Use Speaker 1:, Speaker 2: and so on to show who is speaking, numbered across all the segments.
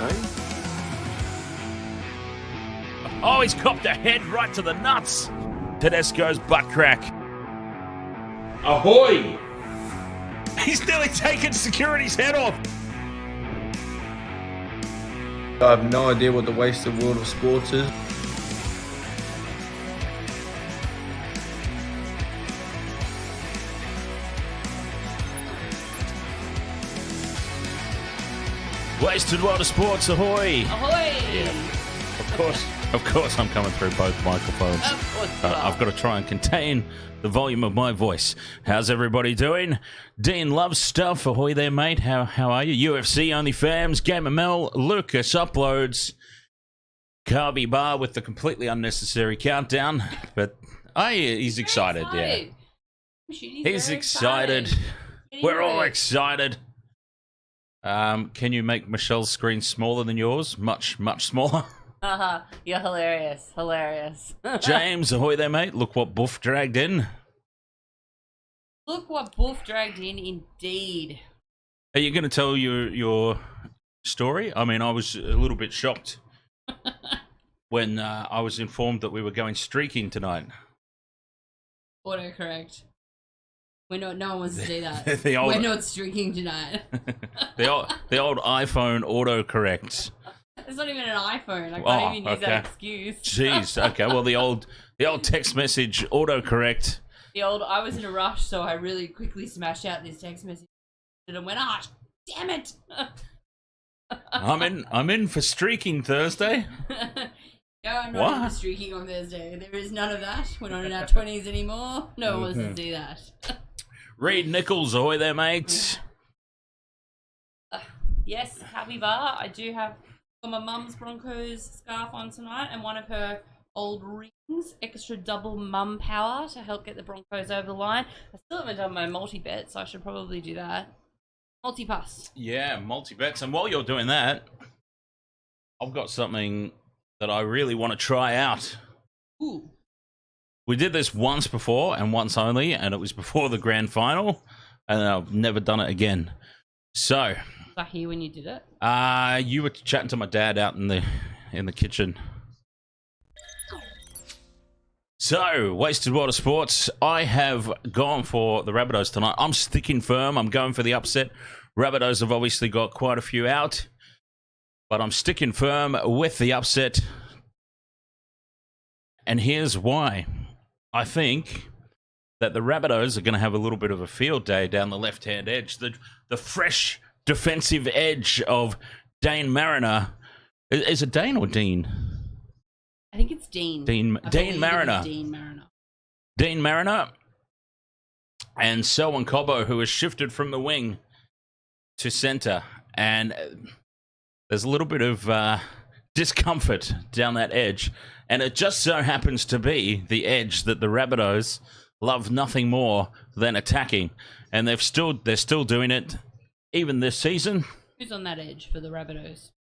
Speaker 1: eh?
Speaker 2: Oh, he's copped a head right to the nuts. Tedesco's butt crack.
Speaker 1: Ahoy!
Speaker 2: He's nearly taken security's head off.
Speaker 3: I have no idea what the wasted world of sports is.
Speaker 2: Wasted World of Sports, ahoy!
Speaker 4: Ahoy!
Speaker 2: Yeah. Of course I'm coming through both microphones.
Speaker 4: Of course you are.
Speaker 2: I've got to try and contain the volume of my voice. How's everybody doing? Dean loves stuff. Ahoy there, mate. How are you? UFC Only Fams, Gamer Mel, Lucas uploads, Carby Bar with the completely unnecessary countdown. But he's excited, yeah. He's excited. We're all excited. Can you make Michelle's screen smaller than yours? Much smaller.
Speaker 4: You're hilarious.
Speaker 2: James, ahoy there, mate. Look what Boof dragged in.
Speaker 4: Look what Boof dragged in, indeed.
Speaker 2: Are you going to tell your story? I mean, I was a little bit shocked when I was informed that we were going streaking tonight.
Speaker 4: Autocorrect. No one wants to do that.
Speaker 2: We're
Speaker 4: not streaking tonight.
Speaker 2: the old iPhone autocorrects.
Speaker 4: It's not even an iPhone. I can't even use that excuse.
Speaker 2: Jeez. Okay. Well, the old text message autocorrect.
Speaker 4: I was in a rush, so I really quickly smashed out this text message and went, damn it!
Speaker 2: I'm in for streaking Thursday.
Speaker 4: No, I'm not even streaking on Thursday. There is none of that. We're not in our 20s anymore. No one wants to do that.
Speaker 2: Reed Nichols, ahoy there, mate.
Speaker 4: Yes, happy bar. I do have my mum's Broncos scarf on tonight and one of her old rings, extra double mum power to help get the Broncos over the line. I still haven't done my multi-bet, so I should probably do that. Multi-pass.
Speaker 2: Yeah, multi-bets. And while you're doing that, I've got something that I really want to try out.
Speaker 4: Ooh.
Speaker 2: We did this once before and once only, and it was before the grand final, and I've never done it again. So,
Speaker 4: was I here when you did it?
Speaker 2: You were chatting to my dad out in the kitchen. So, Wasted Water Sports. I have gone for the Rabbitohs tonight. I'm sticking firm. I'm going for the upset. Rabbitohs have obviously got quite a few out, but I'm sticking firm with the upset. And here's why. I think that the Rabbitohs are going to have a little bit of a field day down the left-hand edge. The fresh defensive edge of Dane Mariner. Is it Dane or Dean?
Speaker 4: I think it's Dean.
Speaker 2: Dean Mariner.
Speaker 4: Dean Mariner.
Speaker 2: And Selwyn Cobbo, who has shifted from the wing to centre. And there's a little bit of discomfort down that edge. And it just so happens to be the edge that the Rabbitohs love nothing more than attacking. And they're still doing it even this season.
Speaker 4: Who's on that edge for the Rabbitohs?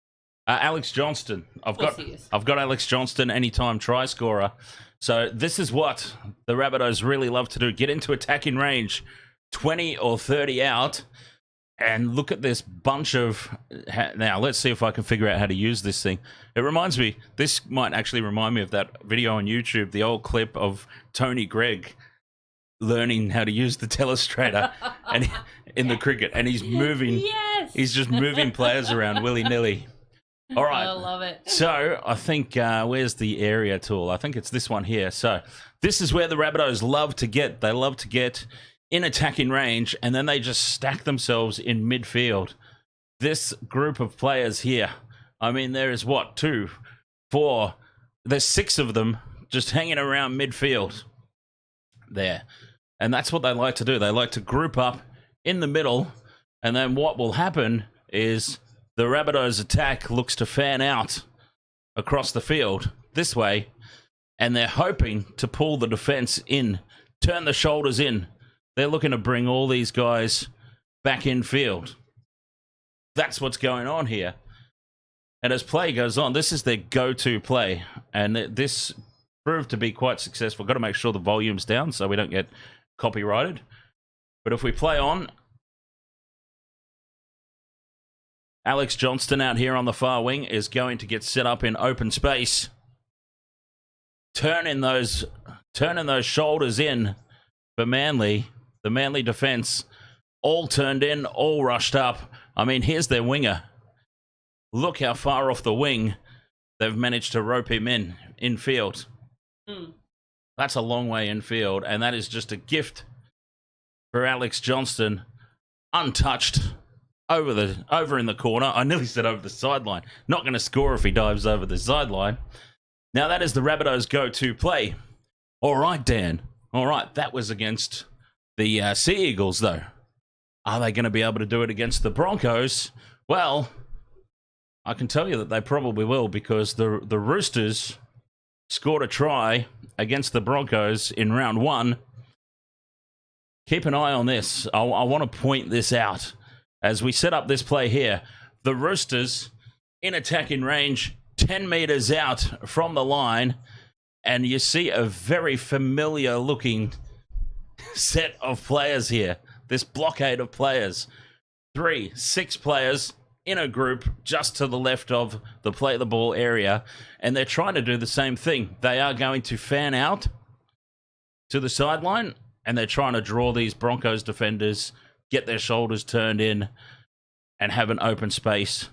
Speaker 2: Alex Johnston. I've got Alex Johnston, anytime try scorer. So this is what the Rabbitohs really love to do. Get into attacking range, 20 or 30 out. And look at this bunch of... Now, let's see if I can figure out how to use this thing. It reminds me... This might actually remind me of that video on YouTube, the old clip of Tony Gregg learning how to use the telestrator and in the cricket. And he's moving...
Speaker 4: Yes!
Speaker 2: He's just moving players around willy-nilly. All right.
Speaker 4: I love it.
Speaker 2: So, I think... where's the area tool? I think it's this one here. So, this is where the Rabbitohs love to get. They love to get... in attacking range, and then they just stack themselves in midfield. This group of players here, I mean, there is what, 2, 4, there's 6 of them just hanging around midfield there. And that's what they like to do. They like to group up in the middle, and then what will happen is the Rabbitohs attack looks to fan out across the field this way, and they're hoping to pull the defense in, turn the shoulders in. They're looking to bring all these guys back in field. That's what's going on here. And as play goes on, this is their go-to play. And this proved to be quite successful. Got to make sure the volume's down so we don't get copyrighted. But if we play on, Alex Johnston out here on the far wing is going to get set up in open space. Turning those shoulders in for Manly. The Manly defence all turned in, all rushed up. I mean, here's their winger. Look how far off the wing they've managed to rope him in field. That's a long way in field, and that is just a gift for Alex Johnston, untouched, over in the corner. I nearly said over the sideline. Not going to score if he dives over the sideline. Now that is the Rabbitohs' go-to play. All right, Dan. All right, that was against the Sea Eagles, though. Are they going to be able to do it against the Broncos? Well, I can tell you that they probably will, because the Roosters scored a try against the Broncos in round 1. Keep an eye on this. I want to point this out. As we set up this play here, the Roosters in attacking range, 10 metres out from the line, and you see a very familiar looking set of players here. This blockade of players. 6 players in a group just to the left of the play the ball area, and they're trying to do the same thing. They are going to fan out to the sideline, and they're trying to draw these Broncos defenders, get their shoulders turned in, and have an open space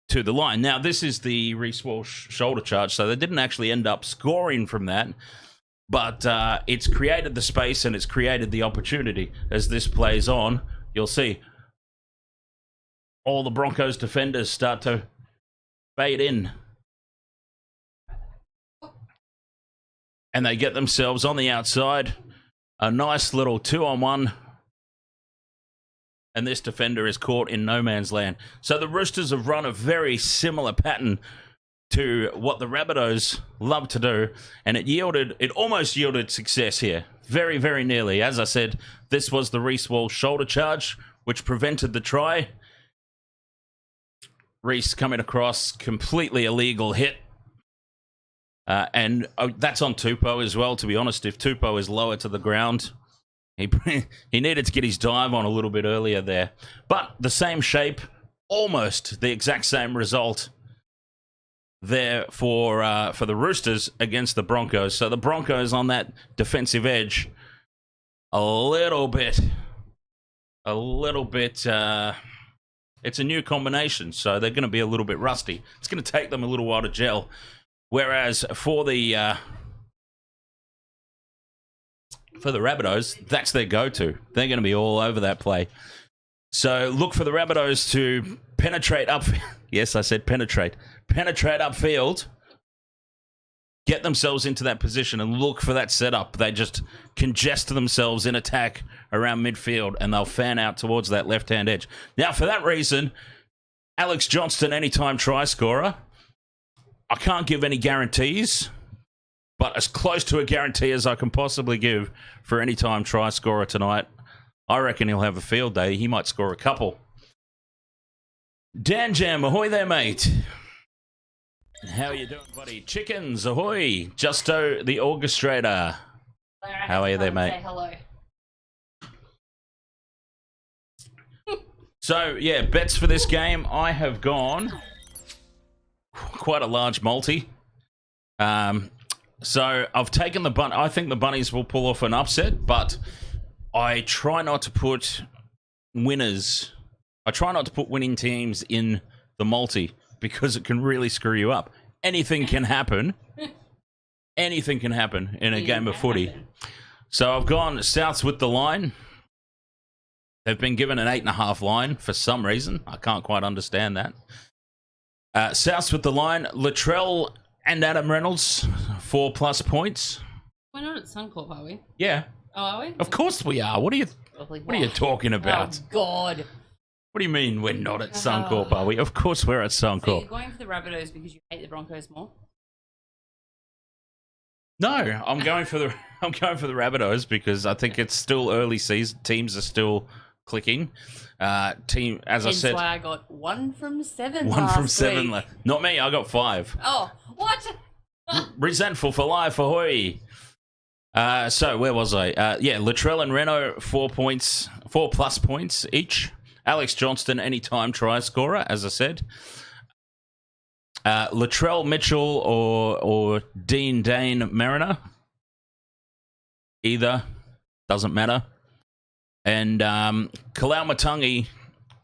Speaker 2: to the line. Now, this is the Reece Walsh shoulder charge, so they didn't actually end up scoring from that, but it's created the space and it's created the opportunity. As this plays on, you'll see all the Broncos defenders start to fade in, and they get themselves on the outside. A nice little 2-on-1. And this defender is caught in no man's land. So the Roosters have run a very similar pattern to what the Rabbitohs love to do. And it almost yielded success here. Very, very nearly. As I said, this was the Reece Walsh shoulder charge, which prevented the try. Reece coming across, completely illegal hit. And that's on Tupou as well, to be honest. If Tupou is lower to the ground, he needed to get his dive on a little bit earlier there. But the same shape, almost the exact same result there for the Roosters against the Broncos. So the Broncos on that defensive edge, a little bit, it's a new combination, so they're going to be a little bit rusty. It's going to take them a little while to gel. Whereas for the Rabbitohs, that's their go-to. They're going to be all over that play. So look for the Rabbitohs to penetrate up. Yes, I said penetrate. Penetrate upfield. Get themselves into that position and look for that setup. They just congest themselves in attack around midfield, and they'll fan out towards that left-hand edge. Now, for that reason, Alex Johnston, anytime try scorer. I can't give any guarantees, but as close to a guarantee as I can possibly give for any time try scorer tonight. I reckon he'll have a field day. He might score a couple. Dan Jam, ahoy there, mate. How are you doing, buddy? Chickens, ahoy. Justo the orchestrator. How are you there, mate?
Speaker 4: Say hello.
Speaker 2: So, yeah, bets for this game. I have gone quite a large multi. So I've taken the I think the Bunnies will pull off an upset, but I try not to put winners. I try not to put winning teams in the multi because it can really screw you up. Anything can happen. Anything can happen in a game of footy. So I've gone Souths with the line. They've been given an 8.5 line for some reason. I can't quite understand that. Souths with the line. Latrell and Adam Reynolds, 4+ points.
Speaker 4: We're not at Suncorp, are we?
Speaker 2: Yeah.
Speaker 4: Oh, are we?
Speaker 2: Of course we are. What are you talking about?
Speaker 4: Oh, God.
Speaker 2: What do you mean we're not at Suncorp, are we? Of course we're at Suncorp.
Speaker 4: So you're going for the Rabbitohs because you hate the Broncos more?
Speaker 2: No, I'm going for the Rabbitohs because I think it's still early season. Teams are still clicking. As I said,
Speaker 4: why I got 1 from 7.
Speaker 2: One from 7 left. Not me. I got 5.
Speaker 4: Oh, what?
Speaker 2: Resentful for life, ahoy! So where was I? Yeah, Latrell and Reno 4+points each. Alex Johnston, anytime try scorer, as I said. Latrell Mitchell or Dean Dane Mariner. Either. Doesn't matter. And Kalaumatangi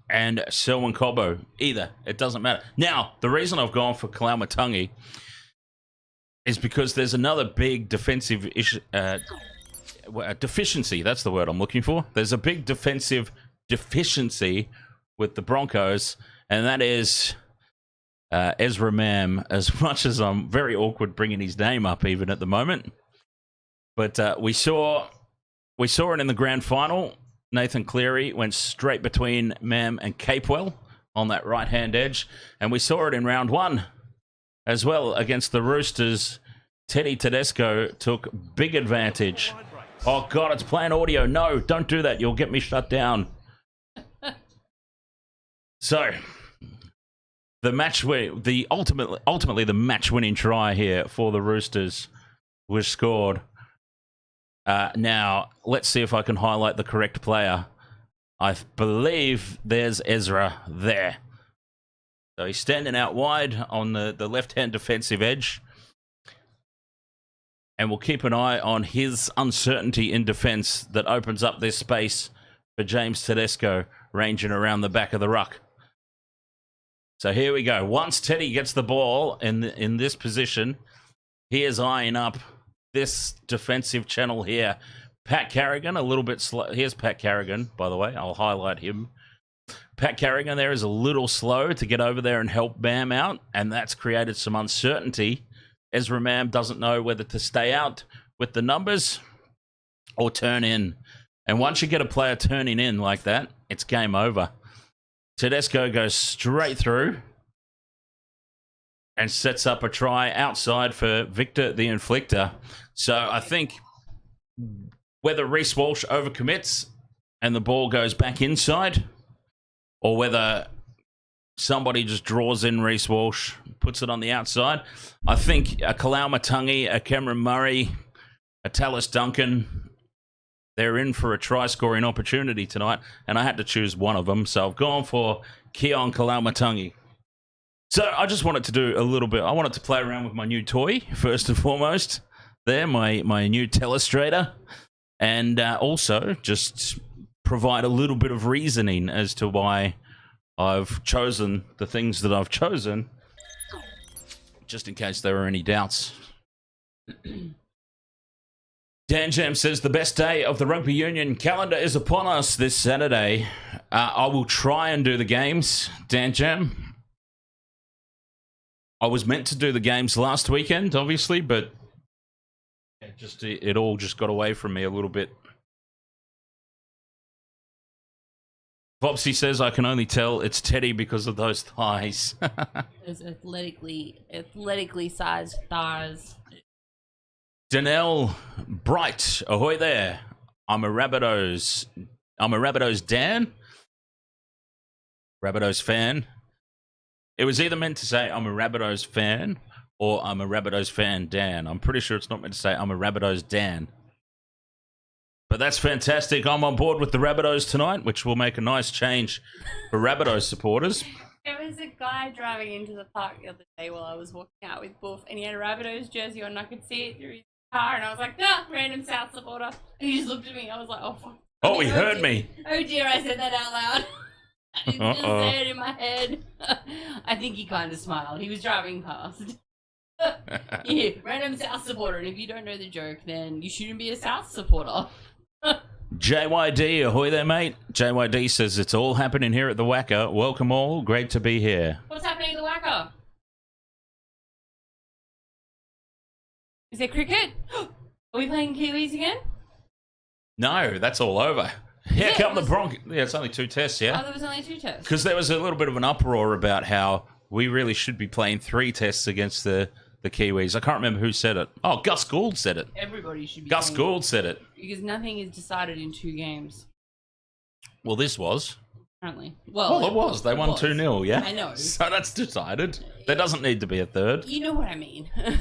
Speaker 2: and Selwyn Cobbo. Either. It doesn't matter. Now, the reason I've gone for Kalaumatangi is because there's another big defensive deficiency. That's the word I'm looking for. There's a big defensive deficiency with the Broncos, and that is Ezra Mam. As much as I'm very awkward bringing his name up even at the moment, but we saw it in the grand final. Nathan Cleary went straight between Mam and Capewell on that right-hand edge, and we saw it in round one as well against the Roosters. Teddy Tedesco took big advantage. Oh, God, it's playing audio. No, don't do that. You'll get me shut down. So, ultimately the match-winning try here for the Roosters was scored. Now, let's see if I can highlight the correct player. I believe there's Ezra there. So he's standing out wide on the left-hand defensive edge. And we'll keep an eye on his uncertainty in defense that opens up this space for James Tedesco ranging around the back of the ruck. So here we go. Once Teddy gets the ball in this position, he is eyeing up this defensive channel here. Pat Carrigan, a little bit slow. Here's Pat Carrigan, by the way. I'll highlight him. Pat Carrigan there is a little slow to get over there and help Bam out, and that's created some uncertainty. Ezra Mam doesn't know whether to stay out with the numbers or turn in. And once you get a player turning in like that, it's game over. Tedesco goes straight through and sets up a try outside for Victor the Inflictor. So I think whether Reece Walsh overcommits and the ball goes back inside, or whether somebody just draws in Reece Walsh, puts it on the outside, I think a Kalaumatangi, a Cameron Murray, a Tallis Duncan, they're in for a try-scoring opportunity tonight, and I had to choose one of them, so I've gone for Keon Kalaumatangi. So I just wanted to do a little bit. I wanted to play around with my new toy, first and foremost. There, my new telestrator. And also just provide a little bit of reasoning as to why I've chosen the things that I've chosen, just in case there are any doubts. Dan Jam says, the best day of the rugby union calendar is upon us this Saturday. I will try and do the games, Dan Jam. I was meant to do the games last weekend, obviously, but it all just got away from me a little bit. Vopsy says, I can only tell it's Teddy because of those thighs.
Speaker 4: Those athletically sized thighs.
Speaker 2: Danelle Bright, ahoy there. I'm a Rabbitohs Dan. Rabbitohs fan. It was either meant to say I'm a Rabbitohs fan or I'm a Rabbitohs fan Dan. I'm pretty sure it's not meant to say I'm a Rabbitohs Dan. But that's fantastic. I'm on board with the Rabbitohs tonight, which will make a nice change for Rabbitohs supporters.
Speaker 4: There was a guy driving into the park the other day while I was walking out with Boof, and he had a Rabbitohs jersey on, and I could see it through his car, and I was like, random South supporter. And he just looked at me. I was like, oh, fuck.
Speaker 2: Oh, he heard me.
Speaker 4: Oh, dear, I said that out loud. I didn't just say it in my head. I think he kind of smiled. He was driving past. Yeah, random South supporter, and if you don't know the joke, then you shouldn't be a South supporter.
Speaker 2: JYD, ahoy there, mate. JYD says it's all happening here at the Wacker. Welcome all. Great to be here.
Speaker 4: What's happening at the Wacker? Is there cricket? Are we playing Kiwis again?
Speaker 2: No, that's all over. Here come the Broncos. Yeah, it's only 2 tests, yeah?
Speaker 4: Oh, there was only 2 tests.
Speaker 2: Because there was a little bit of an uproar about how we really should be playing 3 tests against the Kiwis. I can't remember who said it. Oh, Gus Gould said it.
Speaker 4: Everybody should be.
Speaker 2: Gus Gould said it.
Speaker 4: Because nothing is decided in 2 games.
Speaker 2: Well, this was.
Speaker 4: Apparently.
Speaker 2: Well, it was. They won 2-0, yeah?
Speaker 4: I know.
Speaker 2: So that's decided. There doesn't need to be a third.
Speaker 4: You know what I mean. Game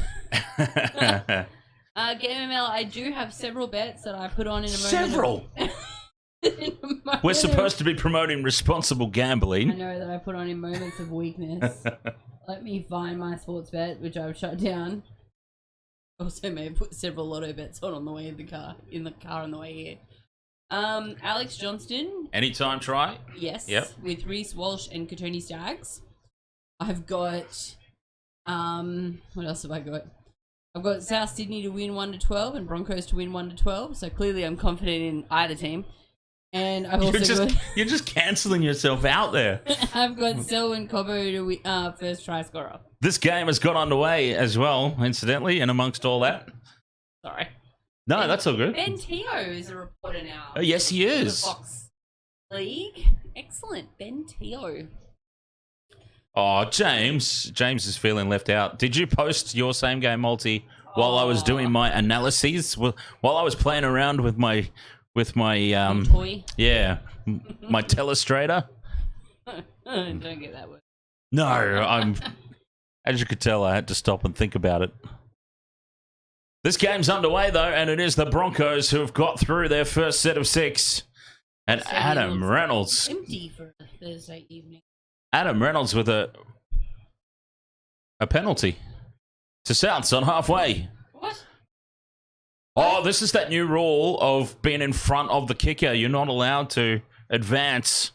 Speaker 4: ML, I do have several bets that I put on in a moment.
Speaker 2: Several? We're supposed to be promoting responsible
Speaker 4: I
Speaker 2: gambling.
Speaker 4: know that I put on in moments of weakness. Let me find my sports bet, which I've shut down. Also, may have put several lotto bets on the way in the car on the way here. Alex Johnston.
Speaker 2: Anytime try?
Speaker 4: Yes.
Speaker 2: Yep.
Speaker 4: With Reece Walsh and Katoni Staggs. I've got what else have I got? I've got South Sydney to win 1-12 and Broncos to win 1-12. So clearly I'm confident in either team. And I've also
Speaker 2: You're just cancelling yourself out there.
Speaker 4: I've got Selwyn Cobbo to win, first try scorer.
Speaker 2: This game has got underway as well, incidentally, and amongst all that.
Speaker 4: Sorry.
Speaker 2: No, that's all good.
Speaker 4: Ben Teo is a reporter now.
Speaker 2: Oh, yes, he
Speaker 4: For the
Speaker 2: is.
Speaker 4: Fox League. Excellent. Ben Teo.
Speaker 2: Oh, James is feeling left out. Did you post your same game multi while I was doing my analyses? While I was playing around with my
Speaker 4: toy.
Speaker 2: Yeah, my telestrator.
Speaker 4: Don't get that word.
Speaker 2: No, I'm. As you could tell, I had to stop and think about it. This game's underway though, and it is the Broncos who have got through their first set of 6. And
Speaker 4: So
Speaker 2: Adam
Speaker 4: it's
Speaker 2: Reynolds.
Speaker 4: Empty for a Thursday evening.
Speaker 2: Adam Reynolds with a penalty to Souths on halfway.
Speaker 4: What?
Speaker 2: Oh, this is that new rule of being in front of the kicker. You're not allowed to advance.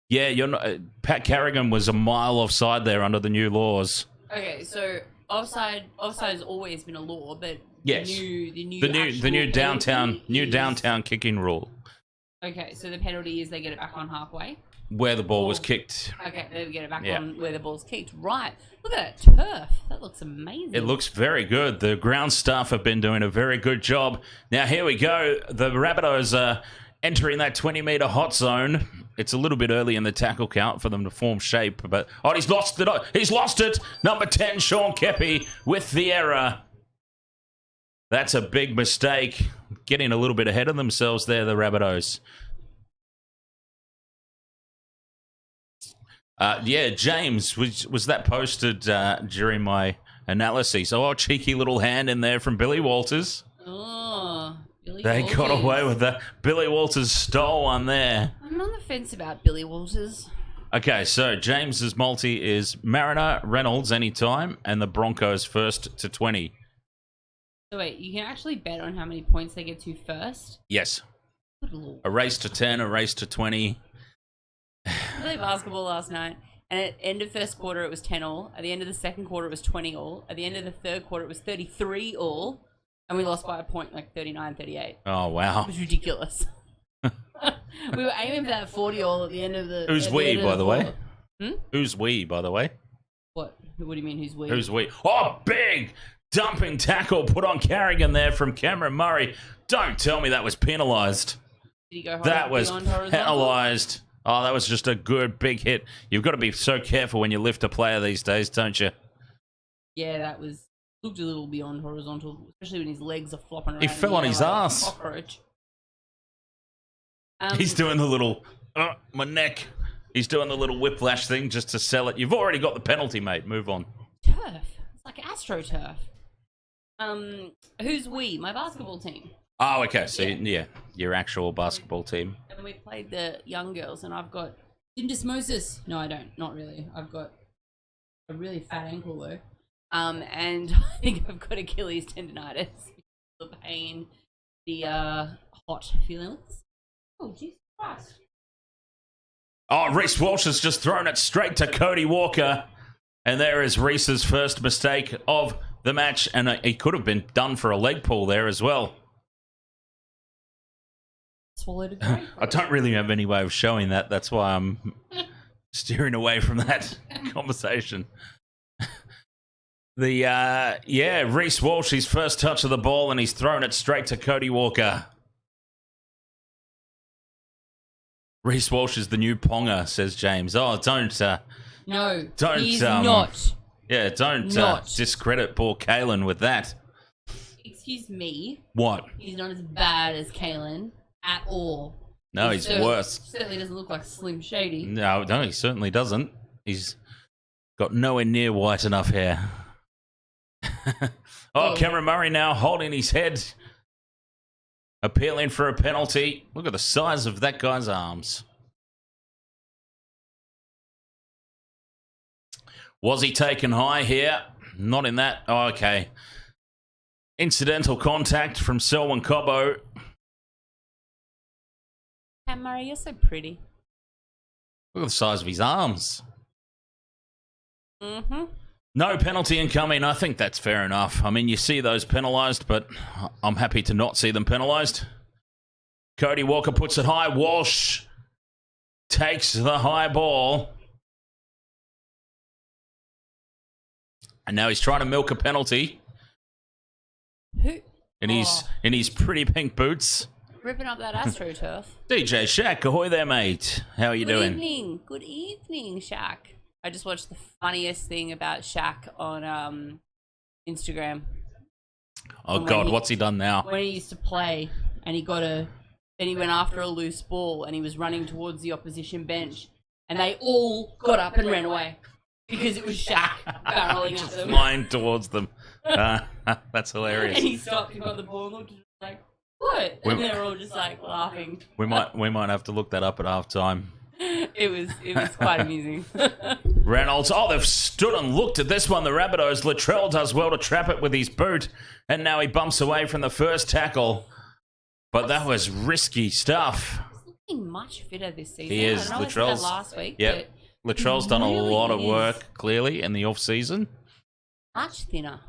Speaker 2: Yeah, you're not. Pat Carrigan was a mile offside there under the new laws.
Speaker 4: Okay, so offside has always been a law, but
Speaker 2: Yes.
Speaker 4: the
Speaker 2: new downtown
Speaker 4: downtown
Speaker 2: kicking rule
Speaker 4: Okay, so the penalty is they get it back on halfway.
Speaker 2: where the ball was kicked.
Speaker 4: Okay, they get it back
Speaker 2: Yeah.
Speaker 4: on where the ball's kicked. Right. Look at that turf. That looks amazing.
Speaker 2: It looks very good. The ground staff have been doing a very good job. Now here we go. The Rabbitohs are entering that 20-metre hot zone. It's a little bit early in the tackle count for them to form shape, but he's lost it. He's lost it. Number 10, Sean Kepi, with the error. That's a big mistake. Getting a little bit ahead of themselves there, the Rabbitohs. Yeah, James, was that posted during my analysis? Oh, cheeky little hand in there from Billy Walters.
Speaker 4: Oh, Billy
Speaker 2: They
Speaker 4: Walters.
Speaker 2: got away with that. Billy Walters stole one there.
Speaker 4: I'm on the fence about Billy Walters.
Speaker 2: Okay, so James's multi is Mariner, Reynolds anytime, and the Broncos first to 20.
Speaker 4: So wait, you can actually bet on how many points they get to first?
Speaker 2: Yes.
Speaker 4: Good lord.
Speaker 2: A race to 10, a race to 20.
Speaker 4: I played basketball last night, and at the end of first quarter it was 10 all. At the end of the second quarter it was 20 all. At the end of the third quarter it was 33 all. And we lost by a point, like 39-38.
Speaker 2: Oh, wow.
Speaker 4: It was ridiculous. We were aiming for that 40 all at the end of the...
Speaker 2: Who's
Speaker 4: at the
Speaker 2: we,
Speaker 4: end of
Speaker 2: by the way?
Speaker 4: quarter. Hmm?
Speaker 2: Who's we, by the way?
Speaker 4: What? What do you mean, who's we?
Speaker 2: Who's we? Oh, big dumping tackle put on Carrigan there from Cameron Murray. Don't tell me that was penalised.
Speaker 4: Did he go
Speaker 2: That was
Speaker 4: beyond horizontal?
Speaker 2: penalised. Oh, that was just a good big hit. You've got to be so careful when you lift a player these days, don't you?
Speaker 4: Yeah, that was... Looked a little beyond horizontal, especially when his legs are flopping around.
Speaker 2: He fell on his
Speaker 4: like a
Speaker 2: ass.
Speaker 4: cockroach.
Speaker 2: He's doing the little, my neck. He's doing the little whiplash thing just to sell it. You've already got the penalty, mate. Move on.
Speaker 4: Turf. It's like AstroTurf. Who's we? My basketball team.
Speaker 2: Oh, okay. So, yeah, your actual basketball team.
Speaker 4: And we played the young girls, and I've got syndesmosis. No, I don't. Not really. I've got a really fat ankle, though. And I think I've got Achilles tendonitis. The pain, the hot feelings. Oh, Jesus Christ.
Speaker 2: Oh, Reece Walsh has just thrown it straight to Cody Walker. And there is Reece's first mistake of the match. And he could have been done for a leg pull there as well.
Speaker 4: Swallowed a grape.
Speaker 2: I don't really have any way of showing that. That's why I'm steering away from that conversation. Reece Walsh, his first touch of the ball, and he's thrown it straight to Cody Walker. Reece Walsh is the new Ponga, says James. Oh, don't
Speaker 4: He's not.
Speaker 2: Yeah, don't discredit poor Kalen with that.
Speaker 4: Excuse me.
Speaker 2: What?
Speaker 4: He's not as bad as Kalen at all.
Speaker 2: No, he's worse.
Speaker 4: Certainly doesn't look like Slim Shady.
Speaker 2: No, he certainly doesn't. He's got nowhere near white enough hair. Cameron Murray now holding his head. appealing for a penalty. Look at the size of that guy's arms. Was he taken high here? Not in that. Oh, okay. Incidental contact from Selwyn Cobbo.
Speaker 4: Cam Murray, you're so pretty.
Speaker 2: Look at the size of his arms.
Speaker 4: Mm-hmm.
Speaker 2: No penalty incoming. I think that's fair enough. I mean, you see those penalised, but I'm happy to not see them penalised. Cody Walker puts it high. Walsh takes the high ball. And now he's trying to milk a penalty.
Speaker 4: Who?
Speaker 2: In his pretty pink boots.
Speaker 4: Ripping up that AstroTurf.
Speaker 2: DJ Shaq, ahoy there, mate. How are you doing?
Speaker 4: Good evening, Shaq. I just watched the funniest thing about Shaq on Instagram.
Speaker 2: Oh, God, what's he done now?
Speaker 4: When he used to play and he went after a loose ball and he was running towards the opposition bench and they all got up and ran away because it was Shaq barreling at them.
Speaker 2: Flying towards them. That's hilarious.
Speaker 4: And he stopped and got the ball and looked like, what? And they were all just like laughing.
Speaker 2: We might have to look that up at halftime.
Speaker 4: It was quite amusing.
Speaker 2: Reynolds, they've stood and looked at this one. The Rabbitohs. Latrell does well to trap it with his boot, and now he bumps away from the first tackle. But that was risky stuff.
Speaker 4: He's looking much fitter this season.
Speaker 2: He is.
Speaker 4: I know
Speaker 2: Latrell's
Speaker 4: last week.
Speaker 2: Yep. Latrell's done a
Speaker 4: really
Speaker 2: lot of
Speaker 4: is.
Speaker 2: work clearly in the off season.
Speaker 4: Much thinner.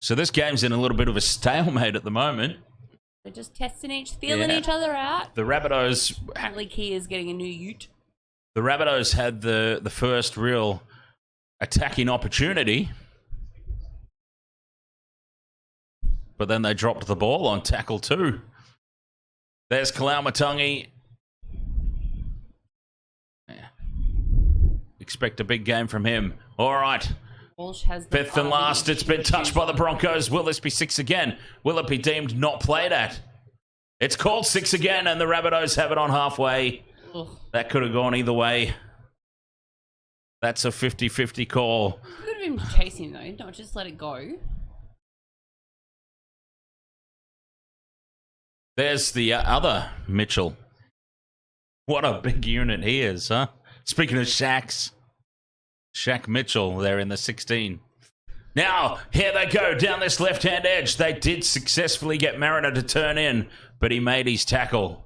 Speaker 2: So this game's in a little bit of a stalemate at the moment.
Speaker 4: They're just testing feeling each other out.
Speaker 2: The Rabbitohs.
Speaker 4: Apparently, Kia's getting a new ute.
Speaker 2: The Rabbitohs had the first real attacking opportunity, but then they dropped the ball on tackle 2. There's Kalaumatangi. Expect a big game from him. All right.
Speaker 4: Walsh has the
Speaker 2: 5th and last. It's been touched by the Broncos. Will this be 6 again? Will it be deemed not played at? It's called 6 again, and the Rabbitohs have it on halfway.
Speaker 4: Ugh.
Speaker 2: That could have gone either way. That's a 50-50 call.
Speaker 4: You could have been chasing though, not just let it go.
Speaker 2: There's the other Mitchell. What a big unit he is, huh? Speaking of Shaqs. Shaq Mitchell there in the 16. Now, here they go down this left-hand edge. They did successfully get Mariner to turn in, but he made his tackle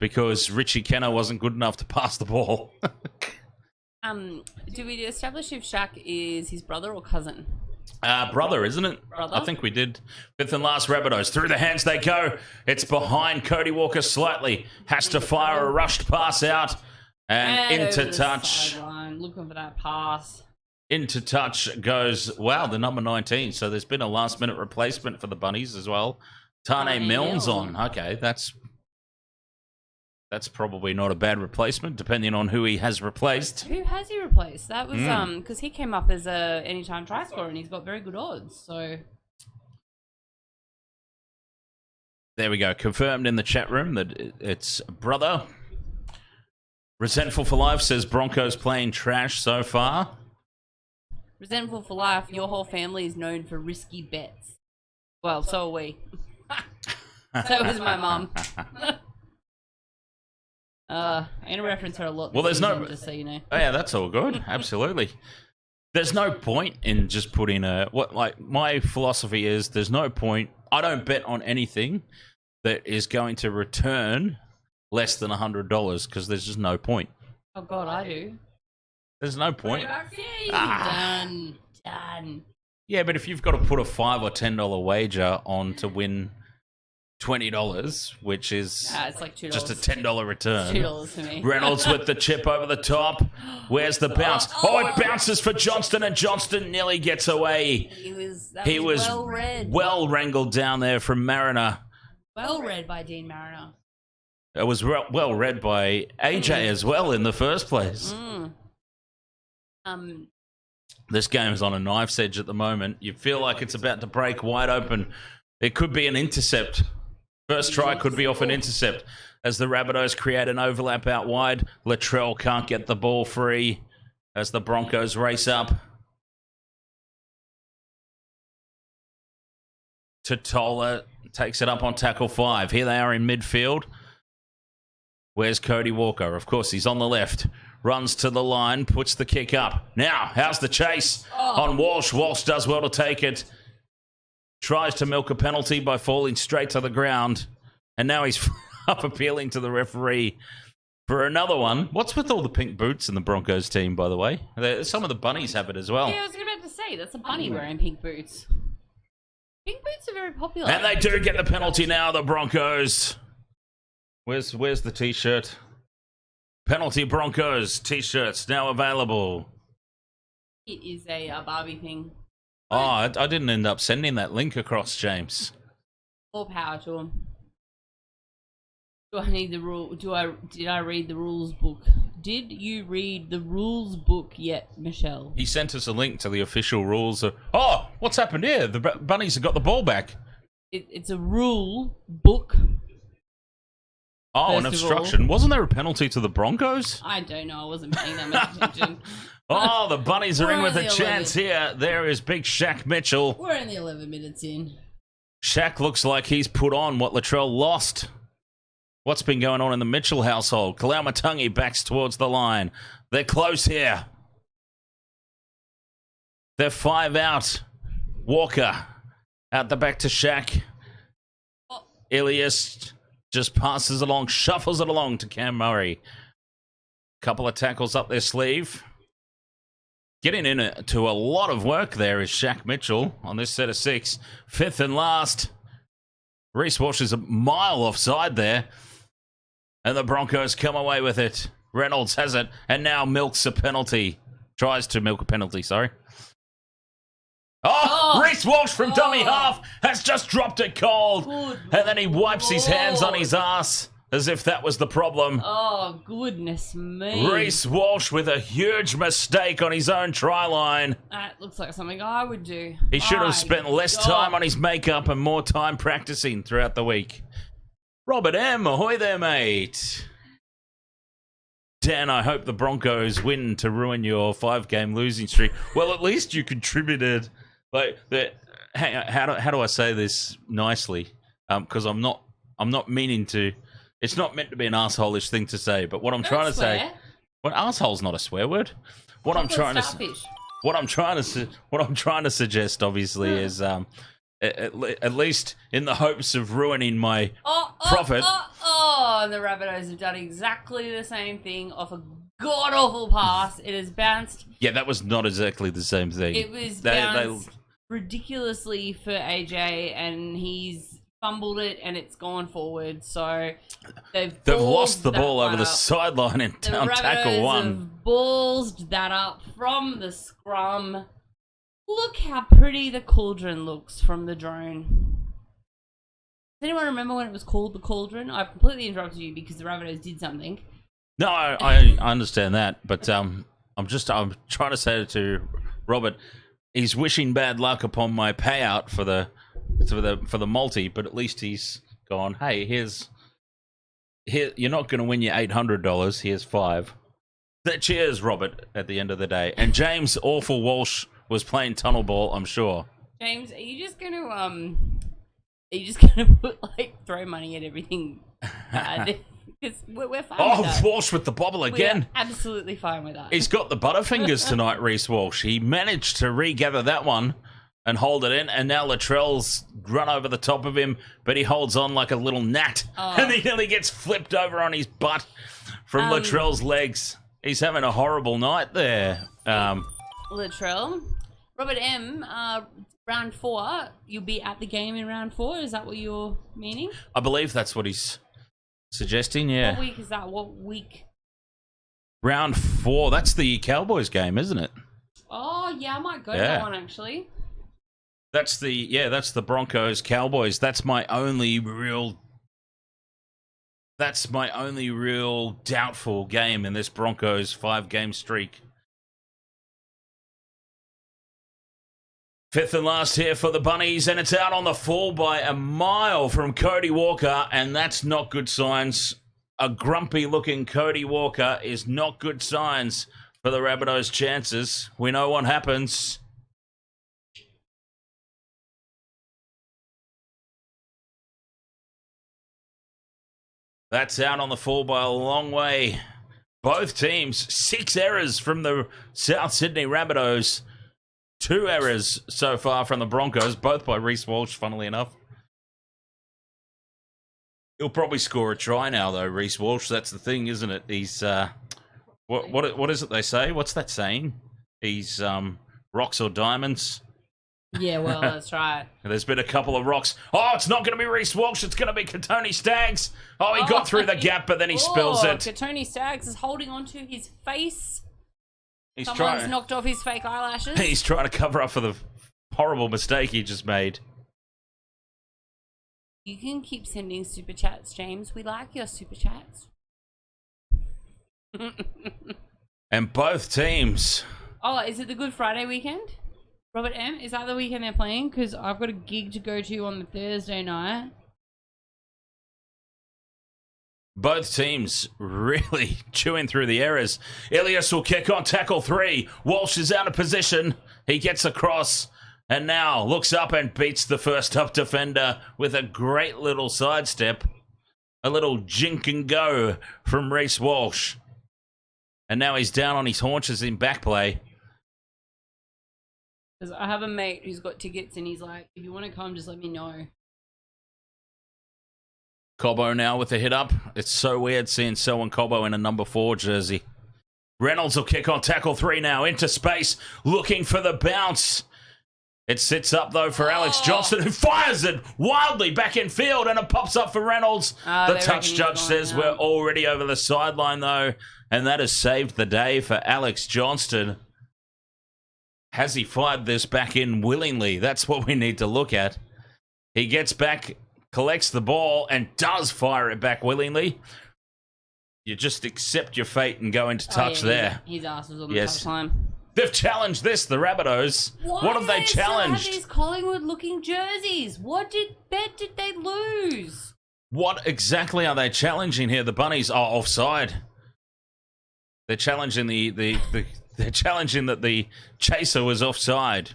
Speaker 2: because Richie Kenner wasn't good enough to pass the ball.
Speaker 4: Do we establish if Shaq is his brother or cousin?
Speaker 2: Brother, isn't it?
Speaker 4: Brother?
Speaker 2: I think we did. 5th and last Rabbitohs. Through the hands they go. It's behind Cody Walker slightly. Has to fire a rushed pass out. And into touch.
Speaker 4: Sideline, looking for that pass.
Speaker 2: Into touch goes, wow, the number 19. So there's been a last-minute replacement for the Bunnies as well. Tane Milne's on. Okay, that's probably not a bad replacement, depending on who he has replaced.
Speaker 4: Who has he replaced? That was because he came up as a anytime try scorer and he's got very good odds. So
Speaker 2: there we go. Confirmed in the chat room that it's brother. Resentful for Life says Broncos playing trash so far.
Speaker 4: Resentful for Life, your whole family is known for risky bets. Well, so are we. So is my mum. I'm going to reference her a lot.
Speaker 2: Well, there's no...
Speaker 4: Just so you know.
Speaker 2: Oh, yeah, that's all good. Absolutely. There's no point in just putting my philosophy is there's no point. I don't bet on anything that is going to return less than $100 because there's just no point.
Speaker 4: Oh, God, I do.
Speaker 2: There's no point.
Speaker 4: Done.
Speaker 2: Yeah, but if you've got to put a $5 or $10 wager on to win $20, which is
Speaker 4: it's like $2.
Speaker 2: just a $10 return.
Speaker 4: $2 for me.
Speaker 2: Reynolds with the chip over the top. Where's the bounce? It bounces for Johnston, and Johnston nearly gets away.
Speaker 4: He was well read.
Speaker 2: Well wrangled down there from Mariner.
Speaker 4: Well read by Dean Mariner.
Speaker 2: It was well read by AJ as well in the first place. This game is on a knife's edge at the moment. You feel like it's about to break wide open. It could be an intercept. First try could be off an intercept as the Rabbitohs create an overlap out wide. Latrell can't get the ball free as the Broncos race up. Totola takes it up on tackle 5. Here they are in midfield. Where's Cody Walker? Of course, he's on the left. Runs to the line, puts the kick up. Now, how's the chase on Walsh? Walsh does well to take it. Tries to milk a penalty by falling straight to the ground. And now he's up appealing to the referee for another one. What's with all the pink boots in the Broncos team, by the way? Some of the bunnies have it as well.
Speaker 4: Yeah, I was about to say, that's a bunny wearing pink boots. Pink boots are very popular.
Speaker 2: And they do get the penalty now, the Broncos. Where's the T-shirt? Penalty Broncos T-shirts now available.
Speaker 4: It is a Barbie thing.
Speaker 2: Oh, I didn't end up sending that link across, James.
Speaker 4: All power to him. Do I need the rule? Did I read the rules book? Did you read the rules book yet, Michelle?
Speaker 2: He sent us a link to the official rules. Oh, what's happened here? The bunnies have got the ball back.
Speaker 4: It's a rule book.
Speaker 2: Oh, an obstruction. Wasn't there a penalty to the Broncos?
Speaker 4: I don't know. I wasn't paying that much attention.
Speaker 2: Oh, the bunnies are in with a chance here. There is big Shaq Mitchell.
Speaker 4: We're only 11 minutes in.
Speaker 2: Shaq looks like he's put on what Latrell lost. What's been going on in the Mitchell household? Kalaumatangi backs towards the line. They're close here. They're 5 out. Walker out the back to Shaq. Ilias just passes along, shuffles it along to Cam Murray. Couple of tackles up their sleeve. Getting into a lot of work there is Shaq Mitchell on this set of 6. 5th and last. Reece Walsh is a mile offside there. And the Broncos come away with it. Reynolds has it and now milks a penalty. Tries to milk a penalty, sorry. Oh! Reece Walsh from dummy half has just dropped it cold. And then he wipes his hands on his ass as if that was the problem.
Speaker 4: Oh, goodness me.
Speaker 2: Reece Walsh with a huge mistake on his own try line.
Speaker 4: That looks like something I would do.
Speaker 2: He should have spent less time on his makeup and more time practicing throughout the week. Robert M, ahoy there, mate. Dan, I hope the Broncos win to ruin your 5-game losing streak. Well, at least you contributed. Like, how do I say this nicely? Because I'm not meaning to. It's not meant to be an asshole-ish thing to say. But what I'm trying to say, well, asshole's not a swear word. What I'm trying to suggest, obviously, is at least in the hopes of ruining my profit.
Speaker 4: And the Rabbitohs have done exactly the same thing off a god-awful pass. It has bounced.
Speaker 2: Yeah, that was not exactly the same thing.
Speaker 4: It was bounced ridiculously for AJ, and he's fumbled it, and it's gone forward. So they've
Speaker 2: lost the ball over the sideline and down tackle 1.
Speaker 4: Have ballsed that up from the scrum. Look how pretty the cauldron looks from the drone. Does anyone remember when it was called the cauldron? I've completely interrupted you because the Rabbitohs did something.
Speaker 2: No, I understand that, but I'm trying to say to Robert, he's wishing bad luck upon my payout for the multi, but at least he's gone, hey, here you're not going to win your $800. Here's 5. Cheers, Robert. At the end of the day, and James Awful Walsh was playing tunnel ball, I'm sure.
Speaker 4: James, are you just gonna put throw money at everything? Because we're fine with that.
Speaker 2: Walsh with the bobble again.
Speaker 4: We're absolutely fine with that.
Speaker 2: He's got the butterfingers tonight, Reece Walsh. He managed to regather that one and hold it in, and now Latrell's run over the top of him, but he holds on like a little gnat, and he nearly gets flipped over on his butt from Latrell's legs. He's having a horrible night there.
Speaker 4: Latrell. Robert M, round 4, you'll be at the game in round 4. Is that what you're meaning?
Speaker 2: I believe that's what he's suggesting, yeah.
Speaker 4: What week is that? What week?
Speaker 2: Round 4. That's the Cowboys game, isn't it?
Speaker 4: Oh, yeah, I might go to that one, actually.
Speaker 2: That's the Broncos Cowboys. That's my only real doubtful game in this Broncos 5-game streak. 5th and last here for the Bunnies, and it's out on the full by a mile from Cody Walker, and that's not good signs. A grumpy-looking Cody Walker is not good signs for the Rabbitohs' chances. We know what happens. That's out on the full by a long way. Both teams, 6 errors from the South Sydney Rabbitohs. 2 errors so far from the Broncos, both by Reece Walsh, funnily enough. He'll probably score a try now, though, Reece Walsh. That's the thing, isn't it? He's, what is it they say? What's that saying? He's, rocks or diamonds.
Speaker 4: Yeah, well, that's right.
Speaker 2: There's been a couple of rocks. Oh, it's not going to be Reece Walsh. It's going to be Katoni Staggs. Oh, he got through the gap, but then he spills it.
Speaker 4: Katoni Staggs is holding onto his face.
Speaker 2: Someone's
Speaker 4: knocked off his fake eyelashes.
Speaker 2: He's trying to cover up for the horrible mistake he just made.
Speaker 4: You can keep sending super chats, James. We like your super chats.
Speaker 2: And both teams.
Speaker 4: Oh, is it the Good Friday weekend? Robert M, is that the weekend they're playing? Because I've got a gig to go to on the Thursday night.
Speaker 2: Both teams really chewing through the errors. Ilias will kick on tackle 3. Walsh is out of position. He gets across and now looks up and beats the first up defender with a great little sidestep. A little jink and go from Reece Walsh. And now he's down on his haunches in back play.
Speaker 4: Because I have a mate who's got tickets and he's like, if you want to come, just let me know.
Speaker 2: Cobbo now with the hit up. It's so weird seeing Selwyn Cobbo in a number 4 jersey. Reynolds will kick on tackle 3 now into space, looking for the bounce. It sits up though for Alex Johnston, who fires it wildly back in field, and it pops up for Reynolds. The touch judge says we're already over the sideline though, and that has saved the day for Alex Johnston. Has he fired this back in willingly? That's what we need to look at. He gets back, collects the ball, and does fire it back willingly. You just accept your fate and go into touch there.
Speaker 4: His ass was on the touch line.
Speaker 2: They've challenged this, the Rabbitohs. What have they challenged?
Speaker 4: Still have these Collingwood-looking jerseys. What bet did they lose?
Speaker 2: What exactly are they challenging here? The Bunnies are offside. They're challenging they're challenging that the chaser was offside.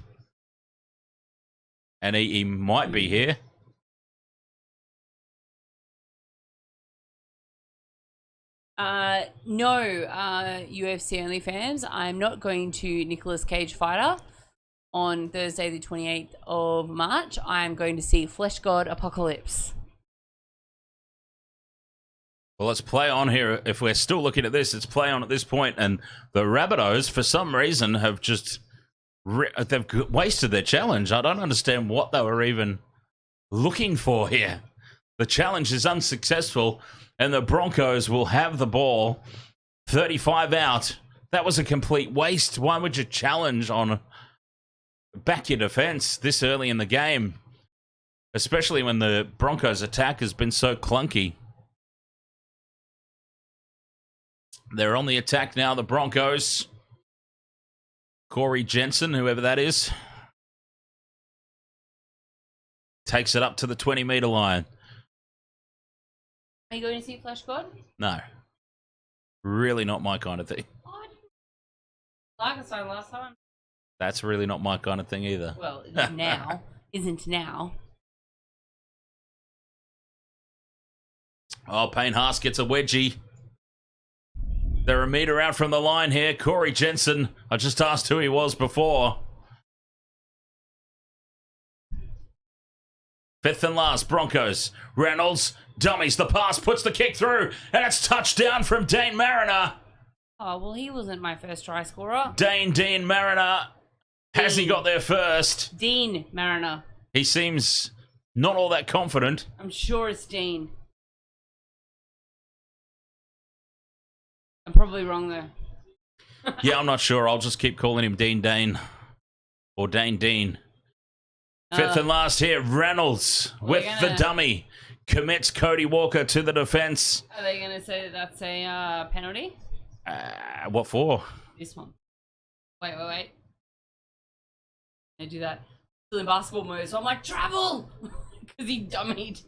Speaker 2: And he might be here.
Speaker 4: No, UFC only fans. I'm not going to Nicolas Cage Fighter on Thursday the 28th of March. I'm going to see Flesh God Apocalypse.
Speaker 2: Well, let's play on here. If we're still looking at this, it's play on at this point. And the Rabbitohs, for some reason, have just... they've wasted their challenge. I don't understand what they were even looking for here. The challenge is unsuccessful, and the Broncos will have the ball 35 out. That was a complete waste. Why would you challenge on back your defense this early in the game? Especially when the Broncos attack has been so clunky. They're on the attack now, the Broncos. Corey Jensen, whoever that is, takes it up to the 20-meter line.
Speaker 4: Are you going to see Flash God?
Speaker 2: No. Really not my kind of thing.
Speaker 4: Oh, I didn't like it last time.
Speaker 2: That's really not my kind of thing either.
Speaker 4: Well, it's now. Isn't now.
Speaker 2: Oh, Payne Haas gets a wedgie. They're a metre out from the line here. Corey Jensen. I just asked who he was before. Fifth and last, Broncos. Reynolds dummies the pass, puts the kick through, and it's touchdown from Dean Mariner.
Speaker 4: Oh, well, he wasn't my first try scorer.
Speaker 2: Dean Mariner. Has he got there first?
Speaker 4: Dean Mariner.
Speaker 2: He seems not all that confident.
Speaker 4: I'm sure it's Dean. I'm probably wrong there.
Speaker 2: Yeah, I'm not sure. I'll just keep calling him Dean. Or Dean. Fifth and last here, Reynolds with the dummy. Commits Cody Walker to the defense.
Speaker 4: Are they going to say that's a penalty?
Speaker 2: What for?
Speaker 4: This one. Wait. They do that. Still in basketball mode, so I'm like, travel! Because he dummied.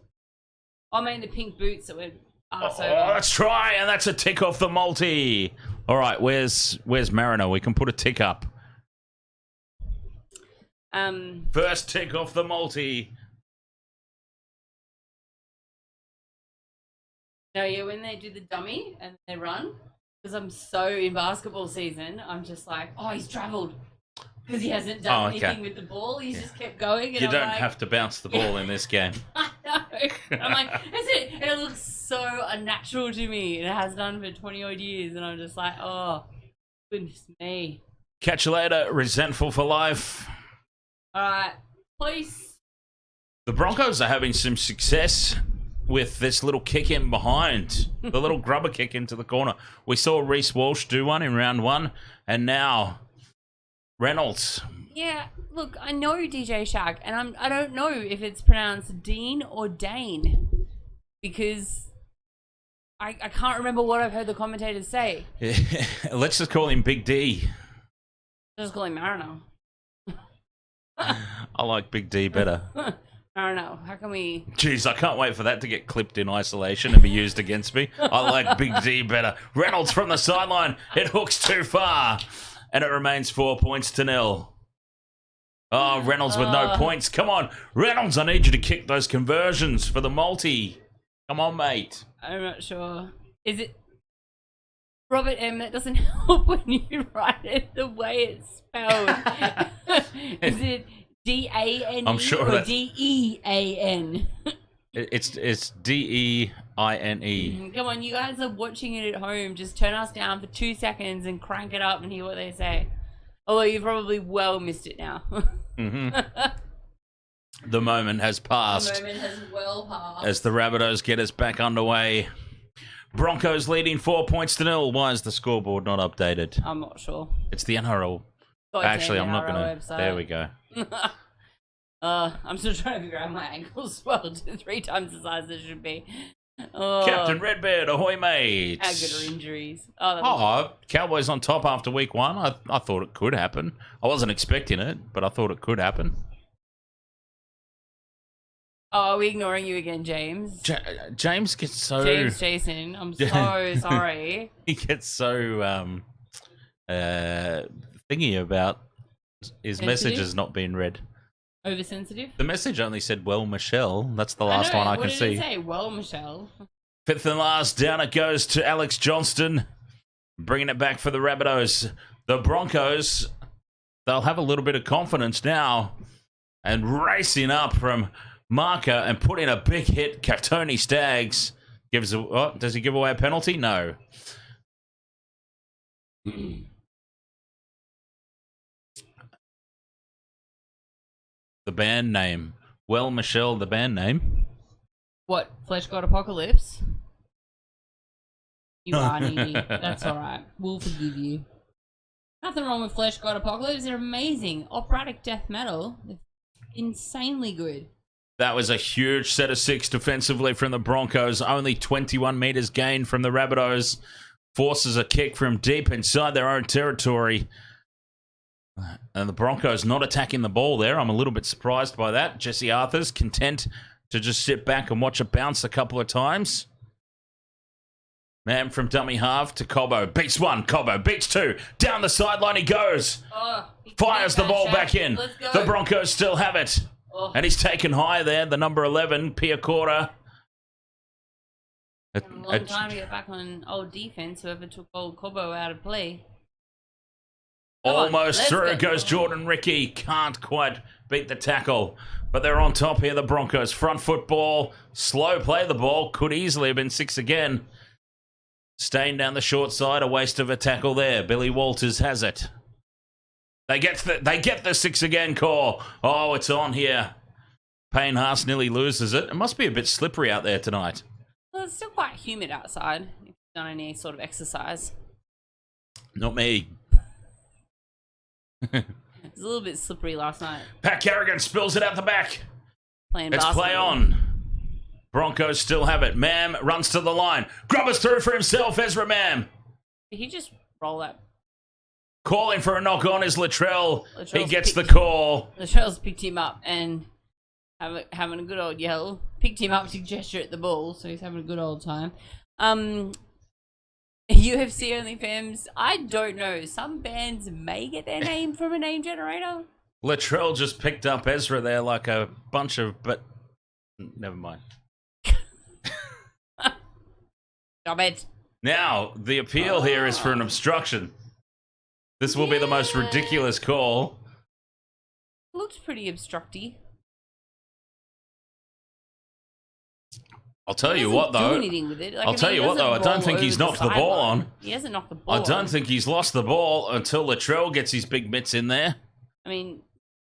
Speaker 4: I mean the pink boots that were arse over.
Speaker 2: Let's try, and that's a tick off the multi. All right, where's Mariner? We can put a tick up.
Speaker 4: First
Speaker 2: tick off the multi.
Speaker 4: No, yeah, when they do the dummy and they run, because I'm so in basketball season, I'm just like, oh, he's travelled. Because he hasn't done anything with the ball. He's just kept going. And
Speaker 2: You
Speaker 4: I'm
Speaker 2: don't
Speaker 4: like,
Speaker 2: have to bounce the ball in this game.
Speaker 4: I know. I'm like, that's it. And it looks so unnatural to me. And it has done for 20 odd years. And I'm just like, oh, goodness me.
Speaker 2: Catch you later, resentful for life.
Speaker 4: All right, please.
Speaker 2: The Broncos are having some success with this little kick in behind. The little grubber kick into the corner. We saw Reece Walsh do one in round 1. And now Reynolds.
Speaker 4: Yeah, look, I know DJ Shack, and I don't know if it's pronounced Dean or Dane, because I can't remember what I've heard the commentators say.
Speaker 2: Let's just call him Big D.
Speaker 4: Just call him Marino.
Speaker 2: I like Big D better.
Speaker 4: I don't know. How can we...
Speaker 2: Jeez, I can't wait for that to get clipped in isolation and be used against me. I like Big D better. Reynolds from the sideline. It hooks too far. And it remains 4 points to 0. Oh, Reynolds with no points. Come on, Reynolds, I need you to kick those conversions for the multi. Come on, mate.
Speaker 4: I'm not sure. Is it... Robert M, that doesn't help when you write it the way it's spelled. Is it D-A-N-E
Speaker 2: I'm sure
Speaker 4: or D-E-A-N?
Speaker 2: It's D-E-I-N-E.
Speaker 4: Come on, you guys are watching it at home. Just turn us down for 2 seconds and crank it up and hear what they say. Although you've probably well missed it now.
Speaker 2: The moment has passed.
Speaker 4: The moment has well passed.
Speaker 2: As the Rabbitohs get us back underway. Broncos leading 4 points to 0. Why is the scoreboard not updated?
Speaker 4: I'm not sure.
Speaker 2: It's the NRL. Actually, I'm not going to. There we go.
Speaker 4: I'm still trying to figure out my ankles swelled to 3 times the size they should be.
Speaker 2: Captain Redbeard, ahoy, mate.
Speaker 4: How good are injuries?
Speaker 2: Cowboys on top after week 1. I thought it could happen. I wasn't expecting it, but I thought it could happen.
Speaker 4: Oh, are we ignoring you again, James?
Speaker 2: James gets so...
Speaker 4: James Jason, I'm so sorry.
Speaker 2: He gets so thingy about his messages not being read.
Speaker 4: Oversensitive?
Speaker 2: The message only said, well, Michelle. That's the last one I can see.
Speaker 4: What did it say? Well, Michelle.
Speaker 2: 5th and last, down it goes to Alex Johnston. Bringing it back for the Rabbitohs. The Broncos, they'll have a little bit of confidence now. And racing up from marker and putting a big hit. Tony Staggs gives does he give away a penalty? No. The band name. Well, Michelle, the band name.
Speaker 4: What? Flesh God Apocalypse? You are needy. That's alright. We'll forgive you. Nothing wrong with Flesh God Apocalypse. They're amazing. Operatic death metal. They're insanely good.
Speaker 2: That was a huge set of 6 defensively from the Broncos. Only 21 metres gained from the Rabbitohs. Forces a kick from deep inside their own territory. And the Broncos not attacking the ball there. I'm a little bit surprised by that. Jesse Arthur's content to just sit back and watch it bounce a couple of times. Man from dummy half to Cobbo. Beats 1, Cobbo. Beats 2. Down the sideline he goes. Fires the ball back in. The Broncos still have it. And he's taken high there. The number 11, Piacorta.
Speaker 4: A long time to get back on old defense, whoever took old Cobbo out of play.
Speaker 2: Almost through goes Jordan Ricky. Can't quite beat the tackle. But they're on top here, the Broncos. Front foot ball. Slow play the ball. Could easily have been 6 again. Staying down the short side. A waste of a tackle there. Billy Walters has it. They get the 6 again call. Oh, it's on here. Payne Haas nearly loses it. It must be a bit slippery out there tonight.
Speaker 4: Well, it's still quite humid outside. If you've done any sort of exercise.
Speaker 2: Not me.
Speaker 4: It was a little bit slippery last night.
Speaker 2: Pat Carrigan spills it out the back.
Speaker 4: Let's
Speaker 2: play on. Broncos still have it. Mam runs to the line. Grubbers through for himself. Ezra Mam.
Speaker 4: Did he just roll that?
Speaker 2: Calling for a knock on is Latrell. He gets the call.
Speaker 4: Latrell's picked him up and having a good old yell. Picked him up to gesture at the ball, so he's having a good old time. UFC OnlyFans, I don't know. Some bands may get their name from a name generator.
Speaker 2: Latrell just picked up Ezra there like a bunch of... But never mind.
Speaker 4: Stop it.
Speaker 2: Now, the appeal here is for an obstruction. This will be the most ridiculous call.
Speaker 4: Looks pretty obstructy.
Speaker 2: I'll tell you what, though. I'll tell you what, though. I don't think he's knocked the ball on.
Speaker 4: He hasn't knocked the ball on.
Speaker 2: I don't think he's lost the ball until Latrell gets his big mitts in there.
Speaker 4: I mean,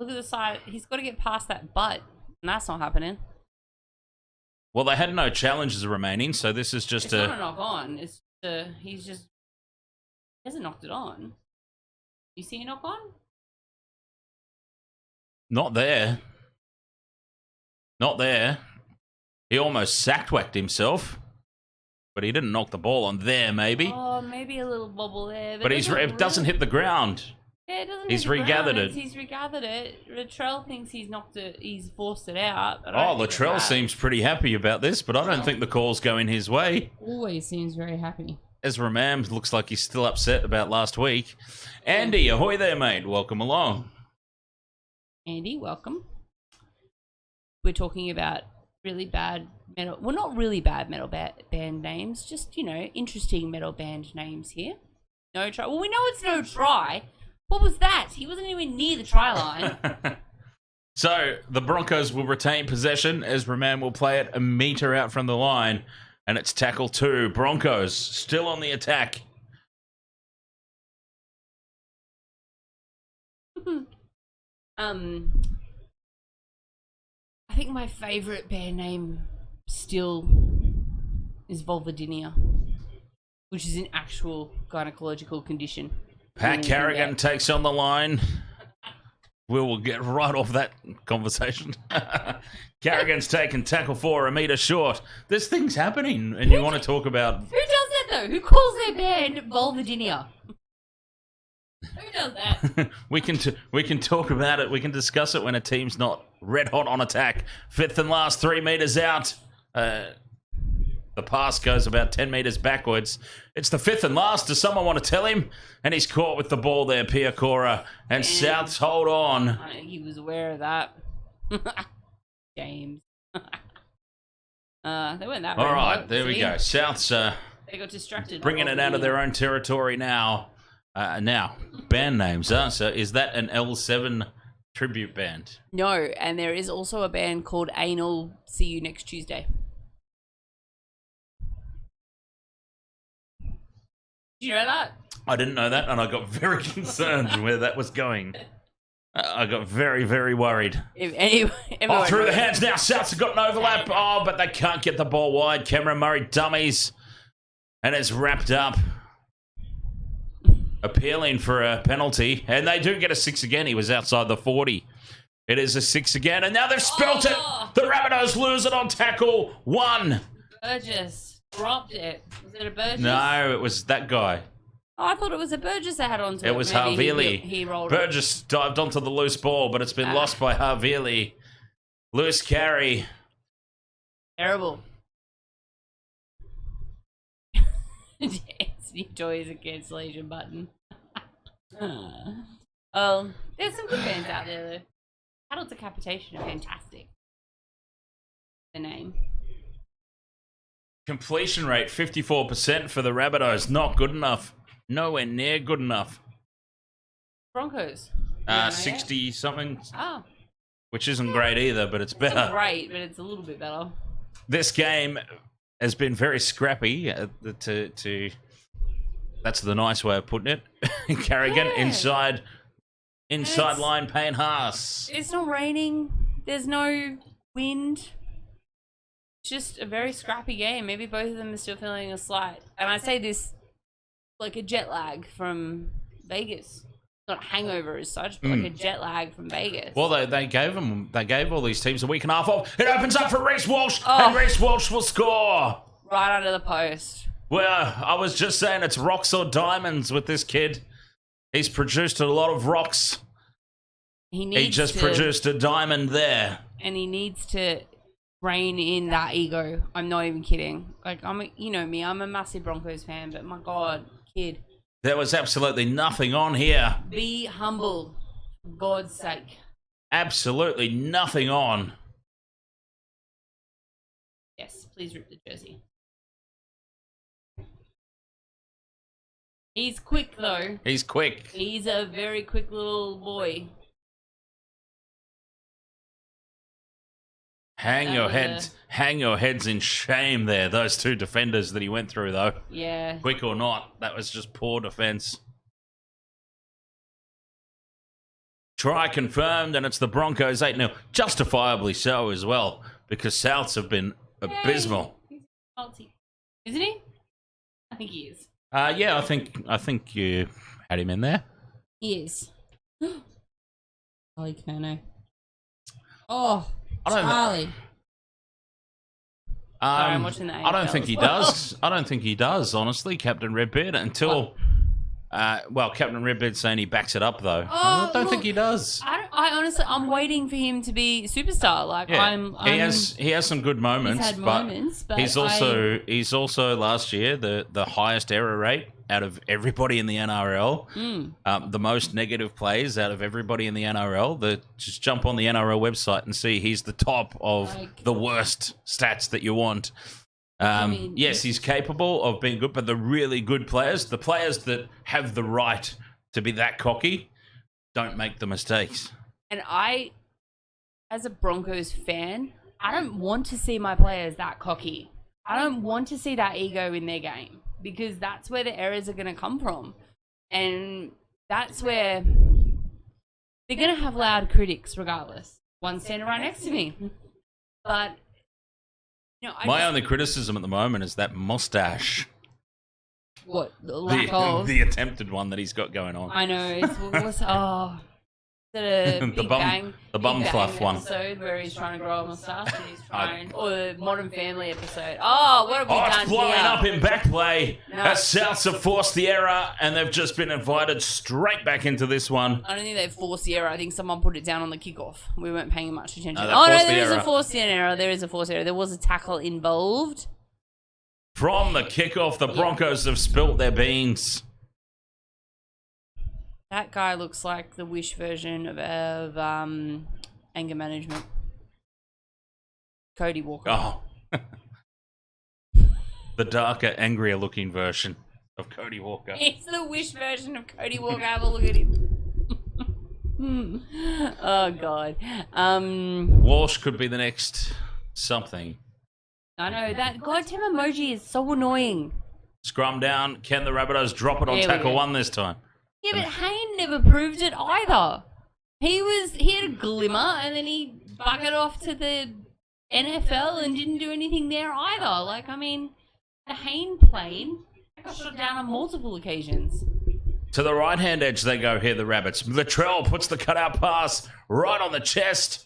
Speaker 4: look at the side. He's got to get past that butt, and that's not happening.
Speaker 2: Well, they had no challenges remaining, so this is just
Speaker 4: it's not a knock on. It's he hasn't knocked it on. You see a knock on?
Speaker 2: Not there. Not there. He almost sack-whacked himself, but he didn't knock the ball on there, maybe.
Speaker 4: Oh, maybe a little bobble there.
Speaker 2: But it doesn't hit the ground.
Speaker 4: Yeah, it doesn't.
Speaker 2: He's regathered it.
Speaker 4: He's regathered it. Latrell thinks he's knocked it. He's forced it out.
Speaker 2: Oh, Latrell seems pretty happy about this, but I don't think the call's going his way.
Speaker 4: Always seems very happy.
Speaker 2: Ezra Mam looks like he's still upset about last week. Andy, ahoy there, mate. Welcome along.
Speaker 4: Andy, welcome. We're talking about really bad metal. Well, not really bad metal band names. Just, interesting metal band names here. No try. Well, we know it's no try. What was that? He wasn't even near the try line.
Speaker 2: So, the Broncos will retain possession. Ezra Mam will play it a metre out from the line. And it's tackle 2. Broncos still on the attack.
Speaker 4: I think my favourite band name still is vulvodynia, which is an actual gynecological condition.
Speaker 2: Pat Carrigan takes on the line. We will get right off that conversation. Carrigan's taken tackle 4, a metre short. This thing's happening, and you want to talk about...
Speaker 4: Who does that, though? Who calls their band vulvodynia? Who does that?
Speaker 2: we can talk about it. We can discuss it when a team's not red hot on attack. 5th and last, 3 metres out. The pass goes about 10 metres backwards. It's the 5th and last. Does someone want to tell him? And he's caught with the ball there, Piacora. And Souths hold on.
Speaker 4: I think he was aware of that. James. They weren't that
Speaker 2: All right,
Speaker 4: hot,
Speaker 2: there we go. Souths
Speaker 4: they got distracted.
Speaker 2: bringing it out of their own territory now. Now, band names. So is that an L7 tribute band?
Speaker 4: No, and there is also a band called Anal. See you next Tuesday. Did you know that?
Speaker 2: I didn't know that, and I got very concerned where that was going. I got very, very worried. Through the hands now. Souths have got an overlap. Oh, but they can't get the ball wide. Cameron Murray dummies. And it's wrapped up. Appealing for a penalty. And they do get a 6 again. He was outside the 40. It is a 6 again. And now they've spelt it. The Rabbitohs lose it on tackle 1.
Speaker 4: Burgess dropped it. Was it a Burgess?
Speaker 2: No, it was that guy.
Speaker 4: Oh, I thought it was a Burgess that had onto it.
Speaker 2: It was Havili.
Speaker 4: He rolled
Speaker 2: Burgess dived onto the loose ball, but it's been lost by Havili. Loose carry.
Speaker 4: Terrible. Destiny Joy is a cancellation button. There's some good bands out there, though. Cattle Decapitation are fantastic. The name.
Speaker 2: Completion rate 54% for the Rabbitohs. Not good enough. Nowhere near good enough.
Speaker 4: Broncos.
Speaker 2: 60 something.
Speaker 4: Oh.
Speaker 2: Which isn't great either, but it's better.
Speaker 4: It's not great, but it's a little bit better.
Speaker 2: This game has been very scrappy. That's the nice way of putting it. Carrigan inside line, Payne Haas.
Speaker 4: It's not raining. There's no wind. It's just a very scrappy game. Maybe both of them are still feeling a slight. And I say this like a jet lag from Vegas. Not a hangover as such, but like a jet lag from Vegas.
Speaker 2: Well, they gave all these teams a week and a half off. It opens up for Reece Walsh, and Reece Walsh will score.
Speaker 4: Right under the post.
Speaker 2: Well, I was just saying it's rocks or diamonds with this kid. He's produced a lot of rocks. He just produced a diamond there.
Speaker 4: And he needs to rein in that ego. I'm not even kidding. Like, you know me, I'm a massive Broncos fan, but my God, kid.
Speaker 2: There was absolutely nothing on here.
Speaker 4: Be humble, for God's sake.
Speaker 2: Absolutely nothing on.
Speaker 4: Yes, please rip the jersey. He's quick, though.
Speaker 2: He's quick.
Speaker 4: He's a very quick little boy.
Speaker 2: Hang your heads in shame there. Those two defenders that he went through, though.
Speaker 4: Yeah.
Speaker 2: Quick or not, that was just poor defense. Try confirmed, and it's the Broncos 8-0. Justifiably so as well, because Souths have been abysmal.
Speaker 4: He's multi. Isn't he? I think he is.
Speaker 2: Yeah, I think you had him in there.
Speaker 4: He is. Charlie Kerno. Oh, Charlie. Sorry, I'm watching the AFL
Speaker 2: I don't think
Speaker 4: as
Speaker 2: he
Speaker 4: well.
Speaker 2: does. I don't think he does, honestly, Captain Redbeard, until... Captain Redbeard's saying he backs it up, though. I don't think he does.
Speaker 4: I honestly, I'm waiting for him to be superstar. Like,
Speaker 2: yeah. He has some good moments.
Speaker 4: He's had moments, but
Speaker 2: he's also last year the highest error rate out of everybody in the NRL. The most negative plays out of everybody in the NRL. Just jump on the NRL website and see he's the top of the worst stats that you want. Yes, he's capable of being good, but the really good players, the players that have the right to be that cocky, don't make the mistakes.
Speaker 4: And as a Broncos fan, I don't want to see my players that cocky. I don't want to see that ego in their game, because that's where the errors are going to come from. And that's where they're going to have loud critics regardless. One standing right next to me. But...
Speaker 2: My only criticism at the moment is that mustache.
Speaker 4: What? The lack of?
Speaker 2: The attempted one that he's got going on.
Speaker 4: I know. The
Speaker 2: bum fluff one.
Speaker 4: Episode where he's trying to grow a mustache and he's trying, or the Modern Family episode. Oh, what have we done
Speaker 2: it's blowing
Speaker 4: here?
Speaker 2: up in back play.
Speaker 4: No.
Speaker 2: As Souths have forced the error, and they've just been invited straight back into this one.
Speaker 4: I don't think they forced the error. I think someone put it down on the kickoff. We weren't paying much attention.
Speaker 2: No,
Speaker 4: there is a forced error. There is a forced error. There was a tackle involved.
Speaker 2: From the kickoff, the Broncos have spilt their beans.
Speaker 4: That guy looks like the Wish version of anger management. Cody Walker.
Speaker 2: Oh. The darker, angrier looking version of Cody Walker.
Speaker 4: It's the Wish version of Cody Walker. Have a look at him. Oh, God.
Speaker 2: Walsh could be the next something.
Speaker 4: I know. That goddamn emoji is so annoying.
Speaker 2: Scrum down. Can the Rabbitohs drop it on tackle one this time?
Speaker 4: Yeah, but Hayne never proved it either. He had a glimmer, and then he buggered off to the NFL and didn't do anything there either. Like, I mean, the Hayne plane got shot down on multiple occasions.
Speaker 2: To the right-hand edge they go here, the Rabbits. Latrell puts the cutout pass right on the chest.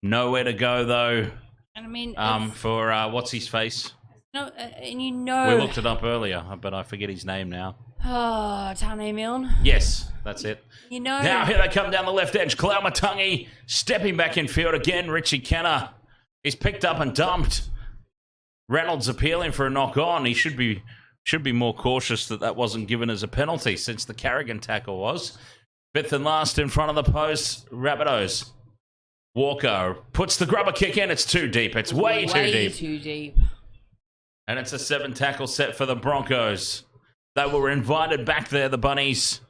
Speaker 2: Nowhere to go, though.
Speaker 4: And I mean...
Speaker 2: for what's his face?
Speaker 4: No, and you know...
Speaker 2: We looked it up earlier, but I forget his name now.
Speaker 4: Oh, Tane Milne.
Speaker 2: Yes, that's it.
Speaker 4: You know...
Speaker 2: Now here they come down the left edge. Kalaumatangi stepping back in field again. Richie Kenner. He's picked up and dumped. Reynolds appealing for a knock on. He should be more cautious that wasn't given as a penalty, since the Carrigan tackle was. Fifth and last in front of the post. Rabbitohs. Walker puts the grubber kick in. It's too deep. It's way too deep. And it's a 7-tackle set for the Broncos. They were invited back there, the Bunnies.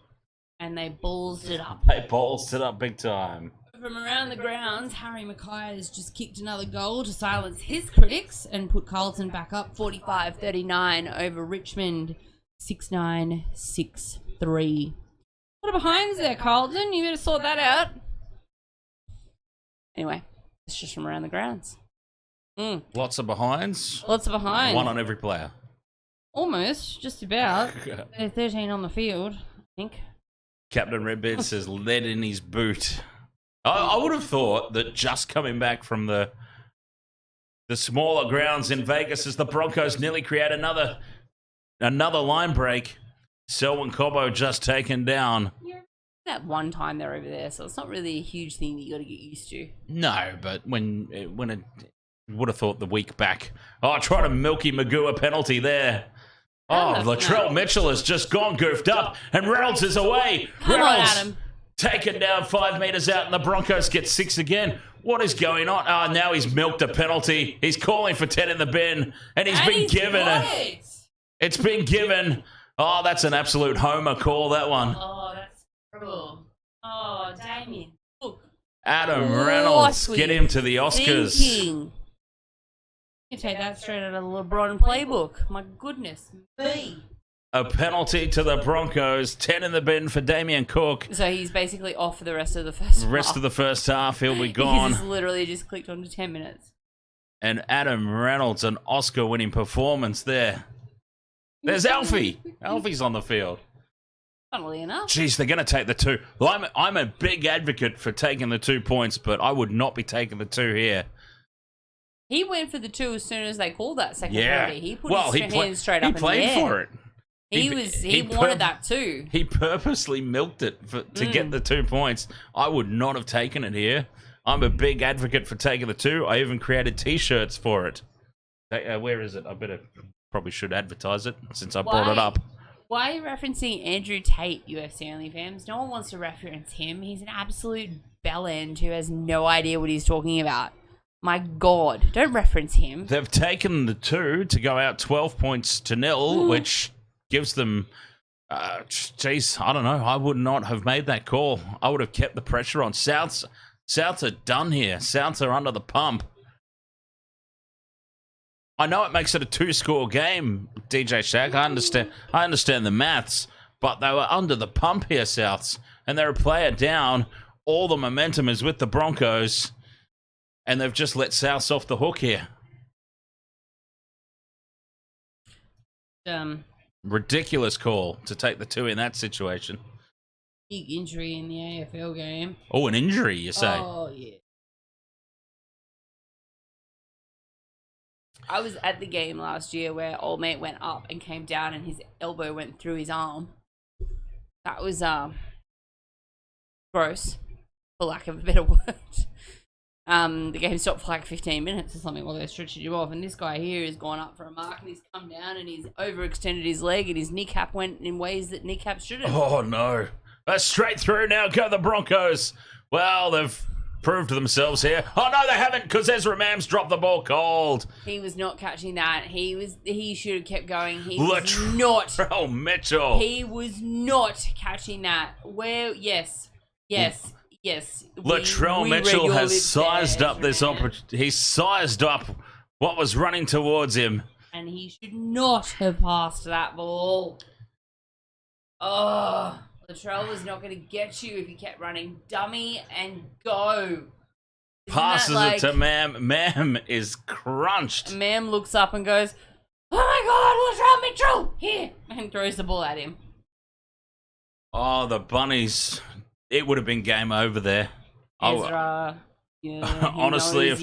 Speaker 4: And they ballsed it up.
Speaker 2: They ballsed it up big time.
Speaker 4: From around the grounds, Harry Mackay has just kicked another goal to silence his critics and put Carlton back up 45-39 over Richmond 6-9-6-3. What are behinds there, Carlton? You better sort that out. Anyway, it's just from around the grounds.
Speaker 2: Lots of behinds.
Speaker 4: Lots of behinds.
Speaker 2: One on every player.
Speaker 4: Almost, just about. There's 13 on the field, I think.
Speaker 2: Captain Redbeard says lead in his boot. I would have thought that just coming back from the smaller grounds in Vegas as the Broncos nearly create another line break. Selwyn Cobbo just taken down.
Speaker 4: That one time they're over there, so it's not really a huge thing that you got to get used to.
Speaker 2: No, but when it would have thought the week back. Oh, try to Milky Magoo a penalty there. Oh, Latrell Mitchell has just gone goofed up, and Reynolds is away.
Speaker 4: Come on, Adam.
Speaker 2: Taken down 5 metres out, and the Broncos get 6 again. What is going on? Oh, now he's milked a penalty. He's calling for 10 in the bin, and he's been given it. It's been given. Oh, that's an absolute homer call, that one.
Speaker 4: Oh, that's terrible. Oh, Damien. Look.
Speaker 2: Adam
Speaker 4: What
Speaker 2: Reynolds,
Speaker 4: were
Speaker 2: get
Speaker 4: you
Speaker 2: him to the Oscars.
Speaker 4: thinking? You take that straight out of the LeBron playbook. My goodness me.
Speaker 2: A penalty to the Broncos. 10 in the bin for Damien Cook.
Speaker 4: So he's basically off for the rest of the first half.
Speaker 2: Rest of the first half, he'll be gone.
Speaker 4: He's literally just clicked on to 10 minutes.
Speaker 2: And Adam Reynolds, an Oscar-winning performance there. There's Alfie. Alfie's on the field.
Speaker 4: Funnily enough.
Speaker 2: Jeez, they're going to take the 2. Well, I'm a big advocate for taking the 2 points, but I would not be taking the 2 here.
Speaker 4: He went for the 2 as soon as they called that second
Speaker 2: Yeah.
Speaker 4: penalty. He put his hands straight up in the air.
Speaker 2: He played for it.
Speaker 4: He wanted that too.
Speaker 2: He purposely milked it to get the 2 points. I would not have taken it here. I'm a big advocate for taking the 2. I even created T-shirts for it. Where is it? I probably should advertise it since I brought it up.
Speaker 4: Why are you referencing Andrew Tate, UFC Only fans? No one wants to reference him. He's an absolute bellend who has no idea what he's talking about. My God, don't reference him.
Speaker 2: They've taken the 2 to go out 12 points to 0, which gives them, I don't know. I would not have made that call. I would have kept the pressure on. Souths are done here. Souths are under the pump. I know it makes it a 2-score game, DJ Shaq. I understand the maths, but they were under the pump here, Souths, and they're a player down. All the momentum is with the Broncos, and they've just let Souths off the hook here. Ridiculous call to take the 2 in that situation.
Speaker 4: Big injury in the AFL game.
Speaker 2: Oh, an injury, you say?
Speaker 4: Oh, yeah. I was at the game last year where old mate went up and came down and his elbow went through his arm. That was gross, for lack of a better word. The game stopped for like 15 minutes or something while they're stretching you off, and this guy here has gone up for a mark and he's come down and he's overextended his leg and his kneecap went in ways that kneecaps shouldn't.
Speaker 2: Oh no. That's straight through now. Go the Broncos. Well, they've proved themselves here. Oh no, they haven't, because Ezra Mams dropped the ball cold.
Speaker 4: He was not catching that. He should have kept going. He was not.
Speaker 2: Oh, Mitchell.
Speaker 4: He was not catching that. Yes.
Speaker 2: Latrell Mitchell has sized up this opportunity. He's sized up what was running towards him.
Speaker 4: And he should not have passed that ball. Oh, Latrell was not going to get you if he kept running. Dummy and go.
Speaker 2: Passes it to Mam. Mam is crunched.
Speaker 4: Mam looks up and goes, "Oh my God, Latrell Mitchell, here!" and throws the ball at him.
Speaker 2: Oh, the Bunnies. It would have been game over there.
Speaker 4: Ezra,
Speaker 2: honestly, if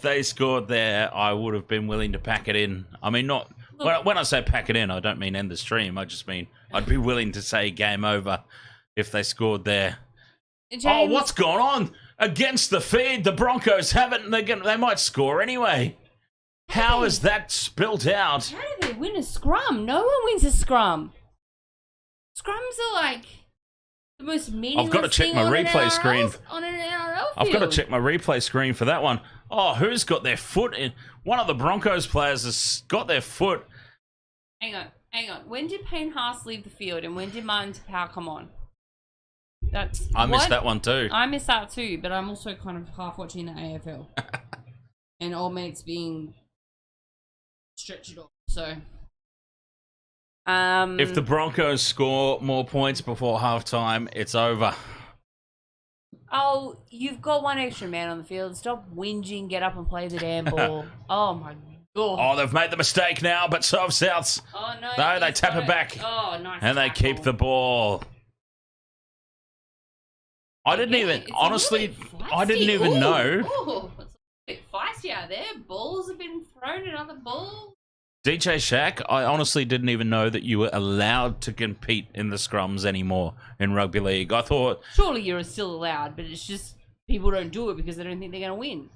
Speaker 2: they scored there, I would have been willing to pack it in. I mean, not when I say pack it in, I don't mean end the stream. I just mean I'd be willing to say game over if they scored there.
Speaker 4: James,
Speaker 2: oh, what's going on? Against the feed, the Broncos haven't. They might score anyway. How is that spilt out?
Speaker 4: How do they win a scrum? No one wins a scrum. Scrums are like the most meaningless
Speaker 2: I've got to check my replay screen.
Speaker 4: On an NRL field.
Speaker 2: I've got to check my replay screen for that one. Oh, who's got their foot in? One of the Broncos players has got their foot.
Speaker 4: Hang on. When did Payne Haas leave the field and when did Martin Tapau come on?
Speaker 2: I missed that one too.
Speaker 4: I missed that too, but I'm also kind of half watching the AFL. And old mate's being stretched off, so...
Speaker 2: if the Broncos score more points before halftime, it's over.
Speaker 4: Oh, you've got one extra man on the field. Stop whinging, get up and play the damn ball. Oh my God.
Speaker 2: Oh, they've made the mistake now, but so have Souths.
Speaker 4: Oh no.
Speaker 2: No, they tap it back.
Speaker 4: Oh, nice.
Speaker 2: And they keep the ball. I didn't even know.
Speaker 4: Ooh, it's a bit feisty out there. Balls have been thrown at other balls.
Speaker 2: DJ Shaq, I honestly didn't even know that you were allowed to compete in the scrums anymore in rugby league. I thought...
Speaker 4: Surely you're still allowed, but it's just people don't do it because they don't think they're going to win. And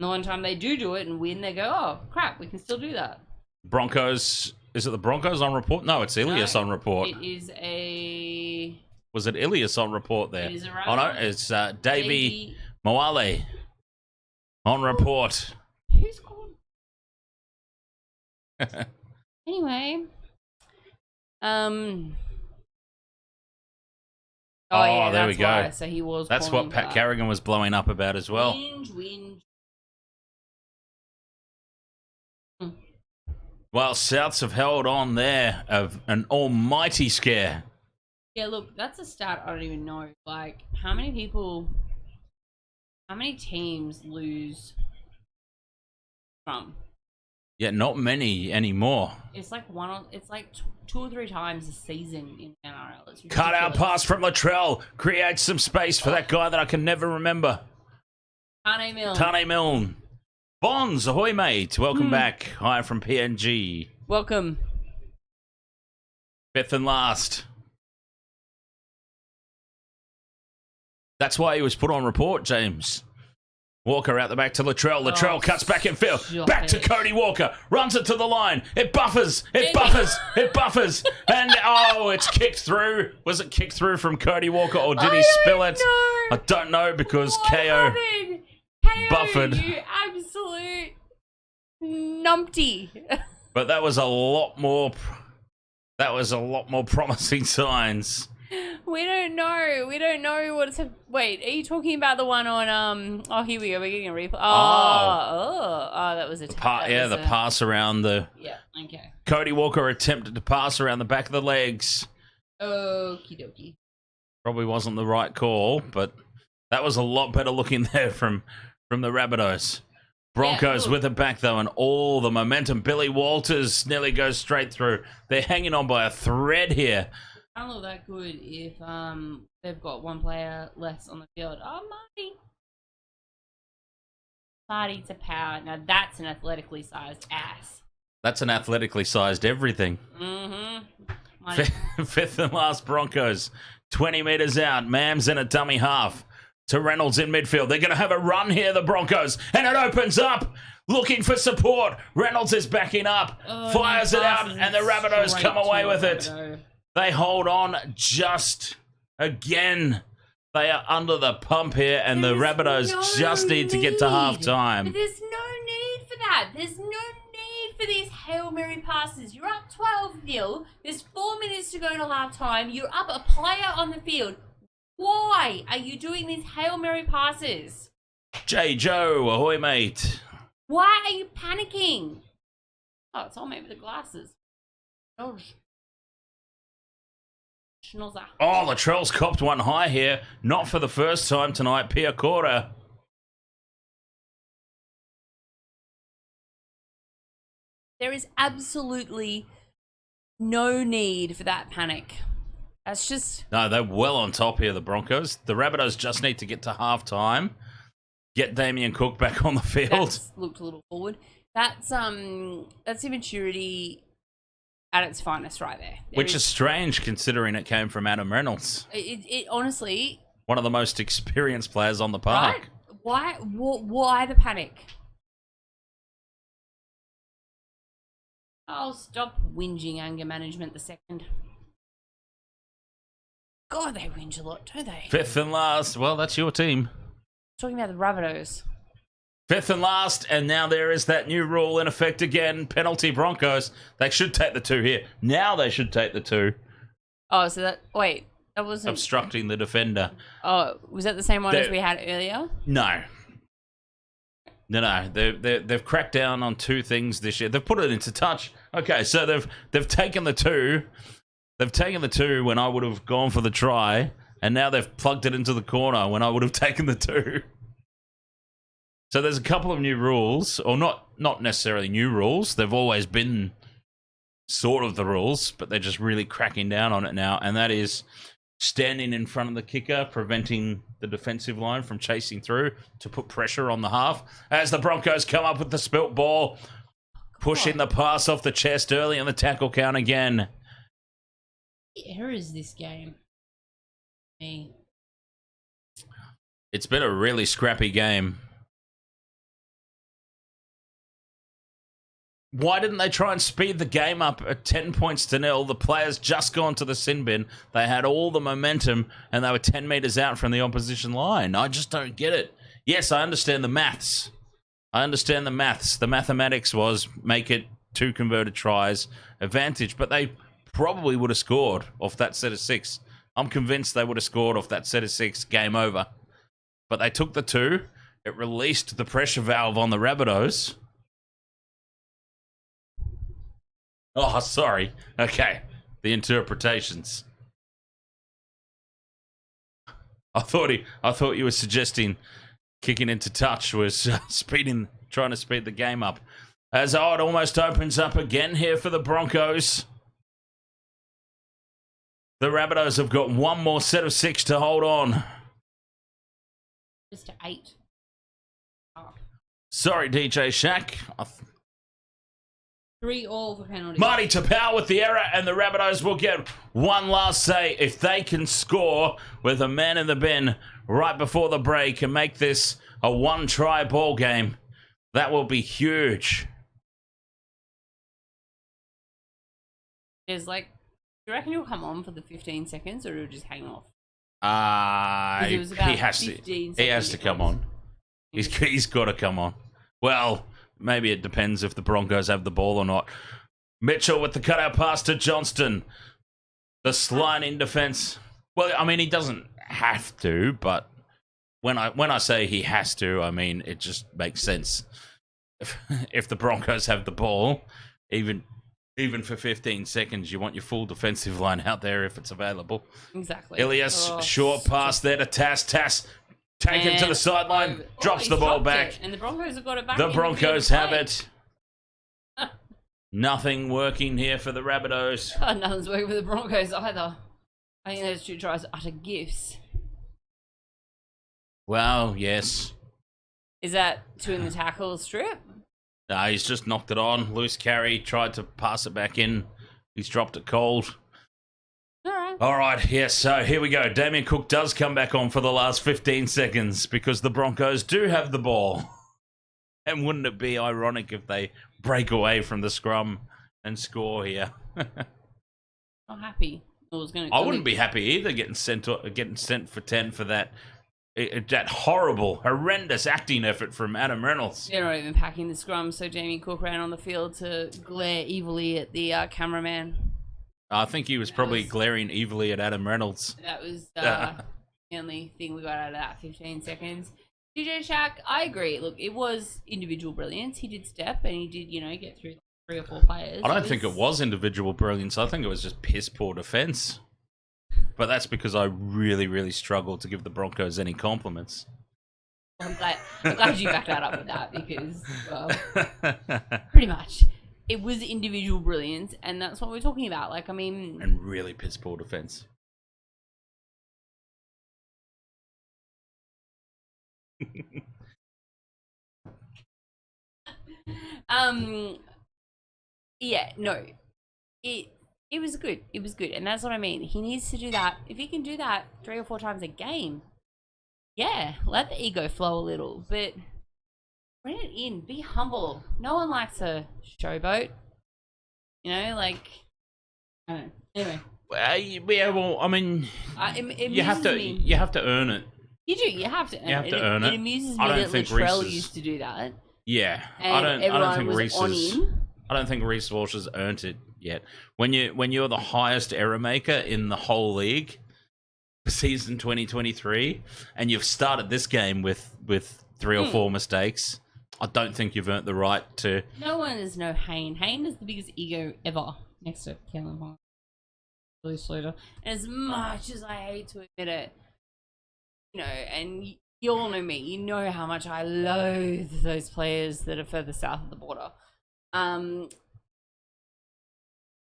Speaker 4: the one time they do it and win, they go, oh, crap, we can still do that.
Speaker 2: Broncos... Is it the Broncos on report? No, it's Ilias on report.
Speaker 4: It is a...
Speaker 2: Was it Ilias on report there?
Speaker 4: It is a
Speaker 2: Oh, no, it's Davey Moale on report.
Speaker 4: Who's called? Anyway.
Speaker 2: There we go.
Speaker 4: Why. So he was.
Speaker 2: That's what Pat Carrigan was blowing up about as well.
Speaker 4: Whinge.
Speaker 2: Well, Souths have held on there of an almighty scare.
Speaker 4: Yeah, look, that's a stat I don't even know. Like, how many teams lose from?
Speaker 2: Yeah, not many anymore.
Speaker 4: It's like two or three times a season in NRL. It's
Speaker 2: Cut out pass from Latrell. Creates some space for that guy that I can never remember. Tane Milne. Bonds, ahoy, mate. Welcome back. Hi from PNG.
Speaker 4: Welcome.
Speaker 2: Fifth and last. That's why he was put on report, James. Walker out the back to Latrell. Latrell cuts back in field. Back to Cody Walker. Runs it to the line. It buffers. It buffers. And, it's kicked through. Was it kicked through from Cody Walker or did he spill it? I don't know because KO buffered.
Speaker 4: You absolute numpty.
Speaker 2: But that was a lot more promising signs.
Speaker 4: We don't know what's. Wait, are you talking about the one on? Oh, here we go. We're getting a replay. That was a
Speaker 2: the pass around the.
Speaker 4: Yeah. Okay.
Speaker 2: Cody Walker attempted to pass around the back of the legs.
Speaker 4: Okie dokie.
Speaker 2: Probably wasn't the right call, but that was a lot better looking there from the Rabbitohs. Broncos with it back though, and all the momentum. Billy Walters nearly goes straight through. They're hanging on by a thread here.
Speaker 4: I don't look that good if they've got one player less on the field. Oh, Marty to power. Now that's an athletically sized ass.
Speaker 2: That's an athletically sized everything. Fifth and last Broncos. 20 metres out. Mams in a dummy half. To Reynolds in midfield. They're going to have a run here, the Broncos. And it opens up. Looking for support. Reynolds is backing up. Fires it out. And the Rabbitohs come away with it. They hold on just again. They are under the pump here, and the Rabbitohs just need to get to half-time.
Speaker 4: But there's no need for that. There's no need for these Hail Mary passes. You're up 12-0. There's 4 minutes to go to half-time. You're up a player on the field. Why are you doing these Hail Mary passes?
Speaker 2: J. Joe, ahoy, mate.
Speaker 4: Why are you panicking? Oh, it's all made with the glasses. Oh,
Speaker 2: Latrell's copped one high here. Not for the first time tonight. Piacora.
Speaker 4: There is absolutely no need for that panic. That's just...
Speaker 2: No, they're well on top here, the Broncos. The Rabbitohs just need to get to half-time. Get Damien Cook back on the field.
Speaker 4: That's looked a little forward. That's immaturity at its finest right there.
Speaker 2: Which is strange considering it came from Adam Reynolds.
Speaker 4: It honestly...
Speaker 2: One of the most experienced players on the park.
Speaker 4: Right? Why the panic? Oh, stop whinging, anger management the second. God, they whinge a lot, don't they?
Speaker 2: Fifth and last. Well, that's your team.
Speaker 4: Talking about the Rabbitohs.
Speaker 2: Fifth and last, and now there is that new rule in effect again. Penalty Broncos. They should take the 2 here. Now they should take the 2.
Speaker 4: Oh, so that... Wait, that wasn't...
Speaker 2: Obstructing the defender.
Speaker 4: Oh, was that the same one as we had earlier?
Speaker 2: No. No. They've cracked down on 2 things this year. They've put it into touch. Okay, so they've taken the 2. They've taken the 2 when I would have gone for the try, and now they've plugged it into the corner when I would have taken the 2. So there's a couple of new rules, or not necessarily new rules. They've always been sort of the rules, but they're just really cracking down on it now, and that is standing in front of the kicker, preventing the defensive line from chasing through to put pressure on the half. As the Broncos come up with the spilt ball, pushing the pass off the chest early in the tackle count again.
Speaker 4: Errors this game.
Speaker 2: It's been a really scrappy game. Why didn't they try and speed the game up at 10 points to 0? The players just gone to the sin bin. They had all the momentum and they were 10 metres out from the opposition line. I just don't get it. Yes, I understand the maths. The mathematics was make it 2 converted tries advantage, but they probably would have scored off that set of 6. I'm convinced they would have scored off that set of 6, game over. But they took the 2. It released the pressure valve on the Rabbitohs. Oh, sorry. Okay. The interpretations. I thought you were suggesting kicking into touch was trying to speed the game up. As it almost opens up again here for the Broncos. The Rabbitohs have got one more set of 6 to hold on.
Speaker 4: Just to 8. Oh.
Speaker 2: Sorry, DJ Shaq.
Speaker 4: 3 all for penalties.
Speaker 2: Marty Tapau with the error, and the Rabbitohs will get one last say. If they can score with a man in the bin right before the break and make this a 1-try ball game, that will be huge.
Speaker 4: There's do you reckon he'll come on for the 15 seconds or he'll just hang off?
Speaker 2: He has to. He has to come on. He's got to come on. Well, maybe it depends if the Broncos have the ball or not. Mitchell with the cutout pass to Johnston. The slide in defense. Well, I mean, he doesn't have to, but when I say he has to, I mean, it just makes sense. If the Broncos have the ball, even for 15 seconds, you want your full defensive line out there if it's available.
Speaker 4: Exactly.
Speaker 2: Ilias, short pass there to Tass. Tass taken to the sideline, drops the ball back.
Speaker 4: And the Broncos have got it back.
Speaker 2: The Broncos have it. Nothing working here for the Rabbitohs.
Speaker 4: Oh, nothing's working for the Broncos either. I think those 2 tries are utter gifts.
Speaker 2: Well, yes.
Speaker 4: Is that 2 in the tackle strip?
Speaker 2: He's just knocked it on. Loose carry, tried to pass it back in. He's dropped it cold. All right, yes, so here we go. Damien Cook does come back on for the last 15 seconds because the Broncos do have the ball. And wouldn't it be ironic if they break away from the scrum and score here?
Speaker 4: I'm happy.
Speaker 2: I wouldn't be happy either getting sent for 10 for that. That horrible, horrendous acting effort from Adam Reynolds.
Speaker 4: They're not even packing the scrum, so Jamie Cook ran on the field to glare evilly at the cameraman.
Speaker 2: I think he was probably glaring evilly at Adam Reynolds.
Speaker 4: That was the only thing we got out of that 15 seconds. DJ Shaq, I agree. Look, it was individual brilliance. He did step and he did, get through 3 or 4 players.
Speaker 2: I don't think it was individual brilliance. I think it was just piss poor defense. But that's because I really, really struggled to give the Broncos any compliments.
Speaker 4: I'm glad you backed that up with that because, well, pretty much. It was individual brilliance, and that's what we're talking about.
Speaker 2: And really piss poor defense.
Speaker 4: Yeah, no. It was good. It was good, and that's what I mean. He needs to do that. If he can do that 3 or 4 times a game, yeah, let the ego flow a little, but bring it in. Be humble. No one likes a showboat. I don't know. Anyway.
Speaker 2: Yeah, well, I mean, you have to earn it.
Speaker 4: You do. You have to earn it. It amuses me that Latrell used to do that.
Speaker 2: Yeah,
Speaker 4: and I
Speaker 2: don't think Reece Walsh has earned it yet. When you're the highest error maker in the whole league for season 2023, and you've started this game with 3 or 4 mistakes, I don't think you've earned the right to.
Speaker 4: No one is no Hayne. Hayne is the biggest ego ever, next to Kellen Hart, Billy Slater. And as much as I hate to admit it, and you all know me, you know how much I loathe those players that are further south of the border.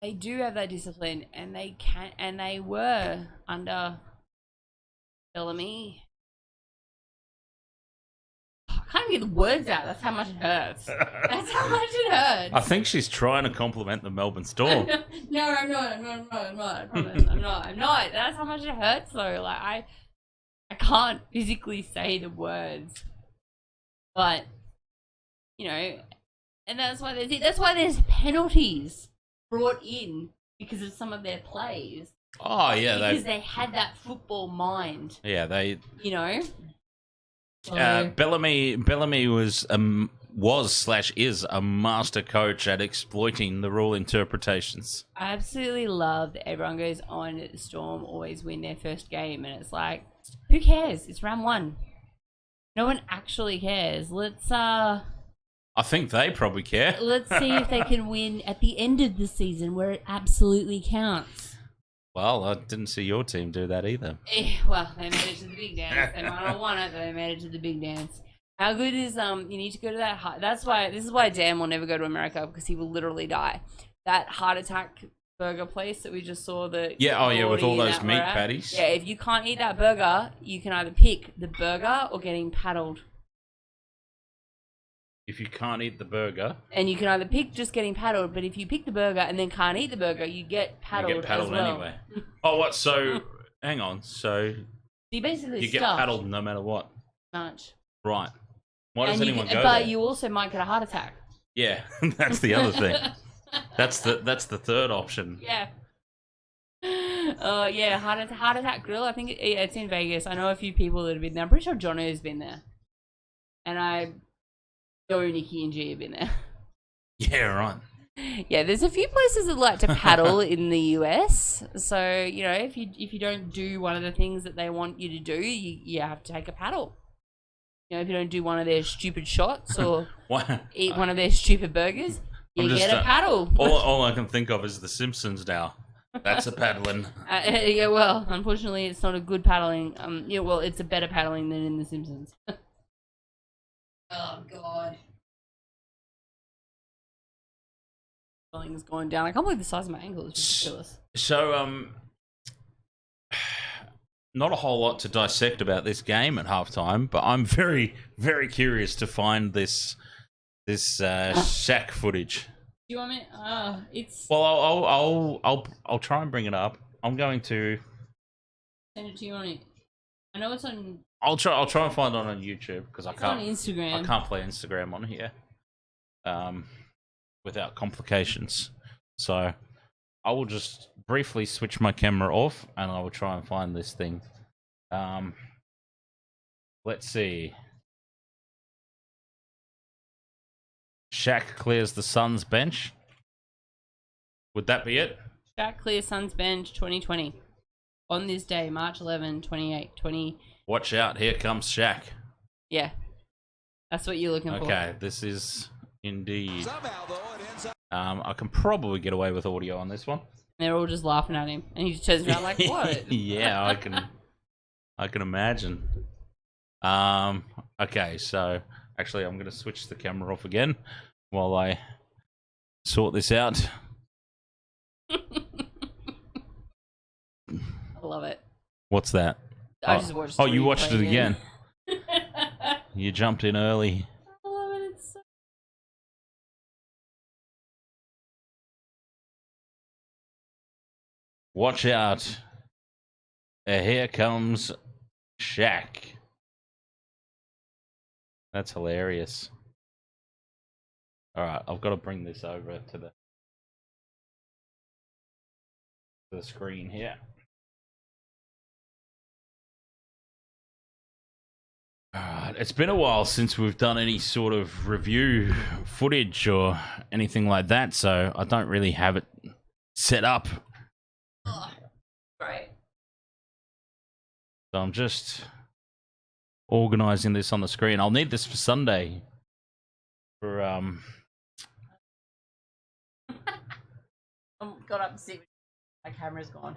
Speaker 4: They do have that discipline, and they were under Bellamy. I can't get the words out. That's how much it hurts. That's how much it hurts.
Speaker 2: I think she's trying to compliment the Melbourne Storm.
Speaker 4: No, I'm not. I promise. I'm not. That's how much it hurts, though. I can't physically say the words, but and that's why there's penalties brought in because of some of their plays.
Speaker 2: Oh yeah,
Speaker 4: because they had that football mind.
Speaker 2: Yeah, they.
Speaker 4: So,
Speaker 2: Bellamy was was/is a master coach at exploiting the rule interpretations.
Speaker 4: I absolutely love that everyone goes on at the Storm, always win their first game, and it's like, who cares? It's round 1. No one actually cares.
Speaker 2: I think they probably care.
Speaker 4: Let's see if they can win at the end of the season where it absolutely counts.
Speaker 2: Well, I didn't see your team do that either.
Speaker 4: Well, they made it to the big dance. They might not want it, but they made it to the big dance. How good is you need to go to that this is why Dan will never go to America, because he will literally die. That heart attack burger place that we just saw with all
Speaker 2: those meat patties.
Speaker 4: Yeah, if you can't eat that burger, you can either pick the burger or getting paddled.
Speaker 2: If you can't eat the burger.
Speaker 4: And you can either pick just getting paddled, but if you pick the burger and then can't eat the burger, you get paddled, as well.
Speaker 2: Anyway. Oh, what? So, hang on. So,
Speaker 4: you basically
Speaker 2: get paddled no matter what.
Speaker 4: Much.
Speaker 2: Right. Why does anyone go
Speaker 4: But
Speaker 2: there?
Speaker 4: you also might get a heart attack.
Speaker 2: Yeah, that's the other thing. That's the third option.
Speaker 4: Yeah. Yeah, heart attack grill. I think it's in Vegas. I know a few people that have been there. I'm pretty sure Jono's been there. And I know Nikki and G have been there.
Speaker 2: Yeah, right.
Speaker 4: Yeah, there's a few places that like to paddle in the US. So, if you don't do one of the things that they want you to do, you have to take a paddle. If you don't do one of their stupid shots or eat one of their stupid burgers, you get a paddle.
Speaker 2: All I can think of is The Simpsons now. That's a paddling.
Speaker 4: Yeah, well, unfortunately, it's not a good paddling. It's a better paddling than in The Simpsons. Oh, God. Paddling's going down. I can't believe the size of my ankle is ridiculous.
Speaker 2: So, not a whole lot to dissect about this game at halftime, but I'm very, very curious to find this Shaq footage.
Speaker 4: Do you want me? It's.
Speaker 2: Well, I'll try and bring it up. I'm going to
Speaker 4: send it to you on it. I know it's on.
Speaker 2: I'll try and find it on YouTube because I can't.
Speaker 4: On Instagram.
Speaker 2: I can't play Instagram on here, without complications. So I will just briefly switch my camera off and I will try and find this thing. Let's see. Shaq clears the Suns bench. Would that be it?
Speaker 4: Shaq clears Suns bench 2020. On this day, March 11, 20.
Speaker 2: Watch out, here comes Shaq.
Speaker 4: Yeah. That's what you're looking for.
Speaker 2: Okay, this is indeed. I can probably get away with audio on this one.
Speaker 4: They're all just laughing at him, and he just turns around like, "What?"
Speaker 2: Yeah, I can imagine. Okay, so actually, I'm going to switch the camera off again while I sort this out.
Speaker 4: I love it.
Speaker 2: What's that?
Speaker 4: I just watched.
Speaker 2: Oh, you watched it again. You jumped in early.
Speaker 4: I love it. It's so...
Speaker 2: Watch out. Here comes Shaq. That's hilarious. Alright, I've got to bring this over to the screen here. Alright, it's been a while since we've done any sort of review footage or anything like that, so I don't really have it set up.
Speaker 4: Oh, great.
Speaker 2: So I'm just organizing this on the screen. I'll need this for Sunday. For
Speaker 4: got up and see my camera's gone.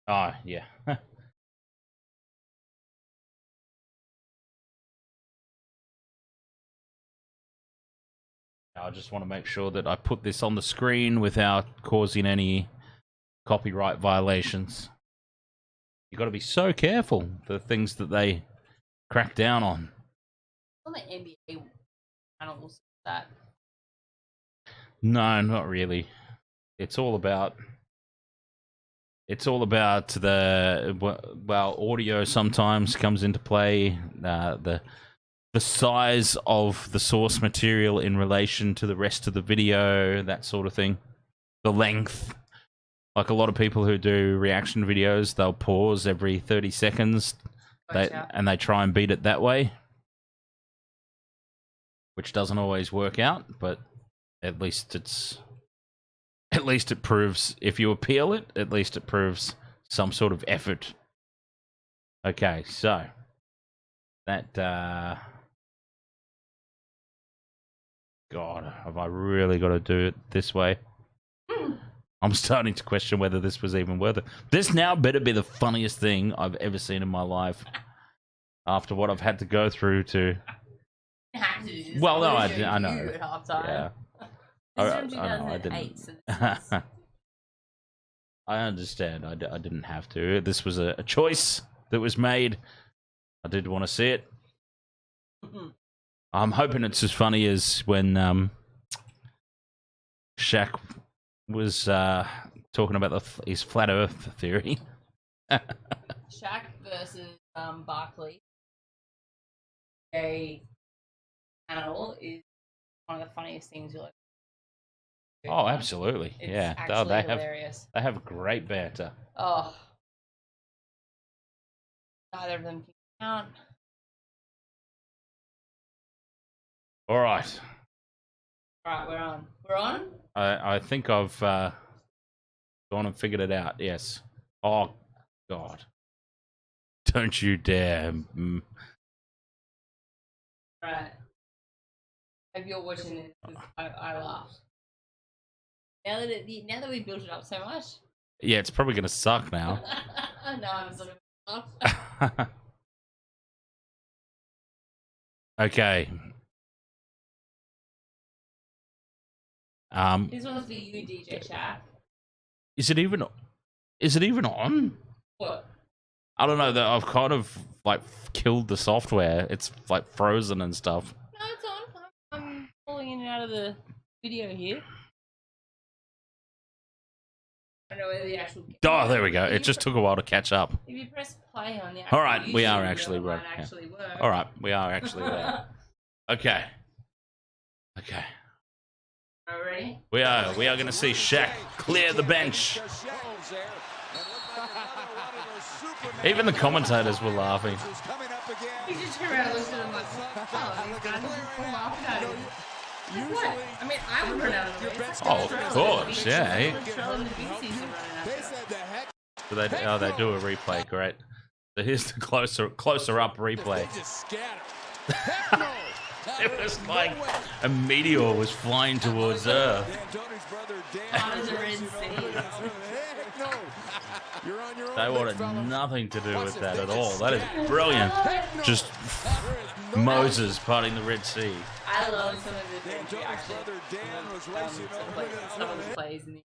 Speaker 2: Oh, yeah. I just want to make sure that I put this on the screen without causing any copyright violations. You got to be so careful the things that they crack down on.
Speaker 4: On the NBA channels, that.
Speaker 2: No, not really. It's all about audio sometimes comes into play. The size of the source material in relation to the rest of the video, that sort of thing. The length. Like a lot of people who do reaction videos, they'll pause every 30 seconds and they try and beat it that way. which doesn't always work out, but at least it proves, if you appeal it, at least it proves some sort of effort. Okay, so that God, have I really got to do it this way? I'm starting to question whether this was even worth it. This now better be the funniest thing I've ever seen in my life. After what I've had to go through to. Well, no, I know.
Speaker 4: At halftime.
Speaker 2: Yeah.
Speaker 4: This is from 2008, so this is...
Speaker 2: I understand. I didn't have to. This was a choice that was made. I did want to see it. I'm hoping it's as funny as when Shaq was talking about his flat Earth theory.
Speaker 4: Shaq versus Barkley. A panel is one of the funniest things you'll ever do.
Speaker 2: Oh, absolutely.
Speaker 4: It's
Speaker 2: yeah.
Speaker 4: actually hilarious.
Speaker 2: They have great banter.
Speaker 4: Oh. Neither of them can count.
Speaker 2: All right.
Speaker 4: Alright, we're on. We're on?
Speaker 2: I think I've gone and figured it out. Yes. Oh, God. Don't you dare.
Speaker 4: Right. If you're watching this, 'cause I laughed. Now that we built it up so much.
Speaker 2: Yeah, it's probably going to suck now.
Speaker 4: No, I'm sort of laugh.
Speaker 2: Okay.
Speaker 4: This one's for you, DJ Shaq.
Speaker 2: Is it even on?
Speaker 4: What?
Speaker 2: I don't know. That I've kind of like killed the software. It's like frozen and stuff.
Speaker 4: No, it's on. I'm pulling in and out of the video here. I don't know whether the actual.
Speaker 2: Oh, there we go. It just took a while to catch up.
Speaker 4: If you press play on the actual
Speaker 2: All right, we are
Speaker 4: YouTube
Speaker 2: actually
Speaker 4: video, it
Speaker 2: right.
Speaker 4: might actually work.
Speaker 2: All right, we are actually there. Okay. Okay.
Speaker 4: Are we ready?
Speaker 2: We are going to see Shaq clear the bench. Even the commentators were laughing.
Speaker 4: He just turned around and looked at him like, oh, these guys are laughing at him. What? I mean, I would run out of the way.
Speaker 2: Oh, of course, yeah. So they do a replay, great. So here's the closer up replay. It was like a meteor was flying towards Earth. They wanted nothing to do with that at all. That is brilliant. Just Moses parting the Red Sea.
Speaker 4: I love some of the reactions. Some of the plays in the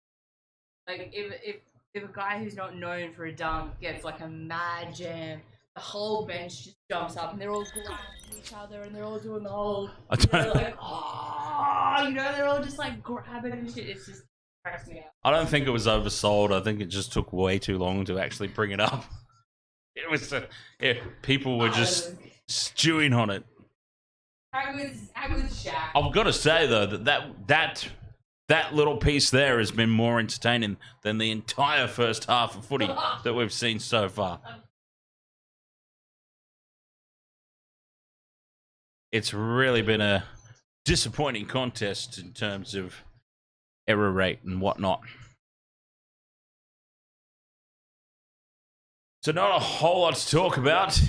Speaker 4: like if a guy who's not known for a dunk gets like a mad jam, the whole bench just jumps up and they're all grabbing each other and they're all doing the whole like oh, they're all just like grabbing and shit. It's just cracks me up.
Speaker 2: I don't think it was oversold. I think it just took way too long to actually bring it up. It was people were just stewing on it.
Speaker 4: How good Shaq?
Speaker 2: I've got to say though that little piece there has been more entertaining than the entire first half of footy that we've seen so far. It's really been a disappointing contest in terms of error rate and whatnot. So not a whole lot to talk about.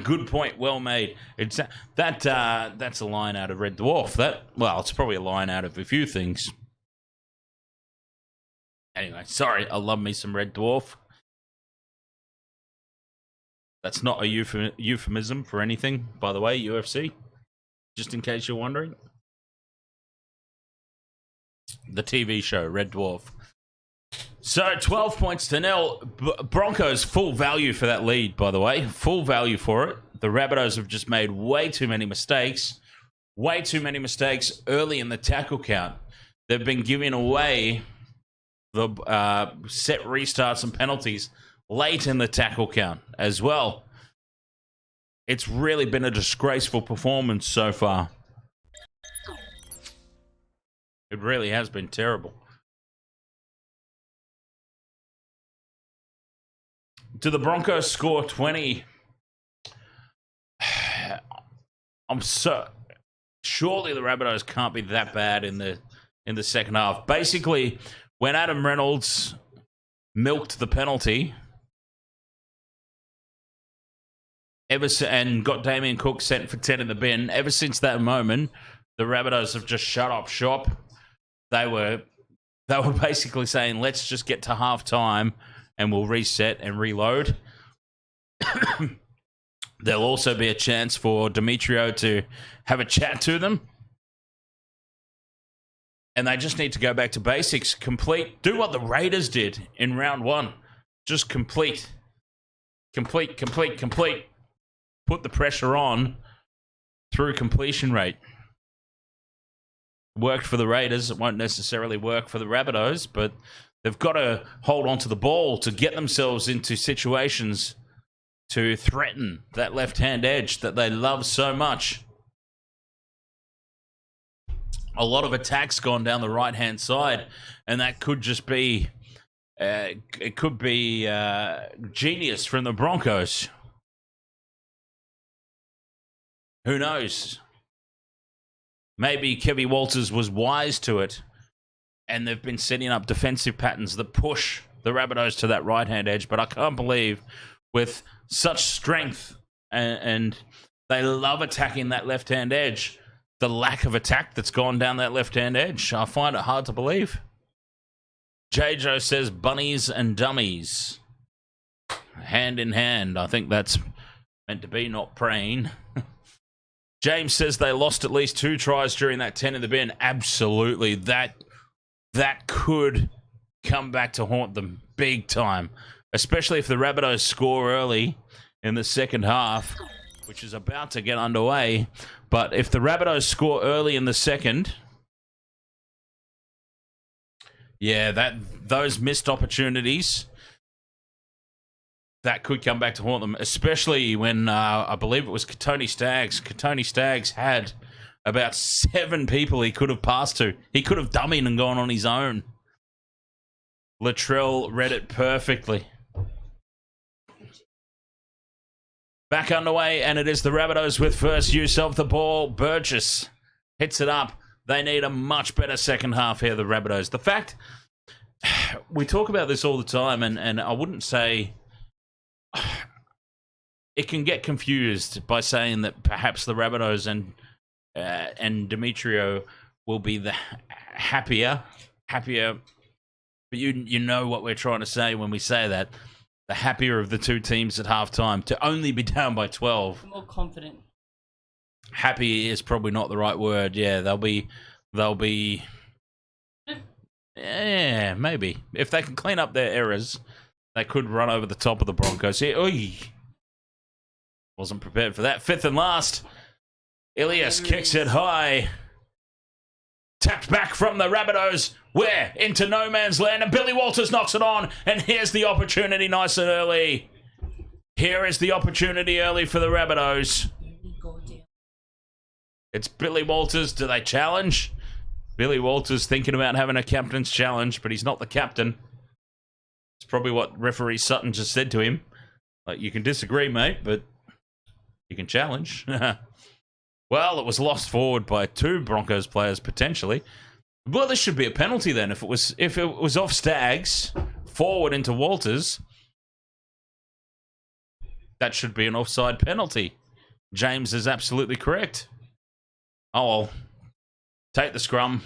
Speaker 2: Good point, well made. It's that's a line out of Red Dwarf. It's probably a line out of a few things. Anyway, sorry, I love me some Red Dwarf. That's not a euphemism for anything, by the way, UFC. Just in case you're wondering. The TV show, Red Dwarf. So, 12 points to nil. Broncos, full value for that lead, by the way. Full value for it. The Rabbitohs have just made way too many mistakes. Way too many mistakes early in the tackle count. They've been giving away the set restarts and penalties late in the tackle count as well. It's really been a disgraceful performance so far. It really has been terrible. Do the Broncos score 20? Surely the Rabbitohs can't be that bad in the second half. Basically, when Adam Reynolds milked the penalty and got Damien Cook sent for 10 in the bin, ever since that moment, the Rabbitohs have just shut up shop. They were basically saying, let's just get to half-time and we'll reset and reload. There'll also be a chance for Demetrio to have a chat to them. And they just need to go back to basics. Do what the Raiders did in round 1. Just complete. Put the pressure on through completion rate. Worked for the Raiders. It won't necessarily work for the Rabbitohs, but they've got to hold on to the ball to get themselves into situations to threaten that left-hand edge that they love so much. A lot of attacks gone down the right-hand side, and that could just be... it could be genius from the Broncos. Who knows? Maybe Kevin Walters was wise to it, and they've been setting up defensive patterns that push the Rabbitohs to that right-hand edge, but I can't believe with such strength, and they love attacking that left-hand edge, the lack of attack that's gone down that left-hand edge. I find it hard to believe. JJo says bunnies and dummies. Hand in hand. I think that's meant to be, not praying. James says they lost at least 2 tries during that 10 in the bin. Absolutely. That could come back to haunt them big time. Especially if the Rabbitohs score early in the second half, which is about to get underway. But if the Rabbitohs score early in the second, yeah, those missed opportunities, that could come back to haunt them, especially when I believe it was Katoni Staggs. Katoni Staggs had about 7 people he could have passed to. He could have dummied and gone on his own. Latrell read it perfectly. Back underway, and it is the Rabbitohs with first use of the ball. Burgess hits it up. They need a much better second half here, the Rabbitohs. The fact, we talk about this all the time, and I wouldn't say... It can get confused by saying that perhaps the Rabbitohs and Demetrio will be the happier. But you know what we're trying to say when we say that. The happier of the 2 teams at halftime to only be down by 12.
Speaker 4: More confident.
Speaker 2: Happy is probably not the right word. Yeah, they'll be. Yeah, maybe if they can clean up their errors, they could run over the top of the Broncos here. Oy. Wasn't prepared for that. 5th and last. Ilias kicks it high. Tapped back from the Rabbitohs. We're into no man's land, and Billy Walters knocks it on, and here's the opportunity nice and early. Here is the opportunity early for the Rabbitohs. It's Billy Walters. Do they challenge? Billy Walters thinking about having a captain's challenge, but he's not the captain. It's probably what referee Sutton just said to him. Like, you can disagree, mate, but you can challenge. Well, it was lost forward by 2 Broncos players, potentially. Well, this should be a penalty then. If it was off Staggs, forward into Walters, that should be an offside penalty. James is absolutely correct. Oh, well. Take the scrum.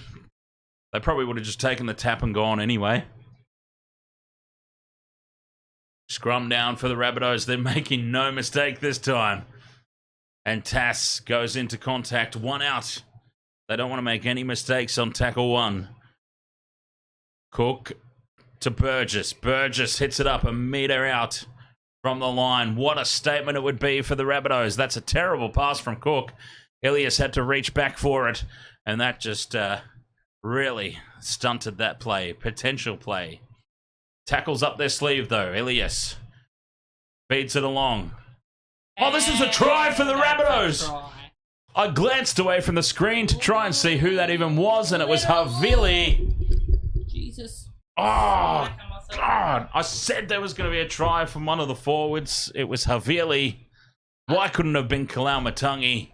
Speaker 2: They probably would have just taken the tap and gone anyway. Scrum down for the Rabbitohs. They're making no mistake this time. And Tass goes into contact. 1 out. They don't want to make any mistakes on tackle 1. Cook to Burgess. Burgess hits it up a metre out from the line. What a statement it would be for the Rabbitohs. That's a terrible pass from Cook. Ilias had to reach back for it, and that just really stunted that play. Potential play. Tackles up their sleeve, though. Ilias feeds it along. Oh, this is a try for the Rabbitohs. I glanced away from the screen to try and see who that even was, and it was Havili.
Speaker 4: Jesus.
Speaker 2: Oh, God. I said there was going to be a try from one of the forwards. It was Havili. Why couldn't it have been Kalaumatangi?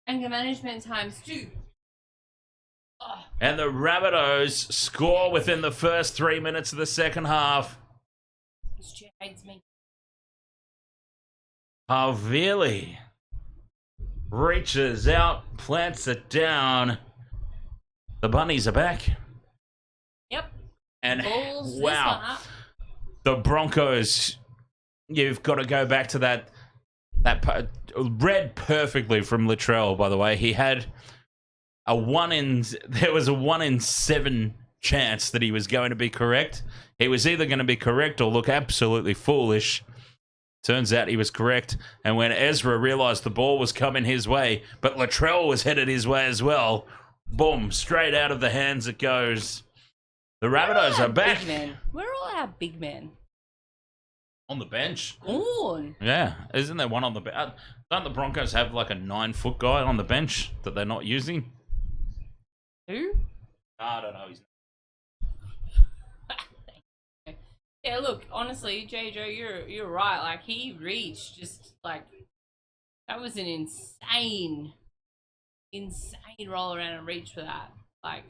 Speaker 4: Anger management times 2. Oh.
Speaker 2: And the Rabbitohs score within the first 3 minutes of the second half.
Speaker 4: This chair hates me.
Speaker 2: Havili reaches out, plants it down. The Bunnies are back.
Speaker 4: Yep.
Speaker 2: And
Speaker 4: Balls this
Speaker 2: wow,
Speaker 4: one up.
Speaker 2: the Broncos, you've got to go back to that read perfectly from Latrell, by the way. He had there was a 1 in 7 chance that he was going to be correct. He was either going to be correct or look absolutely foolish. Turns out he was correct. And when Ezra realised the ball was coming his way, but Latrell was headed his way as well, boom, straight out of the hands it goes. The Rabbitohs are back.
Speaker 4: Where are all our big men?
Speaker 2: On the bench.
Speaker 4: Gone.
Speaker 2: Yeah. Isn't there one on the bench? Don't the Broncos have like a 9-foot guy on the bench that they're not using?
Speaker 4: Who?
Speaker 2: I don't know.
Speaker 4: Yeah, look, honestly, JJ, you're right. Like, he reached just, like, that was an insane roll around and reach for that. Like,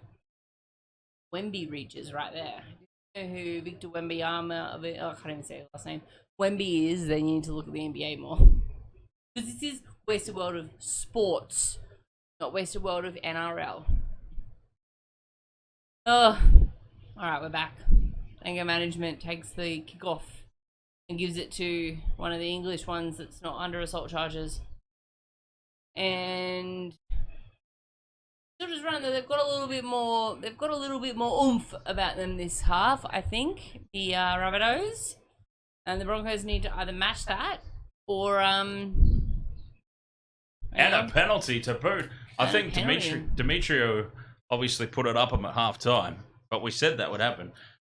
Speaker 4: Wemby reaches right there. You know who Victor Wembanyama, I can't even say his last name, Wemby is, then you need to look at the NBA more. Because this is Wasted World of Sports, not Wasted World of NRL. Oh, alright, we're back. Anger management takes the kickoff and gives it to one of the English ones that's not under assault charges. And still just running. They've got a little bit more oomph about them this half, I think. The Rabbitohs. And the Broncos need to either match that or
Speaker 2: and a penalty to boot. I think Demetrio obviously put it up him at half time, but we said that would happen.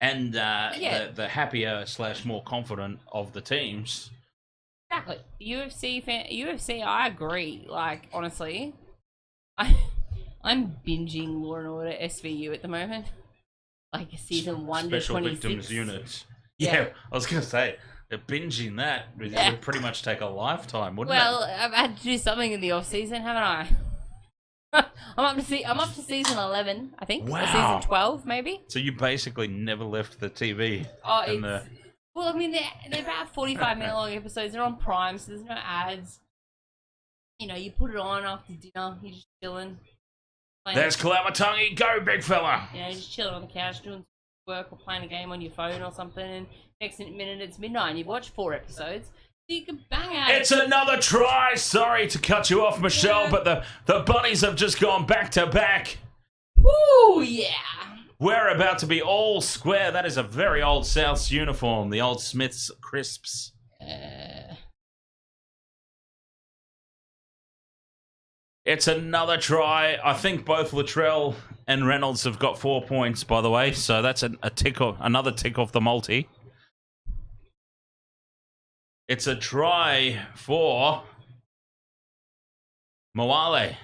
Speaker 2: And the happier / more confident of the teams.
Speaker 4: Exactly. UFC, I agree. Like, honestly, I'm binging Law and Order SVU at the moment. Like season 1 to 26.
Speaker 2: Special Victims Units. Yeah, I was going to say, binging that would pretty much take a lifetime, wouldn't it?
Speaker 4: Well, I've had to do something in the off season, haven't I? I'm up to season 11, I think.
Speaker 2: Wow.
Speaker 4: Or season 12, maybe.
Speaker 2: So you basically never left the TV.
Speaker 4: Oh, well, I mean, they're about 45-minute long episodes. They're on Prime, so there's no ads. You know, you put it on after dinner. You're just chilling.
Speaker 2: There's Kalamatangi. Go, big fella.
Speaker 4: You know, just chilling on the couch, doing work or playing a game on your phone or something. And next minute it's midnight and you've watched 4 episodes. So you can bang out.
Speaker 2: It's another try. Sorry to cut you off, Michelle, but the Bunnies have just gone back to back.
Speaker 4: Woo, yeah.
Speaker 2: We're about to be all square. That is a very old Souths uniform. The old Smiths crisps. It's another try. I think both Latrell and Reynolds have got 4 points, by the way. So that's another tick off the multi. It's a try for Moale.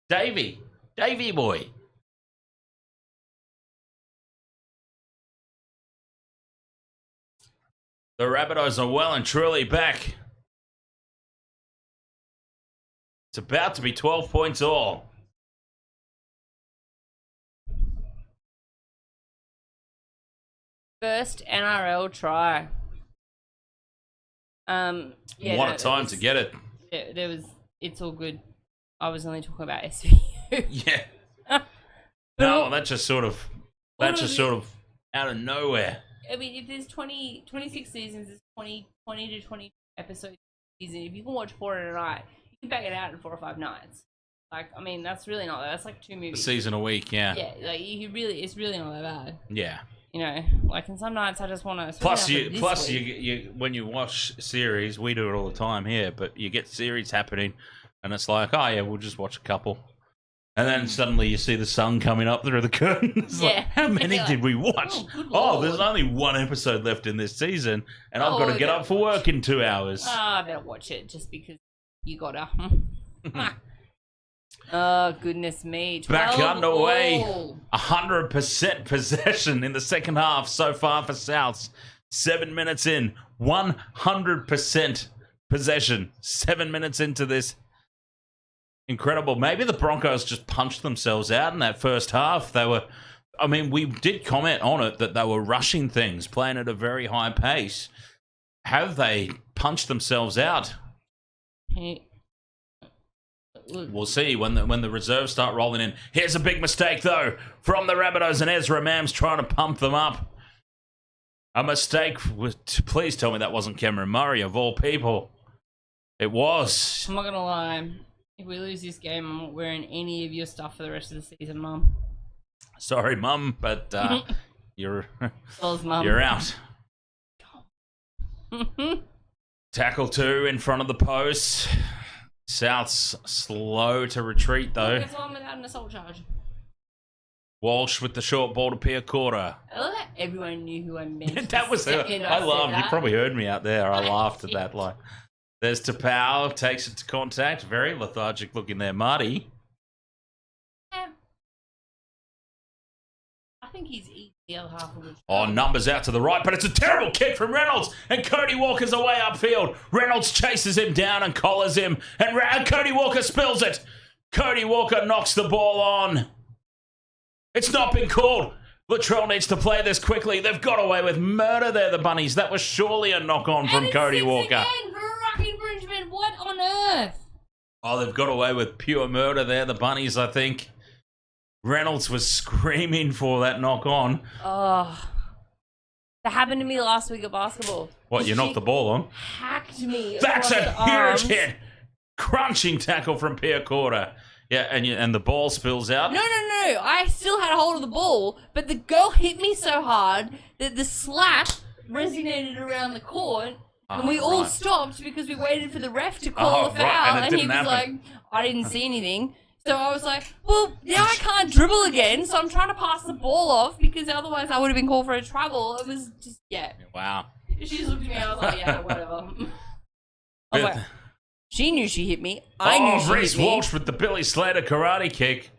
Speaker 2: Davey boy. The Rabbitohs are well and truly back. It's about to be 12 points all.
Speaker 4: First NRL try.
Speaker 2: What a time to get it.
Speaker 4: It's all good. I was only talking about SVU.
Speaker 2: Yeah. No, that just sort of out of nowhere.
Speaker 4: I mean, if there's 26 seasons, there's 20 to 20 episodes a season. If you can watch 4 in a night, you can bang it out in 4 or 5 nights. Like, I mean, that's really not that. That's like 2 movies.
Speaker 2: A season a week, yeah.
Speaker 4: Yeah, like it's really not that bad.
Speaker 2: Yeah.
Speaker 4: You know, like, and some nights I just want to.
Speaker 2: Plus, you when you watch series, we do it all the time here, but you get series happening, and it's like, oh yeah, we'll just watch a couple, and then suddenly you see the sun coming up through the curtains. Like, how many did we watch? Oh, there's only 1 episode left in this season, and I've got to get up for work in 2 hours.
Speaker 4: I better watch it just because you gotta. Oh, goodness me.
Speaker 2: Back underway. 100% possession in the second half so far for Souths. 7 minutes in. 100% possession. 7 minutes into this incredible. Maybe the Broncos just punched themselves out in that first half. We did comment on it that they were rushing things, playing at a very high pace. Have they punched themselves out? We'll see when the reserves start rolling in. Here's a big mistake, though, from the Rabbitohs, and Ezra Mam's trying to pump them up. A mistake. Please tell me that wasn't Cameron Murray, of all people. It was.
Speaker 4: I'm not going to lie. If we lose this game, I'm not wearing any of your stuff for the rest of the season, Mum.
Speaker 2: Sorry, Mum, but you're
Speaker 4: Mum.
Speaker 2: You're out. Tackle 2 in front of the post. South's slow to retreat, though.
Speaker 4: It's one without an assault charge.
Speaker 2: Walsh with the short ball to Pierre Quarter.
Speaker 4: I love that everyone knew who I meant.
Speaker 2: That was it. I laughed. You probably heard me out there. I laughed at that. Like, there's Tapau, takes it to contact. Very lethargic looking there, Marty.
Speaker 4: I think he's eating the other half of the
Speaker 2: Numbers out to the right, but it's a terrible kick from Reynolds, and Cody Walker's away upfield. Reynolds chases him down and collars him, and Cody Walker spills it. Cody Walker knocks the ball on. It's not been called. Latrell needs to play this quickly. They've got away with murder there, the Bunnies. That was surely a knock-on from Cody Walker.
Speaker 4: Again for Rocky Brisbane. What on earth?
Speaker 2: Oh, they've got away with pure murder there, the Bunnies, I think. Reynolds was screaming for that knock-on.
Speaker 4: Oh. That happened to me last week at basketball.
Speaker 2: What, you knocked the ball on?
Speaker 4: Hacked me.
Speaker 2: That's a huge hit. Crunching tackle from Pierre Quarter. Yeah, and the ball spills out.
Speaker 4: No. I still had a hold of the ball, but the girl hit me so hard that the slap resonated around the court, and we all stopped because we waited for the ref to call the foul,
Speaker 2: right. and
Speaker 4: he was like, I didn't see anything. So I was like, well, now I can't dribble again, so I'm trying to pass the ball off because otherwise I would have been called for a travel. It was just,
Speaker 2: Wow.
Speaker 4: She just looked at me, I was like, yeah, whatever. I was like, she knew she hit me. I knew she
Speaker 2: Reece
Speaker 4: hit me.
Speaker 2: Walsh with the Billy Slater karate kick.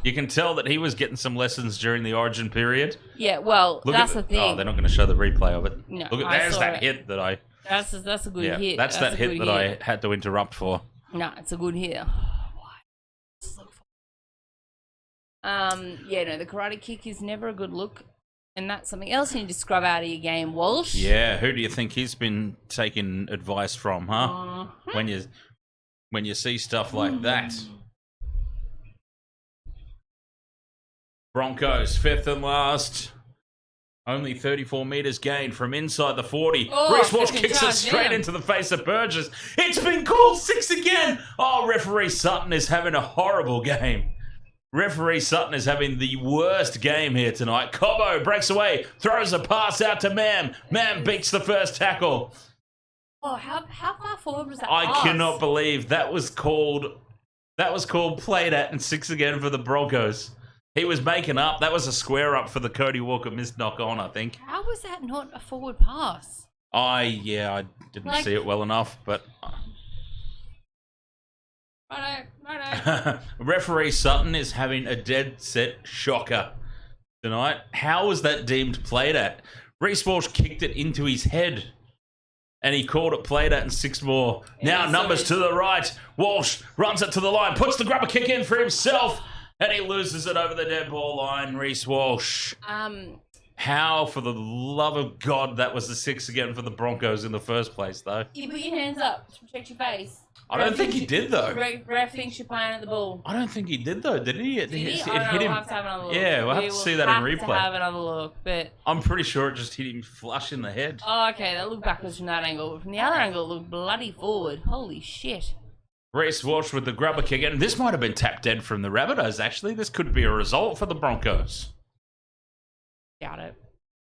Speaker 2: You can tell that he was getting some lessons during the Origin period.
Speaker 4: Yeah, well, that's the thing.
Speaker 2: Oh, they're not going to show the replay of it.
Speaker 4: No,
Speaker 2: Look, there's that hit that I...
Speaker 4: That's a good hit.
Speaker 2: That's that hit that I had to interrupt for.
Speaker 4: No, it's a good hit. The karate kick is never a good look. And that's something else you need to scrub out of your game, Walsh.
Speaker 2: Yeah, who do you think he's been taking advice from, huh? When you see stuff like that. Broncos, 5th and last. Only 34 metres gained from inside the 40. Reece Walsh kicks it straight into the face of Burgess. It's been called 6 again. Oh, referee Sutton is having a horrible game. Referee Sutton is having the worst game here tonight. Cobbo breaks away, throws a pass out to Mam. Mam beats the first tackle.
Speaker 4: Oh, how far forward was that
Speaker 2: I
Speaker 4: pass?
Speaker 2: cannot believe that was called played at and 6 again for the Broncos. He was making up. That was a square up for the Cody Walker missed knock on, I think.
Speaker 4: How was that not a forward pass?
Speaker 2: I didn't see it well enough, but
Speaker 4: Righto.
Speaker 2: Referee Sutton is having a dead set shocker tonight. How was that deemed played at? Reece Walsh kicked it into his head. And he called it played at and 6 more. Now numbers to the right. Walsh runs it to the line, puts the grubber kick in for himself, and he loses it over the dead ball line. Reece Walsh. How, for the love of God, that was the 6 again for the Broncos in the first place, though.
Speaker 4: You put your hands up to protect your face.
Speaker 2: I don't think he did, though.
Speaker 4: Ref thinks you're playing at the ball.
Speaker 2: I don't think he did, though, did he? It hit him.
Speaker 4: We'll have to have another look.
Speaker 2: Yeah, we'll have to see that in replay.
Speaker 4: To have another look, but
Speaker 2: I'm pretty sure it just hit him flush in the head.
Speaker 4: Oh, okay, that looked backwards from that angle, but from the other angle, it looked bloody forward. Holy shit.
Speaker 2: Reece Walsh with the grubber kick, and this might have been tap dead from the Rabbitohs, actually. This could be a result for the Broncos.
Speaker 4: Doubt it.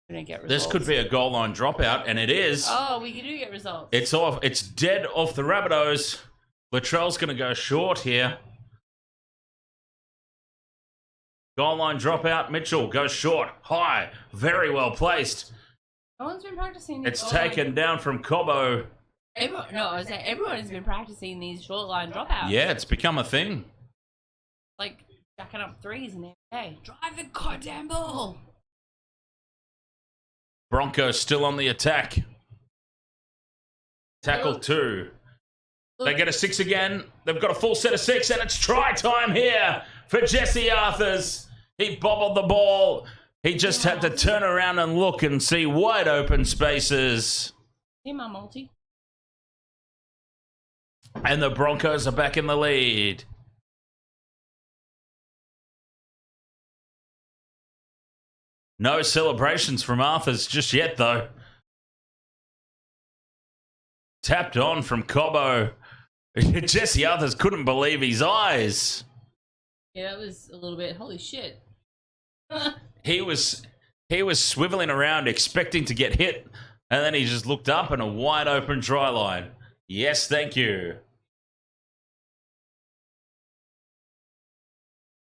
Speaker 4: We don't get results.
Speaker 2: This could be a goal line dropout, and it is.
Speaker 4: Oh, we do get results.
Speaker 2: It's off. It's dead off the Rabbitohs. Latrell's going to go short here. Goal line dropout. Mitchell goes short. High. Very well placed.
Speaker 4: No one's been practicing these.
Speaker 2: It's taken down from Cobbo.
Speaker 4: I was saying everyone has been practicing these short line dropouts.
Speaker 2: Yeah, it's become a thing.
Speaker 4: Like jacking up threes in every day. Drive the goddamn ball.
Speaker 2: Broncos still on the attack. Tackle 2. They get a 6 again. They've got a full set of 6, and it's try time here for Jesse Arthurs. He bobbled the ball. He just had to turn around and look and see wide open spaces.
Speaker 4: Hey, my multi.
Speaker 2: And the Broncos are back in the lead. No celebrations from Arthurs just yet, though. Tapped on from Cobbo. Jesse Arthurs couldn't believe his eyes.
Speaker 4: Yeah, that was a little bit, holy shit.
Speaker 2: He was swiveling around expecting to get hit, and then he just looked up and a wide open try line. Yes, thank you.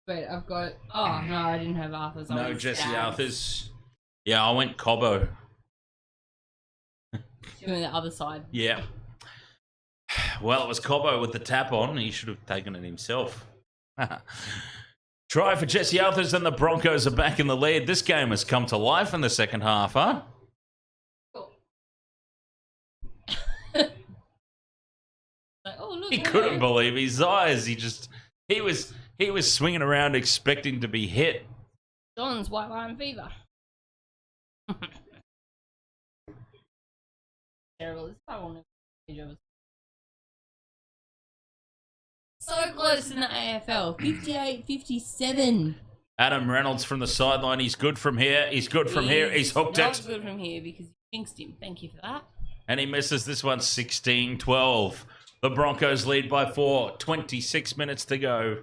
Speaker 4: Wait, I've got... Oh, no, I didn't have Arthur's.
Speaker 2: No Jesse Arthurs. Yeah, I went Cobbo.
Speaker 4: Doing the other side.
Speaker 2: Yeah. Well, it was Cobbo with the tap on. He should have taken it himself. Try for Jesse Arthurs, and the Broncos are back in the lead. This game has come to life in the second half, huh?
Speaker 4: Cool. Like, oh, look,
Speaker 2: He couldn't believe his eyes. He was swinging around expecting to be hit.
Speaker 4: John's white line fever. Terrible. This guy won't have so close in the AFL. 58-57.
Speaker 2: Adam Reynolds from the sideline. He's good from here. He's good from here. He's hooked
Speaker 4: not
Speaker 2: it.
Speaker 4: Good from here because you jinxed him. Thank you for that.
Speaker 2: And he misses this one 16-12. The Broncos lead by 4. 26 minutes to go.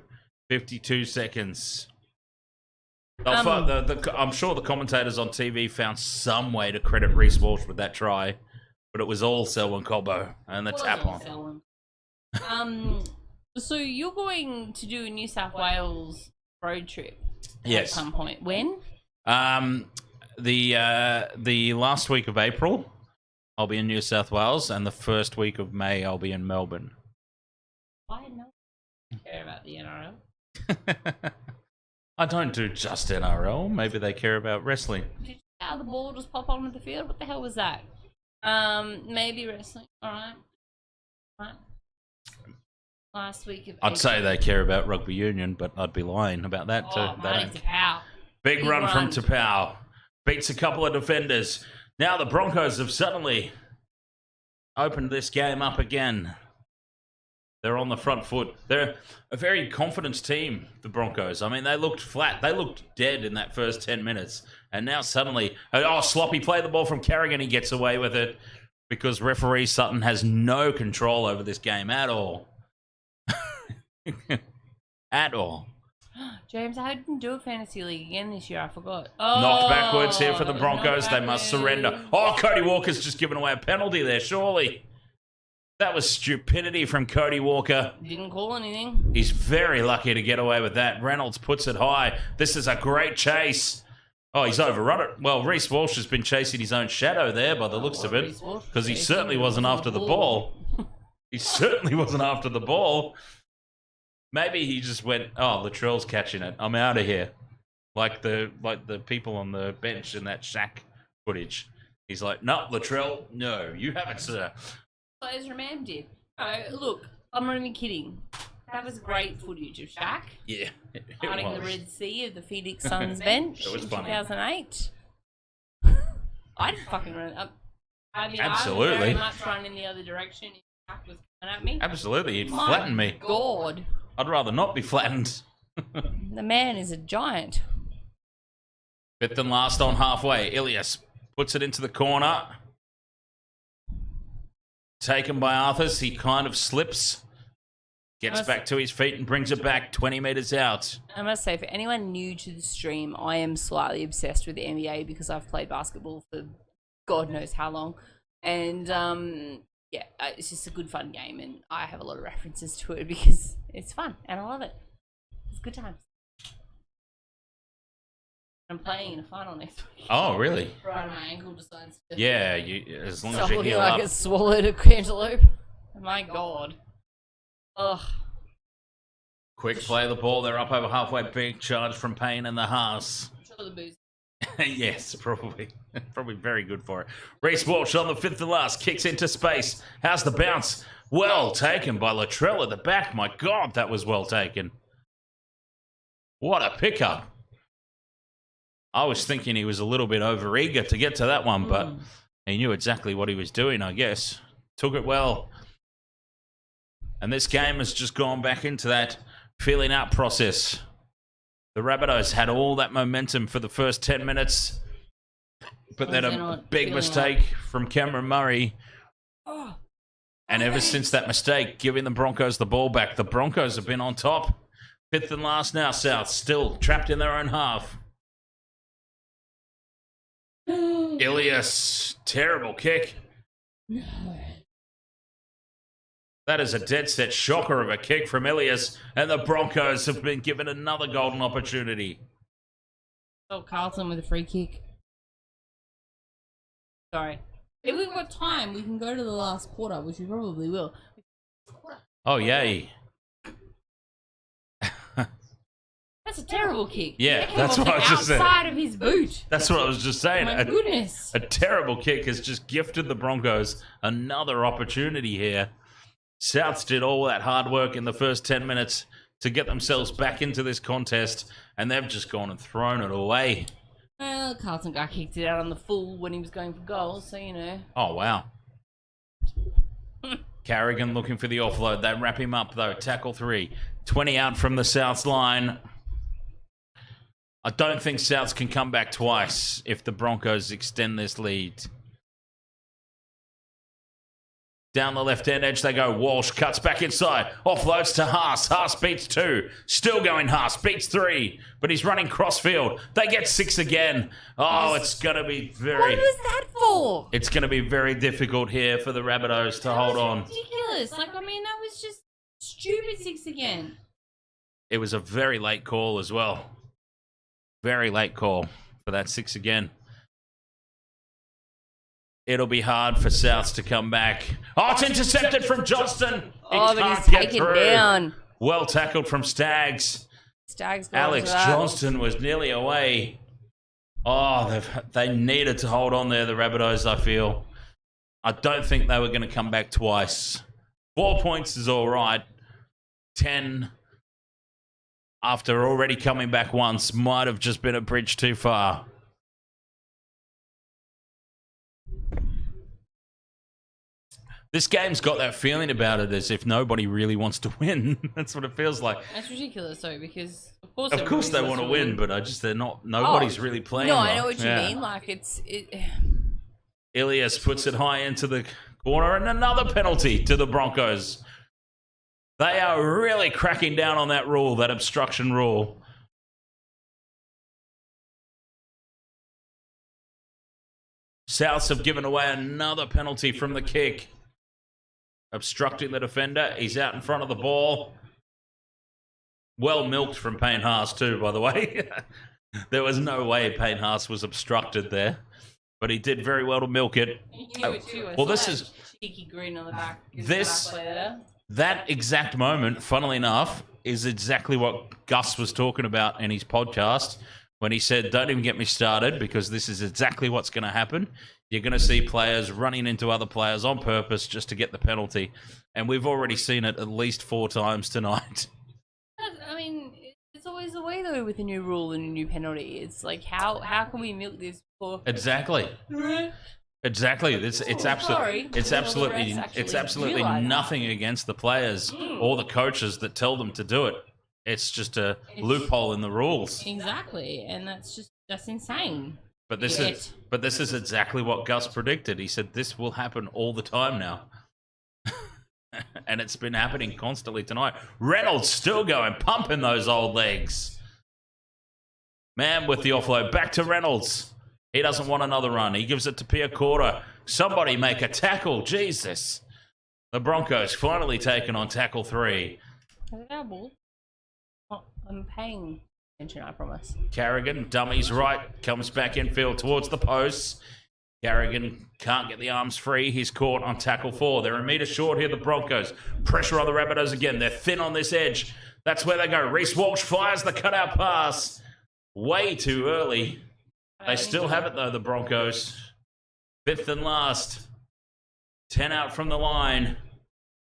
Speaker 2: 52 seconds. I'm sure the commentators on TV found some way to credit Reece Walsh with that try, but it was all Selwyn Cobbo and the tap on.
Speaker 4: So you're going to do a New South Wales road trip
Speaker 2: Yes.
Speaker 4: at some point. When?
Speaker 2: The last week of April, I'll be in New South Wales, and the first week of May, I'll be in Melbourne.
Speaker 4: Why no one care about the NRL?
Speaker 2: I don't do just NRL. Maybe they care about wrestling.
Speaker 4: Did you see how the ball just pop onto the field? What the hell was that? Maybe wrestling. All right. Last week of
Speaker 2: I'd say they care about rugby union, but I'd be lying about that too.
Speaker 4: Marty Tapau.
Speaker 2: Big run from Tapau. Beats a couple of defenders. Now the Broncos have suddenly opened this game up again. They're on the front foot. They're a very confident team, the Broncos. I mean, they looked flat. They looked dead in that first 10 minutes. And now suddenly, sloppy play the ball from Carrigan. He gets away with it because referee Sutton has no control over this game at all. At all.
Speaker 4: James, I didn't do a fantasy league again this year. I forgot.
Speaker 2: Knocked backwards here for the Broncos. They must surrender. Oh, Cody Walker's just given away a penalty there, surely. That was stupidity from Cody Walker.
Speaker 4: Didn't call anything.
Speaker 2: He's very lucky to get away with that. Reynolds puts it high. This is a great chase. Oh, he's overrun it. Well, Reece Walsh has been chasing his own shadow there by the looks of it, because he certainly wasn't after the ball. He certainly wasn't after the ball. Maybe he just went, oh, Latrell's catching it. I'm out of here. Like the people on the bench in that Shaq footage. He's like, no, Latrell, no, you haven't, sir.
Speaker 4: Ezra Mam did. Look, I'm not even kidding. That was great footage of Shaq.
Speaker 2: Yeah,
Speaker 4: Fighting the Red Sea of the Phoenix Suns bench in 2008. I'd fucking run up. I mean,
Speaker 2: absolutely.
Speaker 4: I would very much run in the other direction if Shaq was coming at me.
Speaker 2: Absolutely, he'd flatten me.
Speaker 4: God.
Speaker 2: I'd rather not be flattened.
Speaker 4: The man is a giant.
Speaker 2: Fifth and last on halfway. Ilias puts it into the corner. Taken by Arthurs. He kind of slips. Gets back to his feet and brings it back 20 metres out.
Speaker 4: I must say, for anyone new to the stream, I am slightly obsessed with the NBA because I've played basketball for God knows how long. And, yeah, it's just a good fun game, and I have a lot of references to it because it's fun, and I love it. It's good times. I'm playing in a final next week.
Speaker 2: Oh, really?
Speaker 4: Right, my ankle decides to...
Speaker 2: Yeah, as long as you heal
Speaker 4: like
Speaker 2: up.
Speaker 4: It swallowed a cantaloupe. My God. Ugh.
Speaker 2: Quick play of the ball. They're up over halfway. Big charge from Payne and the Haas.
Speaker 4: I'm sure the booze.
Speaker 2: Yes, probably. Probably very good for it. Reece Walsh on the fifth and last. Kicks into space. How's the bounce? Well taken by Latrell at the back. My God, that was well taken. What a pickup. I was thinking he was a little bit overeager to get to that one, but he knew exactly what he was doing, I guess. Took it well. And this game has just gone back into that feeling out process. The Rabbitohs had all that momentum for the first 10 minutes, but then a big mistake from Cameron Murray. And ever since that mistake, giving the Broncos the ball back, the Broncos have been on top. 5th and last now, South, still trapped in their own half. Ilias, terrible kick.
Speaker 4: No.
Speaker 2: That is a dead set shocker of a kick from Ilias, and the Broncos have been given another golden opportunity.
Speaker 4: Oh, Carlton with a free kick. Sorry. If we've got time, we can go to the last quarter, which we probably will.
Speaker 2: Oh, yay.
Speaker 4: That's a terrible kick.
Speaker 2: Yeah, that's what I was just saying.
Speaker 4: Outside of his boot.
Speaker 2: That's what I was just saying.
Speaker 4: My goodness.
Speaker 2: A terrible kick has just gifted the Broncos another opportunity here. Souths did all that hard work in the first 10 minutes to get themselves back into this contest, and they've just gone and thrown it away.
Speaker 4: Well, Carlton got kicked it out on the full when he was going for goals, so you know.
Speaker 2: Oh, wow. Carrigan looking for the offload. They wrap him up, though. Tackle 3. 20 out from the Souths line. I don't think Souths can come back twice if the Broncos extend this lead. Down the left-hand edge they go. Walsh cuts back inside. Offloads to Haas. Haas beats 2. Still going Haas. Beats 3. But he's running crossfield. They get 6 again. Oh, it's going to be very...
Speaker 4: What was that for?
Speaker 2: It's going to be very difficult here for the Rabbitohs to hold on.
Speaker 4: Ridiculous. Like, I mean, that was just stupid 6 again.
Speaker 2: It was a very late call as well. Very late call for that 6 again. It'll be hard for Souths to come back. Oh, it's intercepted from Johnston.
Speaker 4: Oh, but he's taken down.
Speaker 2: Well tackled from Staggs.
Speaker 4: Staggs.
Speaker 2: Alex Johnston was nearly away. Oh, they needed to hold on there, the Rabbitohs, I feel. I don't think they were going to come back twice. 4 points is all right. 10 after already coming back once might have just been a bridge too far. This game's got that feeling about it as if nobody really wants to win. That's what it feels like.
Speaker 4: That's ridiculous, though, because
Speaker 2: of course they want to win, but they're not. Nobody's really playing.
Speaker 4: No,
Speaker 2: well.
Speaker 4: I know what you mean. Like
Speaker 2: Ilias puts it high into the corner, and another penalty to the Broncos. They are really cracking down on that rule, that obstruction rule. Souths have given away another penalty from the kick. Obstructing the defender. He's out in front of the ball. Well milked from Payne Haas too, by the way. There was no way Payne Haas was obstructed there. But he did very well to milk it.
Speaker 4: Well, this is cheeky grin on the back.
Speaker 2: That exact moment, funnily enough, is exactly what Gus was talking about in his podcast when he said, don't even get me started because this is exactly what's going to happen. You're going to see players running into other players on purpose just to get the penalty. And we've already seen it at least 4 times tonight.
Speaker 4: I mean, it's always the way, though, with a new rule and a new penalty. It's like, how can we milk this for...
Speaker 2: Exactly. Exactly. It's absolutely nothing against the players or the coaches that tell them to do it. It's just a loophole in the rules.
Speaker 4: Exactly, and that's insane.
Speaker 2: But this is exactly what Gus predicted. He said this will happen all the time now. And it's been happening constantly tonight. Reynolds still going, pumping those old legs. Man with the offload. Back to Reynolds. He doesn't want another run. He gives it to Piacorta. Somebody make a tackle. Jesus. The Broncos finally taken on tackle 3.
Speaker 4: I'm paying attention, I promise.
Speaker 2: Carrigan, dummies right, comes back infield towards the posts. Carrigan can't get the arms free. He's caught on tackle 4. They're a metre short here, the Broncos. Pressure on the Rabbitohs again. They're thin on this edge. That's where they go. Reece Walsh fires the cutout pass. Way too early. They still have it, though, the Broncos. 5th and last. 10 out from the line.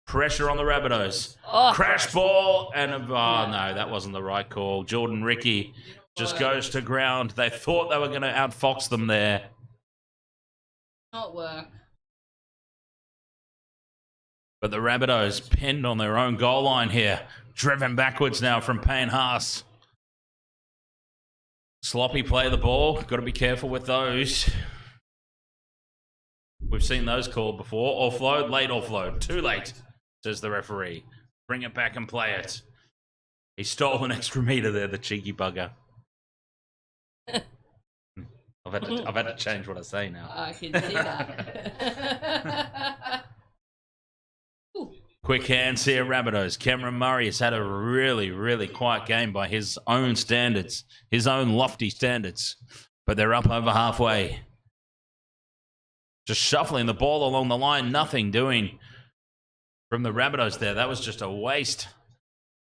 Speaker 2: Pressure on the Rabbitohs.
Speaker 4: Oh.
Speaker 2: Crash ball. And, oh, no, that wasn't the right call. Jordan Ricky just goes to ground. They thought they were going to outfox them there.
Speaker 4: Not work.
Speaker 2: But the Rabbitohs pinned on their own goal line here. Driven backwards now from Payne Haas. Sloppy play the ball. Got to be careful with those. We've seen those called before. Offload, late offload. Too late, says the referee. Bring it back and play it. He stole an extra metre there, the cheeky bugger. I've had to change what I say now.
Speaker 4: I can see that.
Speaker 2: Quick hands here, Rabbitohs. Cameron Murray has had a really, really quiet game by his own standards, his own lofty standards. But they're up over halfway. Just shuffling the ball along the line, nothing doing from the Rabbitohs there. That was just a waste.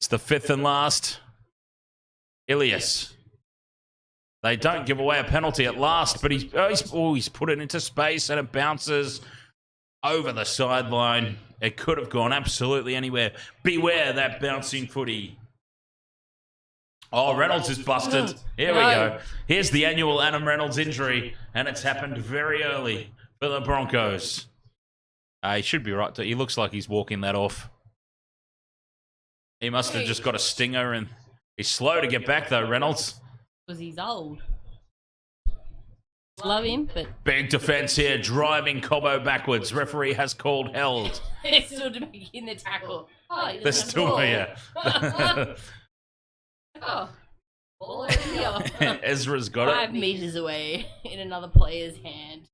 Speaker 2: It's the fifth and last. Ilias. They don't give away a penalty at last, but he's put it into space and it bounces over the sideline. It could have gone absolutely anywhere. Beware that bouncing footy. Oh, Reynolds is busted. Here we go. Here's the annual Adam Reynolds injury, and it's happened very early for the Broncos. He should be right. He looks like he's walking that off. He must have just got a stinger, and he's slow to get back, though, Reynolds.
Speaker 4: Because he's old. Love him, but...
Speaker 2: Big defense here, driving Cobbo backwards. Referee has called held.
Speaker 4: They're still making the tackle. Oh,
Speaker 2: they're still here.
Speaker 4: Oh. Ball over here.
Speaker 2: Ezra's got it.
Speaker 4: 5 meters away in another player's hand.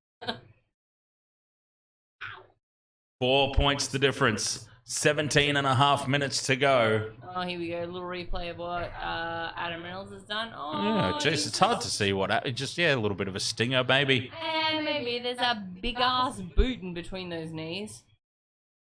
Speaker 2: 4 points the difference. 17 and a half minutes to go.
Speaker 4: Oh, here we go. A little replay of what Adam Reynolds has done. Oh,
Speaker 2: yeah, jeez, it's hard to see what. Just, a little bit of a stinger, maybe.
Speaker 4: And maybe there's a big-ass boot in between those knees.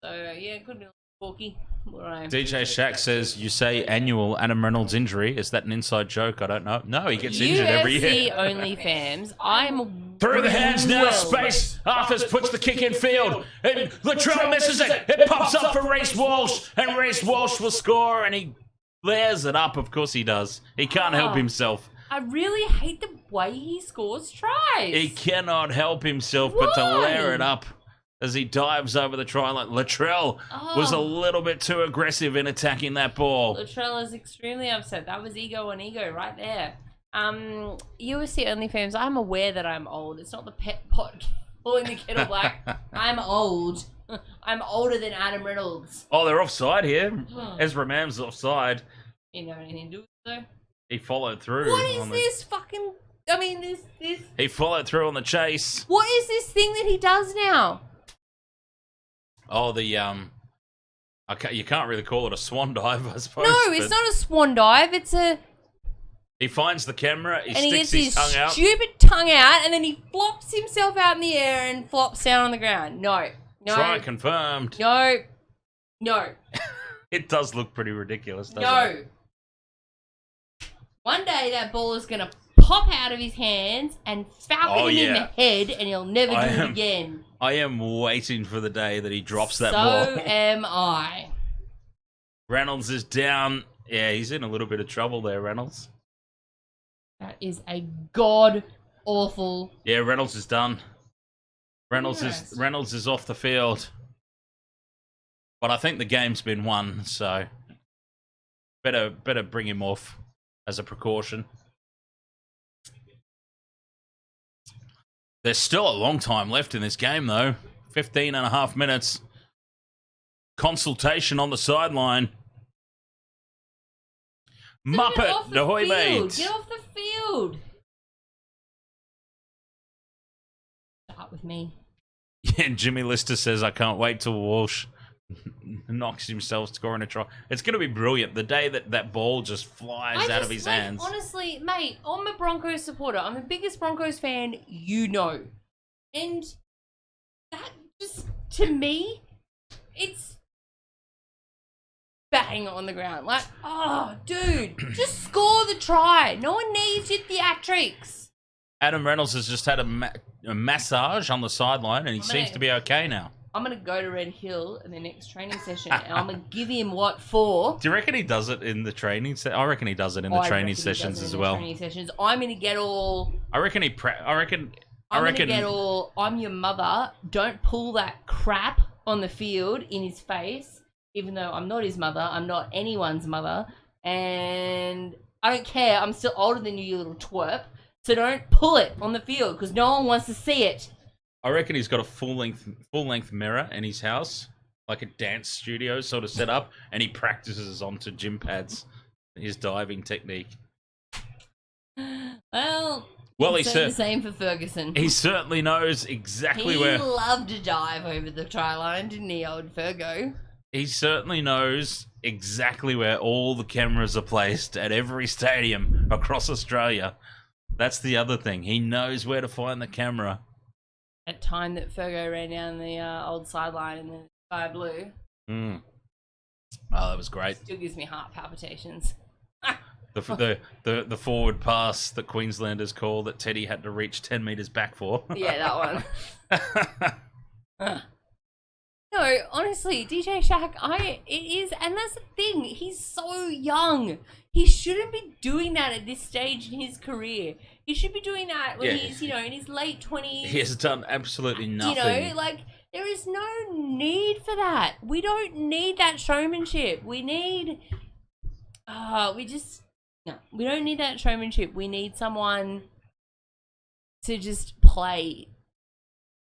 Speaker 4: So, yeah, it could be a little forky.
Speaker 2: DJ Shaq says, you say annual Adam Reynolds injury. Is that an inside joke? I don't know. No, he gets injured every year.
Speaker 4: UFC only fans. I'm
Speaker 2: through the hands now, space. Arthurs puts the kick in field. And Latrell misses it. It pops up for Reece Walsh. And Reece Walsh will score. And he flares it up. Of course he does. He can't help himself.
Speaker 4: I really hate the way he scores tries.
Speaker 2: He cannot help himself but to layer it up. As he dives over the try line. Latrell was a little bit too aggressive in attacking that ball.
Speaker 4: Latrell is extremely upset. That was ego on ego right there. UFC only fans, I'm aware that I'm old. It's not the pet pot calling the kettle black. I'm old. I'm older than Adam Reynolds.
Speaker 2: Oh, they're offside here. Ezra Mam's offside.
Speaker 4: He didn't have anything to do with it though.
Speaker 2: He followed through.
Speaker 4: What is this fucking... I mean, this...
Speaker 2: He followed through on the chase.
Speaker 4: What is this thing that he does now?
Speaker 2: Oh, the you can't really call it a swan dive, I suppose.
Speaker 4: No, it's not a swan dive. It's a.
Speaker 2: He finds the camera. He
Speaker 4: and
Speaker 2: sticks
Speaker 4: he
Speaker 2: his tongue out.
Speaker 4: Stupid tongue out, and then he flops himself out in the air and flops down on the ground. No.
Speaker 2: Try confirmed.
Speaker 4: No.
Speaker 2: It does look pretty ridiculous, doesn't it?
Speaker 4: One day that ball is gonna pop out of his hands and falcon him in the head, and he'll never do it again.
Speaker 2: I am waiting for the day that he drops that ball.
Speaker 4: So am I.
Speaker 2: Reynolds is down. Yeah, he's in a little bit of trouble there, Reynolds.
Speaker 4: That is a god-awful...
Speaker 2: Yeah, Reynolds is done. Reynolds is off the field. But I think the game's been won, so... Better bring him off as a precaution. There's still a long time left in this game, though. 15 and a half minutes. Consultation on the sideline. Muppet, Ahoy mate.
Speaker 4: Get off the field. Start with me.
Speaker 2: Yeah, Jimmy Lister says, I can't wait till Walsh knocks himself scoring a try. It's going to be brilliant. The day that ball just flies out of his hands.
Speaker 4: Honestly, mate, I'm a Broncos supporter. I'm the biggest Broncos fan you know. And that just, to me, it's bang on the ground. Like, oh, dude, just score the try. No one needs your theatrics.
Speaker 2: Adam Reynolds has just had a massage on the sideline and he seems to be okay now.
Speaker 4: I'm going to go to Red Hill in the next training session and I'm going to give him what for.
Speaker 2: Do you reckon he does it in the training? I reckon he does it in the training sessions as well.
Speaker 4: Training sessions. I'm going to get all.
Speaker 2: I reckon
Speaker 4: I'm going to get all. I'm your mother. Don't pull that crap on the field in his face. Even though I'm not his mother, I'm not anyone's mother, and I don't care. I'm still older than you little twerp. So don't pull it on the field because no one wants to see it.
Speaker 2: I reckon he's got a full length mirror in his house, like a dance studio sort of set up, and he practices onto gym pads his diving technique.
Speaker 4: Well,
Speaker 2: he's
Speaker 4: the same for Ferguson.
Speaker 2: He certainly knows exactly where.
Speaker 4: He loved to dive over the try line, didn't he, old Fergo?
Speaker 2: He certainly knows exactly where all the cameras are placed at every stadium across Australia. That's the other thing. He knows where to find the camera.
Speaker 4: That time that Fergo ran down the old sideline in the sky blue.
Speaker 2: Oh, that was great.
Speaker 4: Still gives me heart palpitations.
Speaker 2: The forward pass that Queenslanders call that Teddy had to reach 10 metres back for.
Speaker 4: Yeah, that one. No, honestly, DJ Shaq, it is, and that's the thing. He's so young. He shouldn't be doing that at this stage in his career. He should be doing that when he's, in his late 20s.
Speaker 2: He has done absolutely nothing.
Speaker 4: There is no need for that. We don't need that showmanship. We need, we don't need that showmanship. We need someone to just play.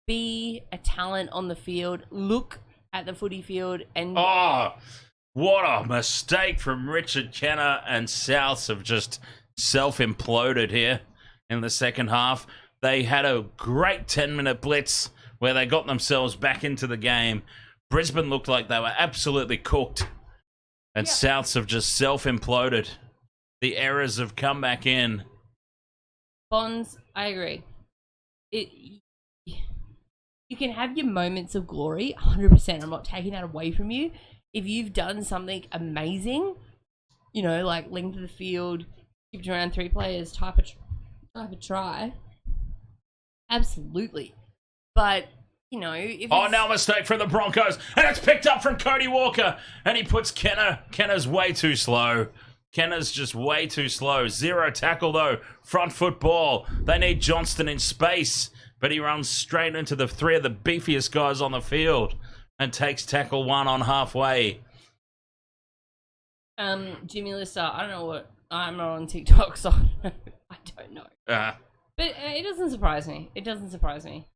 Speaker 4: Be a talent on the field. Look at the footy field and...
Speaker 2: Oh, what a mistake from Richard Kenner, and Souths have just self-imploded here in the second half. They had a great 10-minute blitz where they got themselves back into the game. Brisbane looked like they were absolutely cooked, and Souths have just self-imploded. The errors have come back in.
Speaker 4: Bonds, I agree. You can have your moments of glory, 100%. I'm not taking that away from you. If you've done something amazing, like length of the field, skipped around 3 players, type of try, absolutely. But, if
Speaker 2: now a mistake from the Broncos, and it's picked up from Cody Walker, and he puts Kenner. Kenner's way too slow. Kenner's just way too slow. 0 tackle, though. Front foot ball. They need Johnston in space. But he runs straight into the 3 of the beefiest guys on the field and takes tackle 1 on halfway.
Speaker 4: Jimmy Lister, I don't know what... I'm not on TikTok, so I don't know. But it doesn't surprise me. It doesn't surprise me.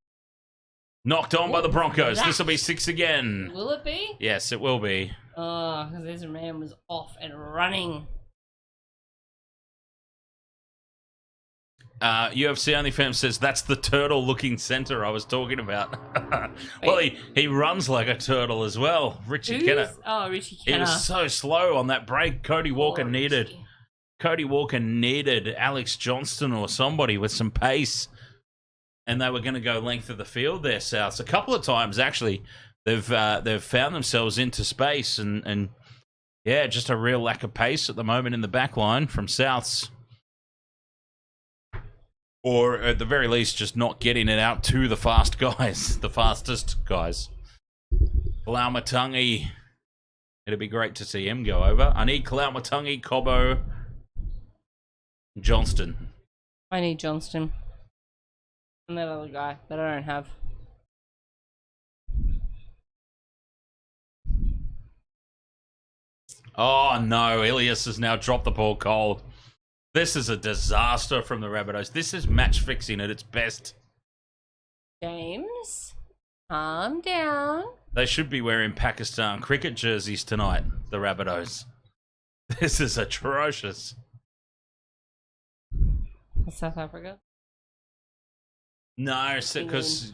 Speaker 2: Knocked on by the Broncos. This will be 6 again.
Speaker 4: Will it be?
Speaker 2: Yes, it will be.
Speaker 4: Oh, because Ezra Man was off and running.
Speaker 2: UFC OnlyFans says that's the turtle-looking centre I was talking about. Well, he runs like a turtle as well. Richie Kenner.
Speaker 4: Oh, Richie Kenner.
Speaker 2: He was so slow on that break. Cody Walker needed Alex Johnston or somebody with some pace, and they were going to go length of the field there, Souths. A couple of times, actually, they've found themselves into space, and just a real lack of pace at the moment in the back line from Souths. Or at the very least, just not getting it out to the fast guys, the fastest guys. Kalaumatangi. It'd be great to see him go over. I need Kalaumatangi, Cobbo, Johnston.
Speaker 4: I need Johnston. And that other guy that I don't have.
Speaker 2: Oh no, Ilias has now dropped the ball cold. This is a disaster from the Rabbitohs. This is match fixing at its best.
Speaker 4: James, calm down.
Speaker 2: They should be wearing Pakistan cricket jerseys tonight, the Rabbitohs. This is atrocious.
Speaker 4: South Africa?
Speaker 2: No, because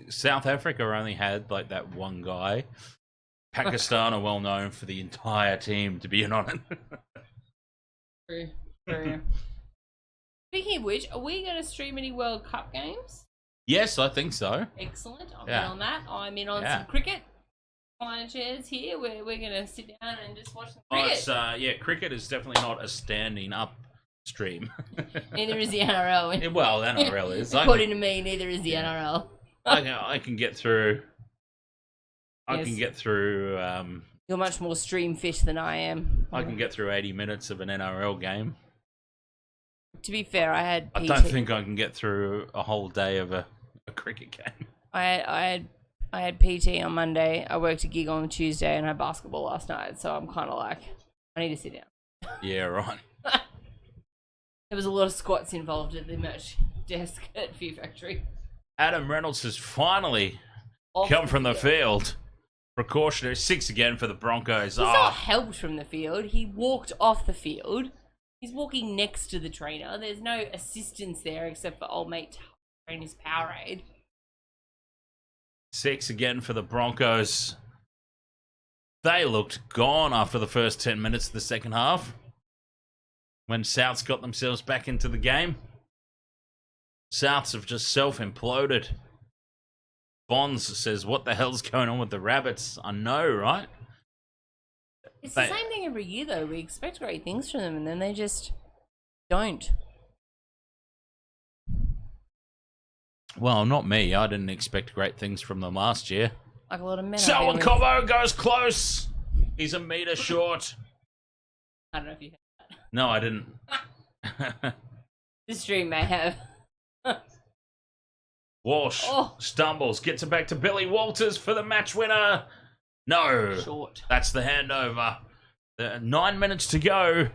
Speaker 2: South Africa only had like that one guy. Pakistan are well known for the entire team, to be honest.
Speaker 4: True. Speaking of which, are we going to stream any World Cup games?
Speaker 2: Yes, I think so.
Speaker 4: Excellent. I'm in on that. I'm in on some cricket. Fine chairs here. We're going to sit down and just watch some cricket.
Speaker 2: Cricket is definitely not a standing up stream.
Speaker 4: Neither is the NRL.
Speaker 2: Well, the NRL is.
Speaker 4: According to me, neither is the NRL.
Speaker 2: I can get through I can get through.
Speaker 4: You're much more stream fit than I am.
Speaker 2: I can get through 80 minutes of an NRL game.
Speaker 4: To be fair, I had PT.
Speaker 2: I don't think I can get through a whole day of a cricket game.
Speaker 4: I had PT on Monday. I worked a gig on Tuesday and had basketball last night. So I'm kind of like, I need to sit down.
Speaker 2: Yeah, right.
Speaker 4: There was a lot of squats involved at the merch desk at Fear Factory.
Speaker 2: Adam Reynolds has finally come from the field. Precautionary 6 again for the Broncos.
Speaker 4: He's not helped from the field. He walked off the field. He's walking next to the trainer. There's no assistance there except for old mate trainer's Powerade.
Speaker 2: 6 again for the Broncos. They looked gone after the first 10 minutes of the second half, when Souths got themselves back into the game. Souths have just self-imploded. Bonds says, what the hell's going on with the Rabbits? I know, right?
Speaker 4: It's the same thing every year, though. We expect great things from them, and then they just don't.
Speaker 2: Well, not me. I didn't expect great things from them last year.
Speaker 4: Like a lot of men.
Speaker 2: Selwyn Cobbo goes close. He's a metre short.
Speaker 4: I don't know if you heard that.
Speaker 2: No, I didn't.
Speaker 4: This stream may have.
Speaker 2: Walsh stumbles, gets it back to Billy Walters for the match winner. No.
Speaker 4: Short.
Speaker 2: That's the handover. 9 minutes to go.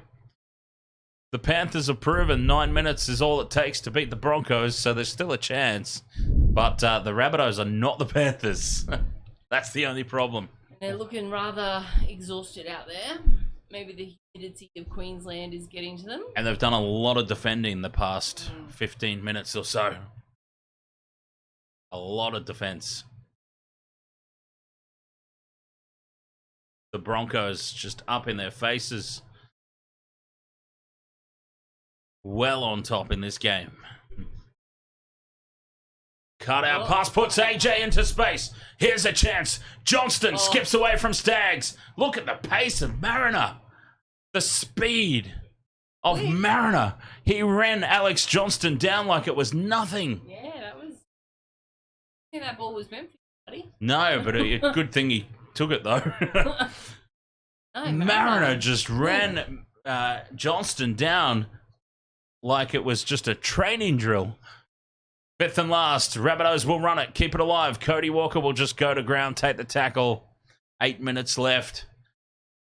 Speaker 2: The Panthers have proven 9 minutes is all it takes to beat the Broncos, so there's still a chance. But the Rabbitohs are not the Panthers. That's the only problem.
Speaker 4: They're looking rather exhausted out there. Maybe the humidity of Queensland is getting to them.
Speaker 2: And they've done a lot of defending the past 15 minutes or so. A lot of defense. The Broncos just up in their faces. Well on top in this game. Cut out pass puts AJ into space. Here's a chance. Johnston skips away from Staggs. Look at the pace of Mariner. The speed of Mariner. He ran Alex Johnston down like it was nothing.
Speaker 4: Yeah, that was... I think that ball was meant for you, buddy.
Speaker 2: No, but a good thing he took it, though. Mariner just ran Johnston down like it was just a training drill. Fifth and last. Rabbitohs will run it. Keep it alive. Cody Walker will just go to ground, take the tackle. 8 minutes left.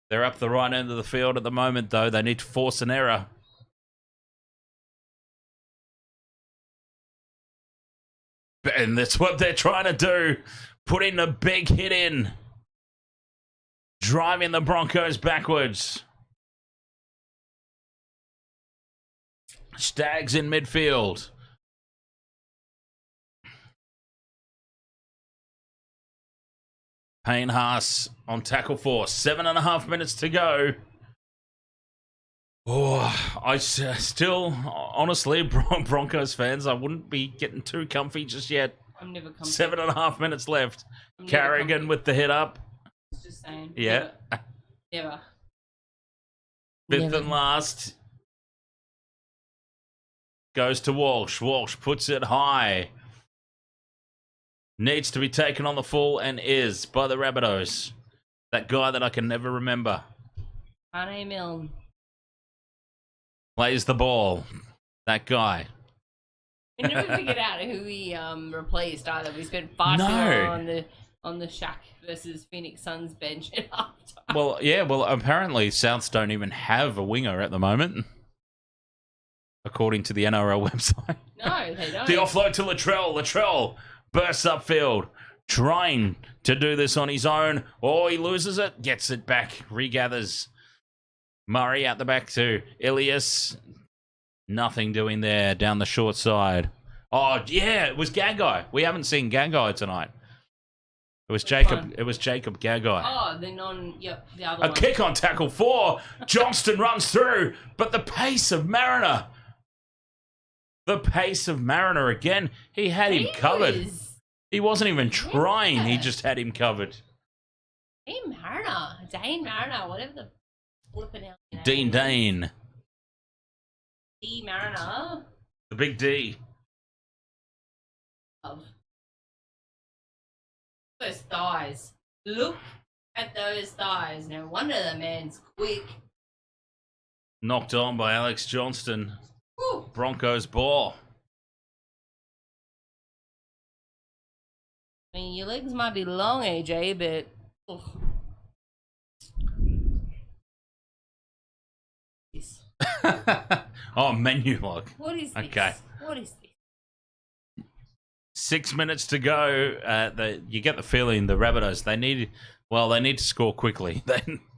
Speaker 2: They're up the right end of the field at the moment, though. They need to force an error. And that's what they're trying to do. Putting a big hit in. Driving the Broncos backwards. Staggs in midfield. Payne Haas on tackle for 7.5 minutes to go. Oh, I still, honestly, Broncos fans, I wouldn't be getting too comfy just yet.
Speaker 4: I'm never comfy.
Speaker 2: 7.5 minutes left. Carrigan with the hit up.
Speaker 4: Just saying.
Speaker 2: Yeah.
Speaker 4: Never.
Speaker 2: Fifth and last. Goes to Walsh. Walsh puts it high. Needs to be taken on the full and is by the Rabbitohs. That guy that I can never remember.
Speaker 4: Arne Milne.
Speaker 2: Plays the ball. That guy.
Speaker 4: We never figured out who he replaced either. We spent far too long on the Shaq versus Phoenix Suns bench at halftime.
Speaker 2: Well, yeah, apparently Souths don't even have a winger at the moment, according to the NRL website.
Speaker 4: No, they don't.
Speaker 2: The offload to Latrell. Latrell bursts upfield, trying to do this on his own. Oh, he loses it, gets it back, regathers. Murray out the back to Ilias. Nothing doing there down the short side. Oh, yeah, it was Gagai. We haven't seen Gagai tonight. It was Jacob. Fun. It was Jacob Gagai.
Speaker 4: Oh, the other one.
Speaker 2: A kick on tackle 4. Johnston runs through, but the pace of Mariner. The pace of Mariner again. He had him covered. He wasn't even trying. Yeah. He just had him covered.
Speaker 4: Dane Mariner, whatever the flipping hell.
Speaker 2: Dean Dane.
Speaker 4: D Mariner.
Speaker 2: The big D.
Speaker 4: Those thighs. Look at those thighs. No wonder the man's quick.
Speaker 2: Knocked on by Alex Johnston.
Speaker 4: Woo.
Speaker 2: Broncos ball.
Speaker 4: I mean, your legs might be long, AJ, but... Ugh. This.
Speaker 2: Oh, menu log.
Speaker 4: What is this?
Speaker 2: Okay.
Speaker 4: What is this?
Speaker 2: 6 minutes to go. You get the feeling the Rabbitohs, they need to score quickly.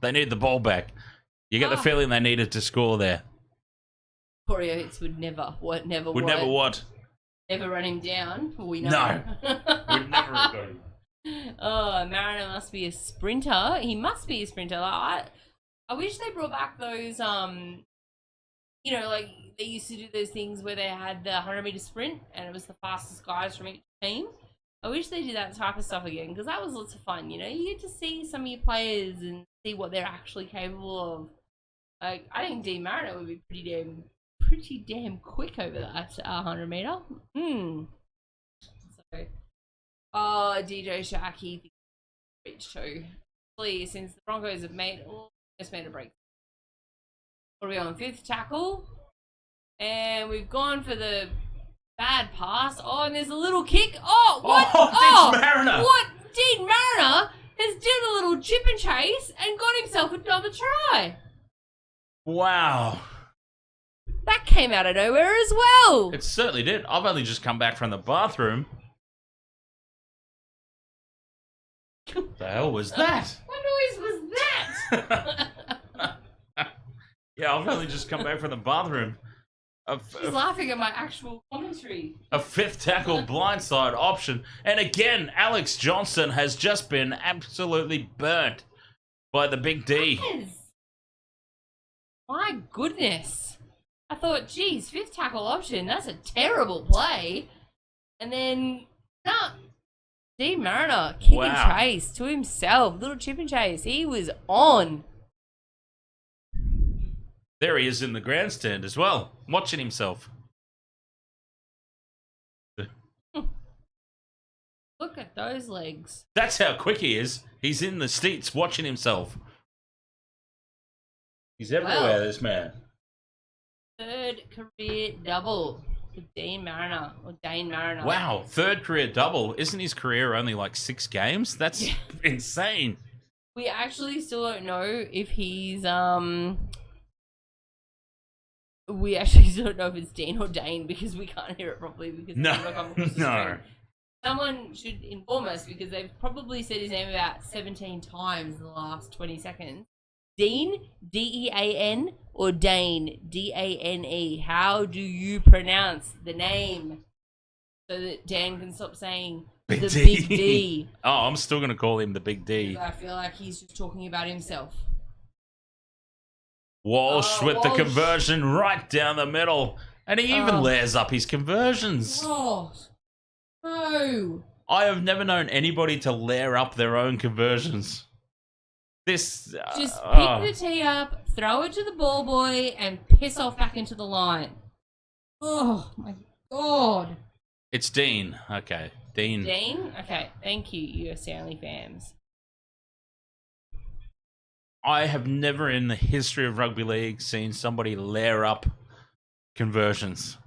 Speaker 2: They need the ball back. You get the feeling they needed to score there.
Speaker 4: Corey Oates would never what?
Speaker 2: Never what?
Speaker 4: Never run him down. We know.
Speaker 2: No. We'd never have got him.
Speaker 4: Oh, Mariner must be a sprinter. He must be a sprinter. Like, I wish they brought back those, you know, like they used to do those things where they had the 100-meter sprint and it was the fastest guys from each team. I wish they did that type of stuff again because that was lots of fun. You know, you get to see some of your players and see what they're actually capable of. Like, I think Dean Mariner would be pretty damn quick over that 100-meter. So, DJ Sharkey reach too. Please, since the Broncos have almost made a break. What are we on? 5th tackle, and we've gone for the bad pass. Oh, and there's a little kick. Oh, what?
Speaker 2: Dean Mariner.
Speaker 4: What? Dean Mariner has done a little chip and chase and got himself another try.
Speaker 2: Wow.
Speaker 4: That came out of nowhere as well.
Speaker 2: It certainly did. I've only just come back from the bathroom. What the hell was that?
Speaker 4: What noise was that?
Speaker 2: Yeah, I've only just come back from the bathroom.
Speaker 4: He's laughing at my actual commentary.
Speaker 2: A 5th tackle blindside option. And again, Alex Johnston has just been absolutely burnt by the big D.
Speaker 4: Yes. My goodness. I thought, geez, 5th tackle option, that's a terrible play. And then, nah. Dean Mariner, kick and chase to himself. Little chip and chase. He was on.
Speaker 2: There he is in the grandstand as well, watching himself.
Speaker 4: Look at those legs.
Speaker 2: That's how quick he is. He's in the seats watching himself. He's everywhere, this man.
Speaker 4: 3rd career double for Dean Mariner, or Dane Mariner.
Speaker 2: Wow, 3rd career double. Isn't his career only like 6 games? That's insane.
Speaker 4: We actually still don't know if he's, we actually still don't know if it's Dean or Dane because we can't hear it properly because
Speaker 2: no.
Speaker 4: Someone should inform us because they've probably said his name about 17 times in the last 20 seconds. Dean, D-E-A-N, or Dane, D-A-N-E. How do you pronounce the name so that Dan can stop saying the Big D?
Speaker 2: Oh, I'm still going to call him the Big D.
Speaker 4: I feel like he's just talking about himself.
Speaker 2: Walsh with the conversion right down the middle. And he even layers up his conversions.
Speaker 4: Oh, no.
Speaker 2: I have never known anybody to layer up their own conversions. This...
Speaker 4: just pick the tee up, throw it to the ball boy, and piss off back into the line. Oh, my God.
Speaker 2: It's Dean. Okay, Dean.
Speaker 4: Dean? Okay, thank you, US Only fans.
Speaker 2: I have never in the history of rugby league seen somebody layer up conversions.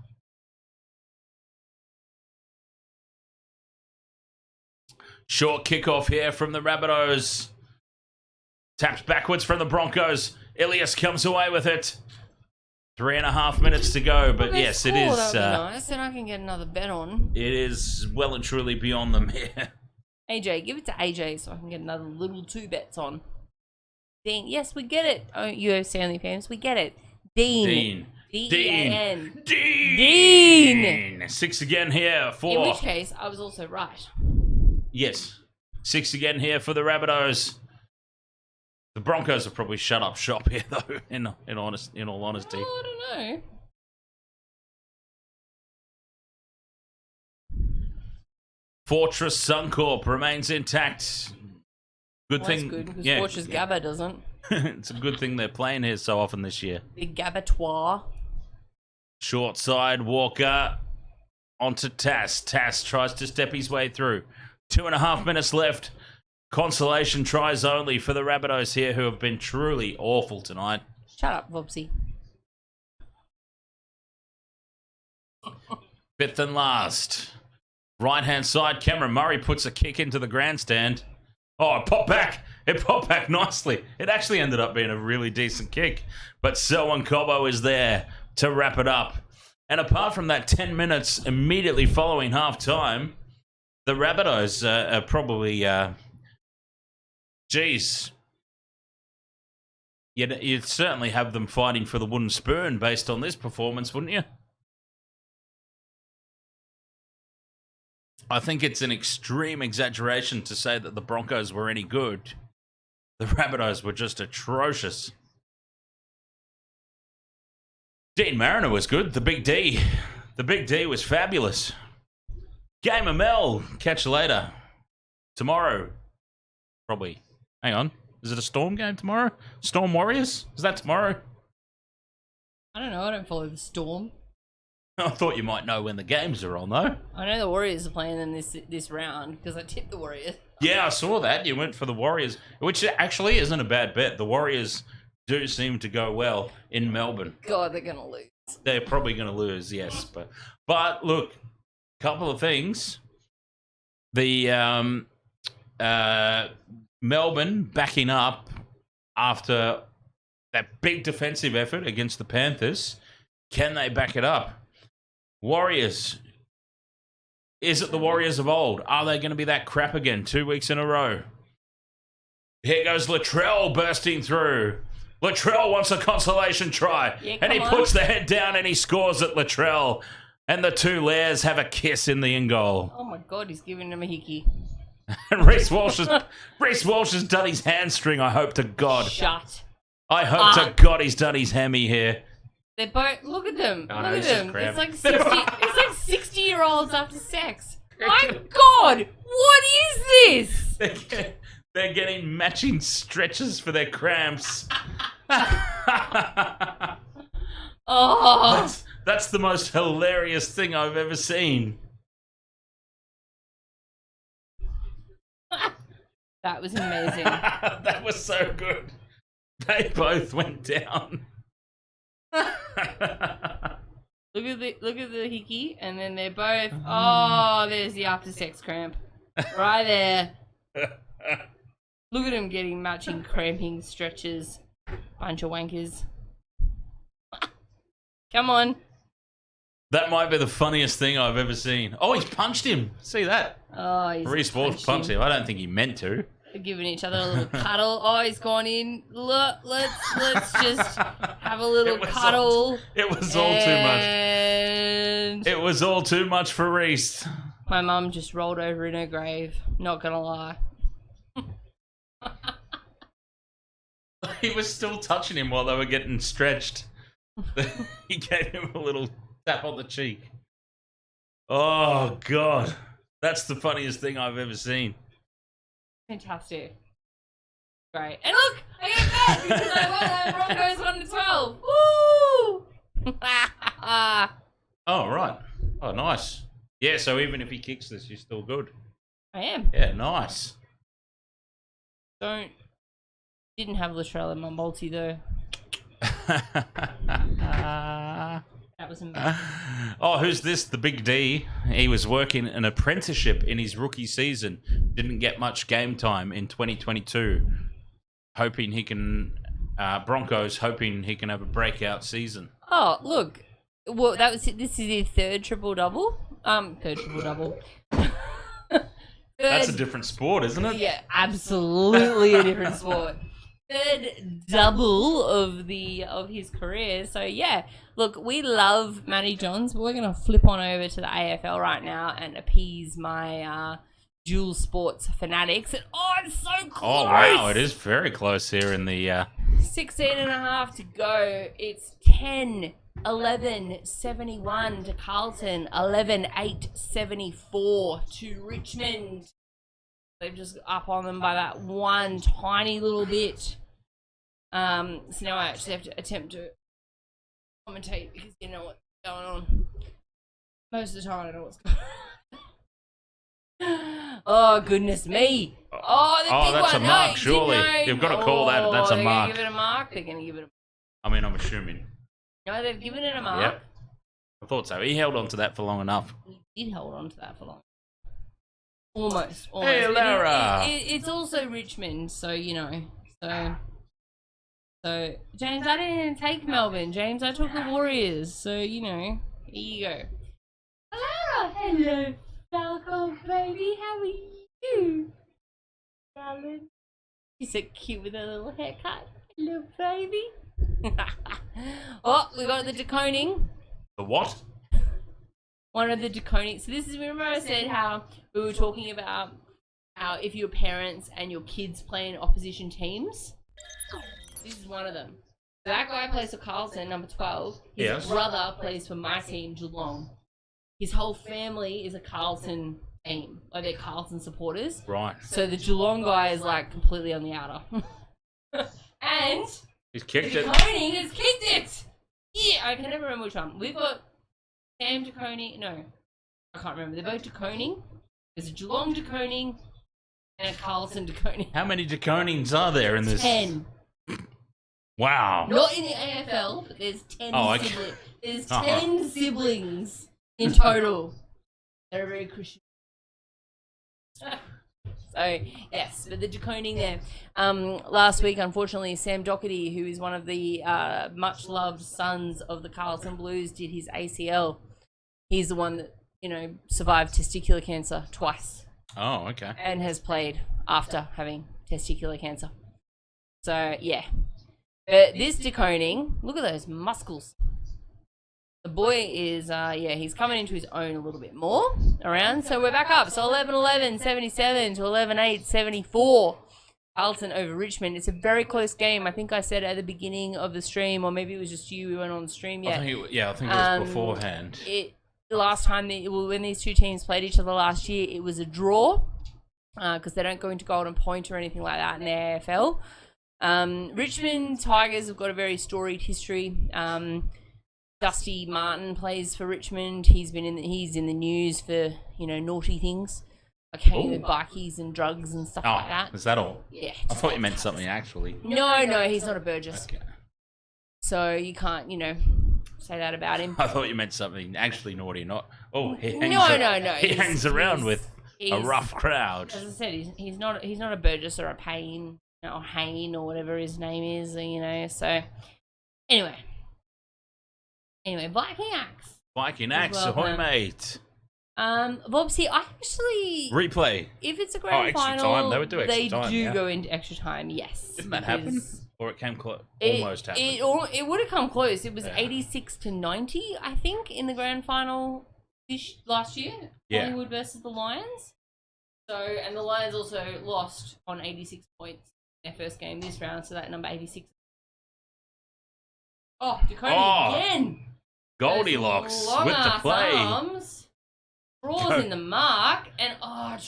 Speaker 2: Short kickoff here from the Rabbitohs. Tapped backwards from the Broncos. Ilias comes away with it. 3.5 minutes to go, but yes, it is.
Speaker 4: That would be nice, and I can get another bet on.
Speaker 2: It is well and truly beyond them here.
Speaker 4: AJ, give it to AJ so I can get another little 2 bets on. Dean, yes, we get it. Oh, UFC Only fans, we get it. Dean. D-E-A-N. Dean.
Speaker 2: 6 again here for...
Speaker 4: In which case, I was also right.
Speaker 2: Yes. 6 again here for the Rabbitohs. The Broncos have probably shut up shop here, though, in all honesty.
Speaker 4: Oh, I don't know.
Speaker 2: Fortress Suncorp remains intact. Good thing.
Speaker 4: That's good, because Fortress Gabba doesn't.
Speaker 2: It's a good thing they're playing here so often this year.
Speaker 4: The Gabbatoir.
Speaker 2: Short side, Walker onto Tass. Tass tries to step his way through. 2.5 minutes left. Consolation tries only for the Rabbitohs here, who have been truly awful tonight.
Speaker 4: Shut up, Vopsy.
Speaker 2: Fifth and last. Right-hand side, Cameron Murray puts a kick into the grandstand. Oh, it popped back. It popped back nicely. It actually ended up being a really decent kick. But Selwyn Cobbo is there to wrap it up. And apart from that 10 minutes immediately following half-time, the Rabbitohs are probably... geez. You'd certainly have them fighting for the wooden spoon based on this performance, wouldn't you? I think it's an extreme exaggeration to say that the Broncos were any good. The Rabbitohs were just atrocious. Dean Mariner was good. The Big D. The Big D was fabulous. Game of Mel. Catch you later. Tomorrow. Probably. Hang on. Is it a Storm game tomorrow? Storm Warriors? Is that tomorrow?
Speaker 4: I don't know. I don't follow the Storm.
Speaker 2: I thought you might know when the games are on, though.
Speaker 4: I know the Warriors are playing them this round because I tipped the Warriors.
Speaker 2: Yeah, I saw that. You went for the Warriors, which actually isn't a bad bet. The Warriors do seem to go well in Melbourne.
Speaker 4: God, they're going to lose.
Speaker 2: They're probably going to lose, yes. But look, couple of things. The Melbourne backing up after that big defensive effort against the Panthers. Can they back it up? Warriors. Is it the Warriors of old? Are they going to be that crap again 2 weeks in a row? Here goes Latrell bursting through. Latrell wants a consolation try.
Speaker 4: Yeah,
Speaker 2: and he
Speaker 4: on.
Speaker 2: puts the head down and he scores at Latrell. And the two Lairs have a kiss in the in goal.
Speaker 4: Oh my God, he's giving him a hickey.
Speaker 2: And Reece Walsh has done his hamstring, I hope to God.
Speaker 4: Shut.
Speaker 2: I hope to God he's done his hammy here.
Speaker 4: They're both. Look at them.
Speaker 2: Oh,
Speaker 4: Look
Speaker 2: no,
Speaker 4: at
Speaker 2: it's just
Speaker 4: them.
Speaker 2: crap.
Speaker 4: It's like 60-year-olds after sex. My God, what is this?
Speaker 2: They're getting matching stretches for their cramps.
Speaker 4: Oh,
Speaker 2: That's the most hilarious thing I've ever seen.
Speaker 4: that was amazing.
Speaker 2: That was so good. They both went down.
Speaker 4: Look at the hickey, and then they're both. Oh, there's the after sex cramp, right there. Look at them getting matching cramping stretches. Bunch of wankers. Come on.
Speaker 2: That might be the funniest thing I've ever seen. Oh, he's punched him. See that?
Speaker 4: Oh, he's
Speaker 2: Reece Walsh punched him. I don't think he meant to.
Speaker 4: They're giving each other a little cuddle. Oh, he's gone in. Look, let's just have a little cuddle.
Speaker 2: It was all too much.
Speaker 4: And
Speaker 2: It was all too much for Reece.
Speaker 4: my mum just rolled over in her grave. Not gonna lie.
Speaker 2: He was still touching him while they were getting stretched. He gave him a little tap on the cheek. Oh, God. That's the funniest thing I've ever seen.
Speaker 4: Fantastic. Great. And look, I get that because I won the Broncos 1-12. Woo!
Speaker 2: Oh, right. Oh, nice. Yeah, so even if he kicks this, you're still good.
Speaker 4: I am.
Speaker 2: Yeah, nice.
Speaker 4: Didn't have Latrell in my multi though. That was amazing.
Speaker 2: Oh, who's this? The Big D. He was working an apprenticeship in his rookie season. Didn't get much game time in 2022. Hoping he can... Broncos hoping he can have a breakout season.
Speaker 4: Oh, look. Well, this is his third triple-double. Third triple-double.
Speaker 2: That's a different sport, isn't it?
Speaker 4: Yeah, absolutely a different sport. Third double of his career. So yeah, look, we love Matty Johns, but we're gonna flip on over to the AFL right now and appease my dual sports fanatics. And it's so close.
Speaker 2: Oh wow, it is very close here in the
Speaker 4: 16 and a half to go. It's 10-11-71 to Carlton, 11-8-74 to Richmond. They've just up on them by that one tiny little bit. So now I actually have to attempt to commentate because you know what's going on. Most of the time I know what's going on. Oh, goodness me. Oh, the big
Speaker 2: that's
Speaker 4: one.
Speaker 2: a mark,
Speaker 4: No,
Speaker 2: surely.
Speaker 4: no.
Speaker 2: You've got to call that. That's a
Speaker 4: They're
Speaker 2: mark.
Speaker 4: going to give it a mark. They're going to give it a
Speaker 2: I mean, I'm assuming.
Speaker 4: No, they've given it a mark.
Speaker 2: Yep. I thought so. He held on to that for long enough.
Speaker 4: He did hold on to that for long. Almost.
Speaker 2: Hey,
Speaker 4: But
Speaker 2: Lara.
Speaker 4: it's also Richmond, so, you know. So, James, I didn't take Melbourne. James, I took the Warriors. So, you know, here you go. Lara, hello, Falcon baby. How are you? Darling. She's so cute with her little haircut. Hello, baby. Oh, we got the deconing.
Speaker 2: The what?
Speaker 4: One of the deconing. So this is, remember I said how we were talking about how if you're parents and your kids play in opposition teams? This is one of them. So that guy plays for Carlton, number 12. His brother plays for my team, Geelong. His whole family is a Carlton team. Like, they're Carlton supporters.
Speaker 2: Right.
Speaker 4: So the Geelong guy is like completely on the outer. And
Speaker 2: He's kicked it.
Speaker 4: Deconing has kicked it! Yeah, I can never remember which one. We've got Sam Deconing. No, I can't remember. They're both Deconing. There's a Geelong Deconing and a Carlton Deconing.
Speaker 2: How many deconings are there in this?
Speaker 4: 10.
Speaker 2: Wow.
Speaker 4: Not in the AFL, but there's 10
Speaker 2: okay.
Speaker 4: siblings. There's 10 siblings in total. They're very Christian. So, yes, but the deconing there. Last week, unfortunately, Sam Doherty, who is one of the much-loved sons of the Carlton Blues, did his ACL. He's the one that, you know, survived testicular cancer twice.
Speaker 2: Oh, okay.
Speaker 4: And has played after having testicular cancer. So, yeah. But this deconing, look at those muscles. The boy is, he's coming into his own a little bit more around. So we're back up. So 11-11, 77 to 11-8, 74. Carlton over Richmond. It's a very close game. I think I said at the beginning of the stream, or maybe it was just you who went on the stream yet.
Speaker 2: I think it was beforehand.
Speaker 4: Last time, when these two teams played each other last year, it was a draw because they don't go into Golden Point or anything like that in the AFL. Richmond Tigers have got a very storied history. Dusty Martin plays for Richmond. He's in the news for, you know, naughty things, like hanging with bikies and drugs and stuff like that.
Speaker 2: Is that all?
Speaker 4: Yeah.
Speaker 2: I thought you meant something actually.
Speaker 4: No, he's not a Burgess.
Speaker 2: Okay.
Speaker 4: So you can't, you know, say that about him.
Speaker 2: I thought you meant something actually naughty, not. Oh, he hangs
Speaker 4: No.
Speaker 2: He hangs around with a rough crowd.
Speaker 4: As I said, he's not a Burgess or a Payne or Hayne or whatever his name is, you know. So anyway, Viking Axe.
Speaker 2: Viking Axe, ahoy, mate.
Speaker 4: Bobsy, I actually
Speaker 2: replay.
Speaker 4: If it's a grand
Speaker 2: extra
Speaker 4: final,
Speaker 2: time. They would do extra time.
Speaker 4: They do go into extra time. Yes.
Speaker 2: Didn't that happen? Or it came close. Almost happened.
Speaker 4: It would have come close. It was 86 to 90, I think, in the grand final last year.
Speaker 2: Yeah.
Speaker 4: Hollywood versus the Lions. So, and the Lions also lost on 86 points in their first game this round. So that number 86. Oh, Dakota again.
Speaker 2: Goldilocks with the play.
Speaker 4: Arms, draws in the mark, and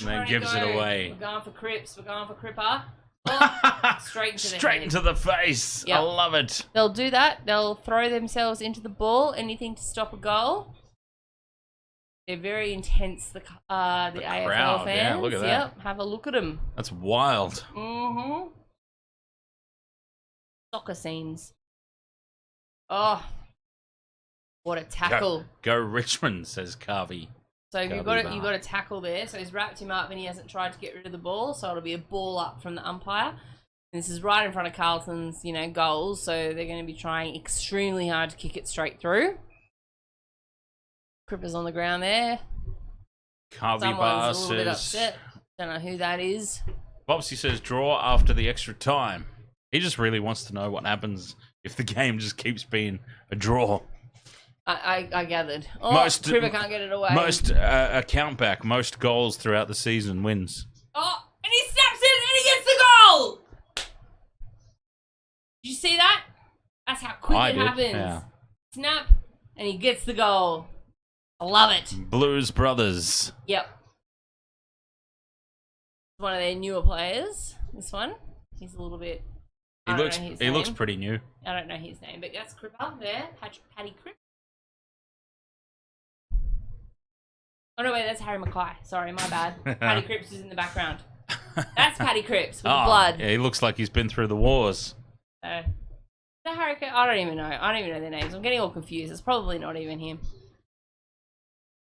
Speaker 2: then gives it away.
Speaker 4: We're going for Cripps. We're going for Cripper. Oh, straight into
Speaker 2: the face. Yep. I love it.
Speaker 4: They'll do that. They'll throw themselves into the ball. Anything to stop a goal. They're very intense. The AFL
Speaker 2: crowd,
Speaker 4: fans.
Speaker 2: Yeah, look at that.
Speaker 4: Yep, have a look at them.
Speaker 2: That's wild.
Speaker 4: Mm-hmm. Soccer scenes. Oh, what a tackle!
Speaker 2: Go Richmond, says Carvey.
Speaker 4: So you've got a tackle there. So he's wrapped him up and he hasn't tried to get rid of the ball. So it'll be a ball up from the umpire. And this is right in front of Carlton's, you know, goals. So they're going to be trying extremely hard to kick it straight through. Cripper's on the ground there.
Speaker 2: Carvey Bar
Speaker 4: says, a little bit upset. Don't know who that is.
Speaker 2: Bobsy says draw after the extra time. He just really wants to know what happens if the game just keeps being a draw.
Speaker 4: I gathered. Oh, Cripper can't get it away.
Speaker 2: Most a countback, most goals throughout the season wins.
Speaker 4: Oh, and he snaps it and he gets the goal! Did you see that? That's how quick it happens.
Speaker 2: Yeah.
Speaker 4: Snap, and he gets the goal. I love it.
Speaker 2: Blues Brothers.
Speaker 4: Yep. One of their newer players. This one. He's a little bit.
Speaker 2: He looks pretty new.
Speaker 4: I don't know his name, but that's Cripper there. Paddy Cripper. Oh no, wait, that's Harry Mackay. Sorry, my bad. Paddy Cripps is in the background. That's Paddy Cripps with the blood.
Speaker 2: Yeah, he looks like he's been through the wars.
Speaker 4: So, is that Harry? I don't even know. I don't even know their names. I'm getting all confused. It's probably not even him.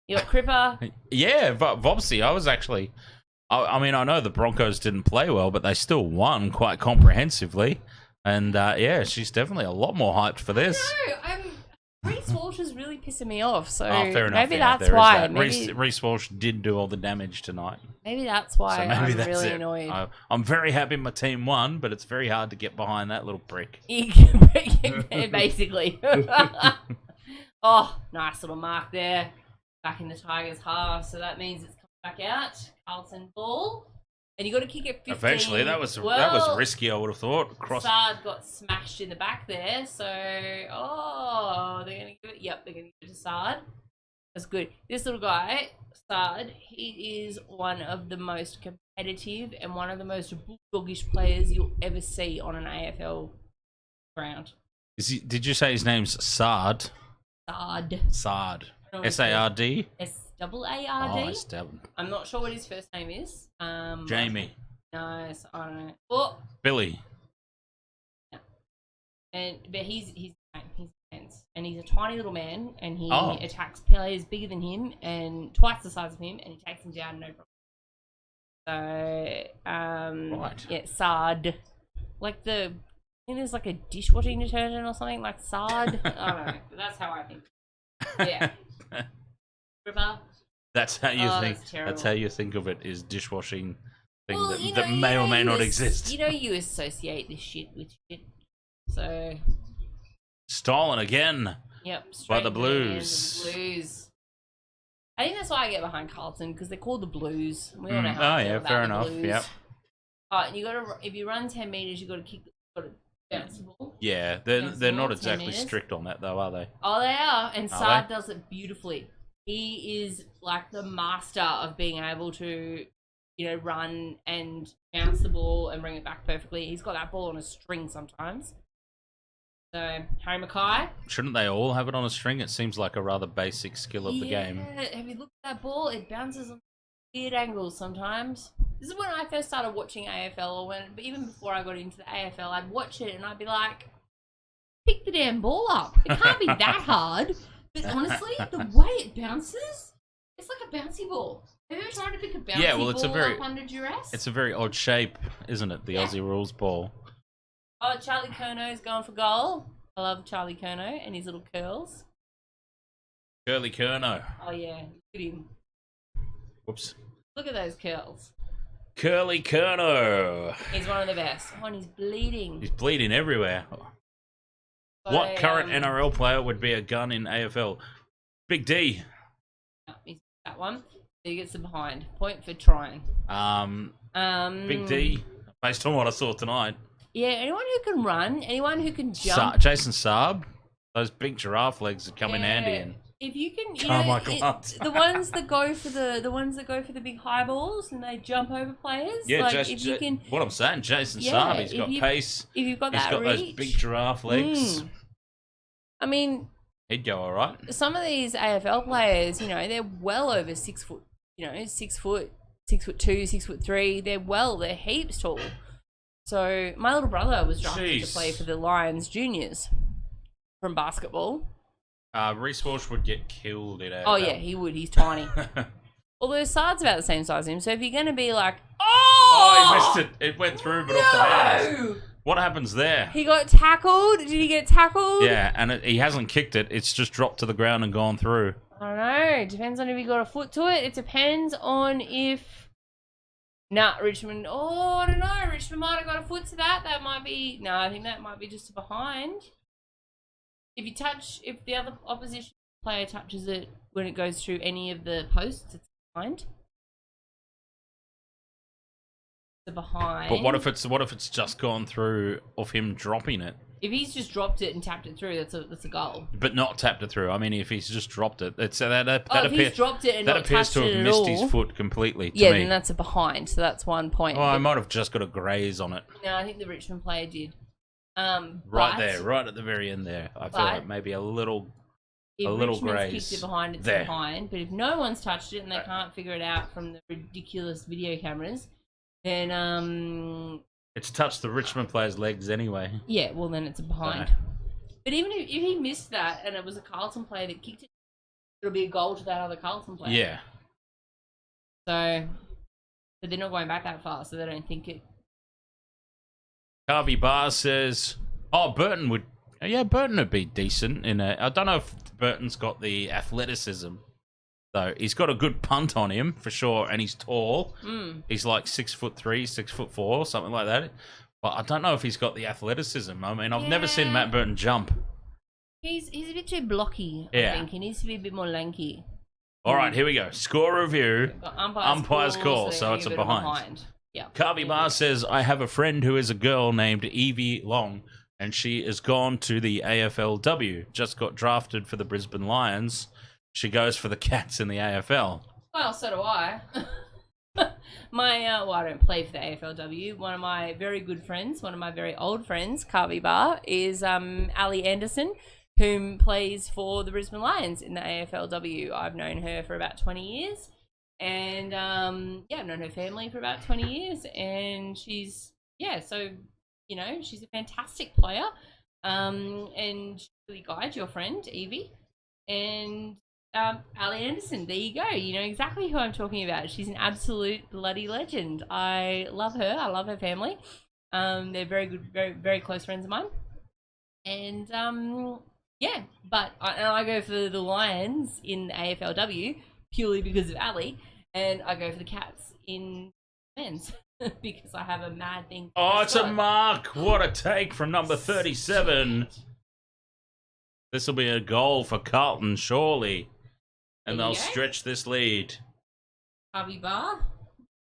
Speaker 4: You got Cripper.
Speaker 2: Yeah, Vobsy. I was actually. I mean, I know the Broncos didn't play well, but they still won quite comprehensively. And yeah, she's definitely a lot more hyped for this.
Speaker 4: No, Reece Walsh is really pissing me off. So
Speaker 2: fair enough.
Speaker 4: maybe that's why.
Speaker 2: Maybe Reece Walsh did do all the damage tonight.
Speaker 4: Maybe that's why
Speaker 2: So maybe
Speaker 4: I'm really annoyed.
Speaker 2: I'm very happy my team won, but it's very hard to get behind that little prick.
Speaker 4: Basically. Oh, nice little mark there. Back in the Tigers' half, so that means it's coming back out. Carlton ball. And you got to kick it 15.
Speaker 2: Eventually, that was risky, I would have thought.
Speaker 4: Sard got smashed in the back there, so they're going to give it. Yep, they're going to give it to Sard. That's good. This little guy, Sard, he is one of the most competitive and one of the most bulldogish players you'll ever see on an AFL ground.
Speaker 2: Did you say his name's Sard?
Speaker 4: Sard.
Speaker 2: Sard. S-A-R-D?
Speaker 4: S-A-A-R-D.
Speaker 2: Oh,
Speaker 4: I'm not sure what his first name is.
Speaker 2: Jamie.
Speaker 4: No, I don't know. Oh.
Speaker 2: Billy.
Speaker 4: No. But he's intense, and he's a tiny little man, and he attacks players bigger than him and twice the size of him, and he takes them down no problem. So,
Speaker 2: right.
Speaker 4: Yeah, Sard, like I think there's like a dishwashing detergent or something like Sard. I don't know. But that's how I think. Yeah. River.
Speaker 2: That's how you think. That's how you think of it. Is dishwashing thing that may or may not exist.
Speaker 4: You know, you associate this shit with shit. So
Speaker 2: stolen again.
Speaker 4: Yep.
Speaker 2: By the Blues.
Speaker 4: The Blues. I think that's why I get behind Carlton, because they're called the Blues. We all know how
Speaker 2: oh
Speaker 4: I feel
Speaker 2: yeah,
Speaker 4: about
Speaker 2: fair
Speaker 4: the
Speaker 2: enough.
Speaker 4: Blues.
Speaker 2: Yep.
Speaker 4: And you got to, if you run 10 meters, you got to kick. Got to bounce the ball.
Speaker 2: Yeah, they're not exactly strict on that though, are they?
Speaker 4: Oh, they are, and Sard does it beautifully. He is like the master of being able to, run and bounce the ball and bring it back perfectly. He's got that ball on a string sometimes. So, Harry Mackay.
Speaker 2: Shouldn't they all have it on a string? It seems like a rather basic skill of the game.
Speaker 4: Have you looked at that ball? It bounces on weird angles sometimes. This is when I first started watching AFL, or even before I got into the AFL, I'd watch it and I'd be like, pick the damn ball up. It can't be that hard. But honestly, the way it bounces, it's like a bouncy ball. Have you ever tried to pick a bouncy ball up under duress?
Speaker 2: It's a very odd shape, isn't it? The Aussie rules ball.
Speaker 4: Oh, Charlie Curno's going for goal. I love Charlie Curno and his little curls.
Speaker 2: Curly Curno.
Speaker 4: Oh yeah, look at him.
Speaker 2: Whoops.
Speaker 4: Look at those curls.
Speaker 2: Curly Curno.
Speaker 4: He's one of the best. Oh, and he's bleeding.
Speaker 2: He's bleeding everywhere. What current NRL player would be a gun in AFL? Big D.
Speaker 4: He's that one. So he gets the behind. Point for trying.
Speaker 2: Big D. Based on what I saw tonight.
Speaker 4: Yeah, anyone who can run, anyone who can jump.
Speaker 2: Jason Saab. Those big giraffe legs that come in handy. And
Speaker 4: if you can,
Speaker 2: the
Speaker 4: ones that go for the big high balls and they jump over players.
Speaker 2: Yeah,
Speaker 4: like if you can.
Speaker 2: What I'm saying, Jason Saab, he's got pace.
Speaker 4: If you've got
Speaker 2: he's got
Speaker 4: reach,
Speaker 2: those big giraffe legs.
Speaker 4: I mean,
Speaker 2: he'd go all right.
Speaker 4: Some of these AFL players, they're well over 6 foot. 6 foot, 6'2", 6'3". They're heaps tall. So my little brother was drafted to play for the Lions juniors from basketball.
Speaker 2: Reece Walsh would get killed in AFL.
Speaker 4: Oh yeah, he would. He's tiny. Although Sard's about the same size as him, so if you're going to be like, oh,
Speaker 2: he missed it. It went through, but off the hands. What happens there?
Speaker 4: He got tackled. Did he get tackled?
Speaker 2: Yeah, and he hasn't kicked it. It's just dropped to the ground and gone through.
Speaker 4: I don't know. It depends on if he got a foot to it. It depends on if... Richmond... Oh, I don't know. Richmond might have got a foot to that. That might be... No, I think that might be just a behind. If the other opposition player touches it when it goes through any of the posts, it's behind. The behind.
Speaker 2: But what if it's just gone through of him dropping it?
Speaker 4: If he's just dropped it and tapped it through, that's a goal.
Speaker 2: But not tapped it through. I mean, if he's just dropped it, if
Speaker 4: he's dropped it and not
Speaker 2: appears to
Speaker 4: touched
Speaker 2: have
Speaker 4: it
Speaker 2: missed
Speaker 4: at
Speaker 2: his
Speaker 4: all,
Speaker 2: foot completely. To
Speaker 4: yeah,
Speaker 2: me.
Speaker 4: then that's a behind. So that's 1 point.
Speaker 2: Oh, I might have just got a graze on it.
Speaker 4: No, I think the Richmond player did.
Speaker 2: Right there, right at the very end there. I feel like maybe a little
Speaker 4: if
Speaker 2: a little
Speaker 4: Richmond's
Speaker 2: graze
Speaker 4: kicked it behind, it's
Speaker 2: there.
Speaker 4: behind. But if no one's touched it and they can't figure it out from the ridiculous video cameras, then
Speaker 2: It's touched the Richmond player's legs anyway.
Speaker 4: yeah, well then it's a behind.
Speaker 2: No.
Speaker 4: But even if he missed that and it was a Carlton player that kicked it, it'll be a goal to that other Carlton player.
Speaker 2: Yeah.
Speaker 4: So, but they're not going back that far, so they don't think it.
Speaker 2: Harvey Barr says, "Oh, Burton would be decent in a. I don't know if Burton's got the athleticism, though. He's got a good punt on him for sure, and he's tall. He's like 6'3", 6'4", something like that. But I don't know if he's got the athleticism. I mean, I've never seen Matt Burton jump.
Speaker 4: He's a bit too blocky. I think he needs to be a bit more lanky.
Speaker 2: All right, here we go. Score review. Umpire's call, so it's a behind.
Speaker 4: Yeah.
Speaker 2: Carvey Bar says, I have a friend who is a girl named Evie Long, and she has gone to the AFLW. Just got drafted for the Brisbane Lions. She goes for the Cats in the AFL.
Speaker 4: Well, so do I. I don't play for the AFLW. One of my very good friends, one of my very old friends, Carvey Bar, is Ali Anderson, whom plays for the Brisbane Lions in the AFLW. I've known her for about 20 years. And, I've known her family for about 20 years. And she's she's a fantastic player. And she really guides your friend, Evie. And Ali Anderson, there you go. You know exactly who I'm talking about. She's an absolute bloody legend. I love her. I love her family. They're very good, very, very close friends of mine. And, I go for the Lions in the AFLW purely because of Ali, and I go for the Cats in men's because I have a mad thing.
Speaker 2: Oh, it's a mark. What a take from number 37. This will be a goal for Carlton, surely. And they'll stretch this lead.
Speaker 4: Harvey Bar.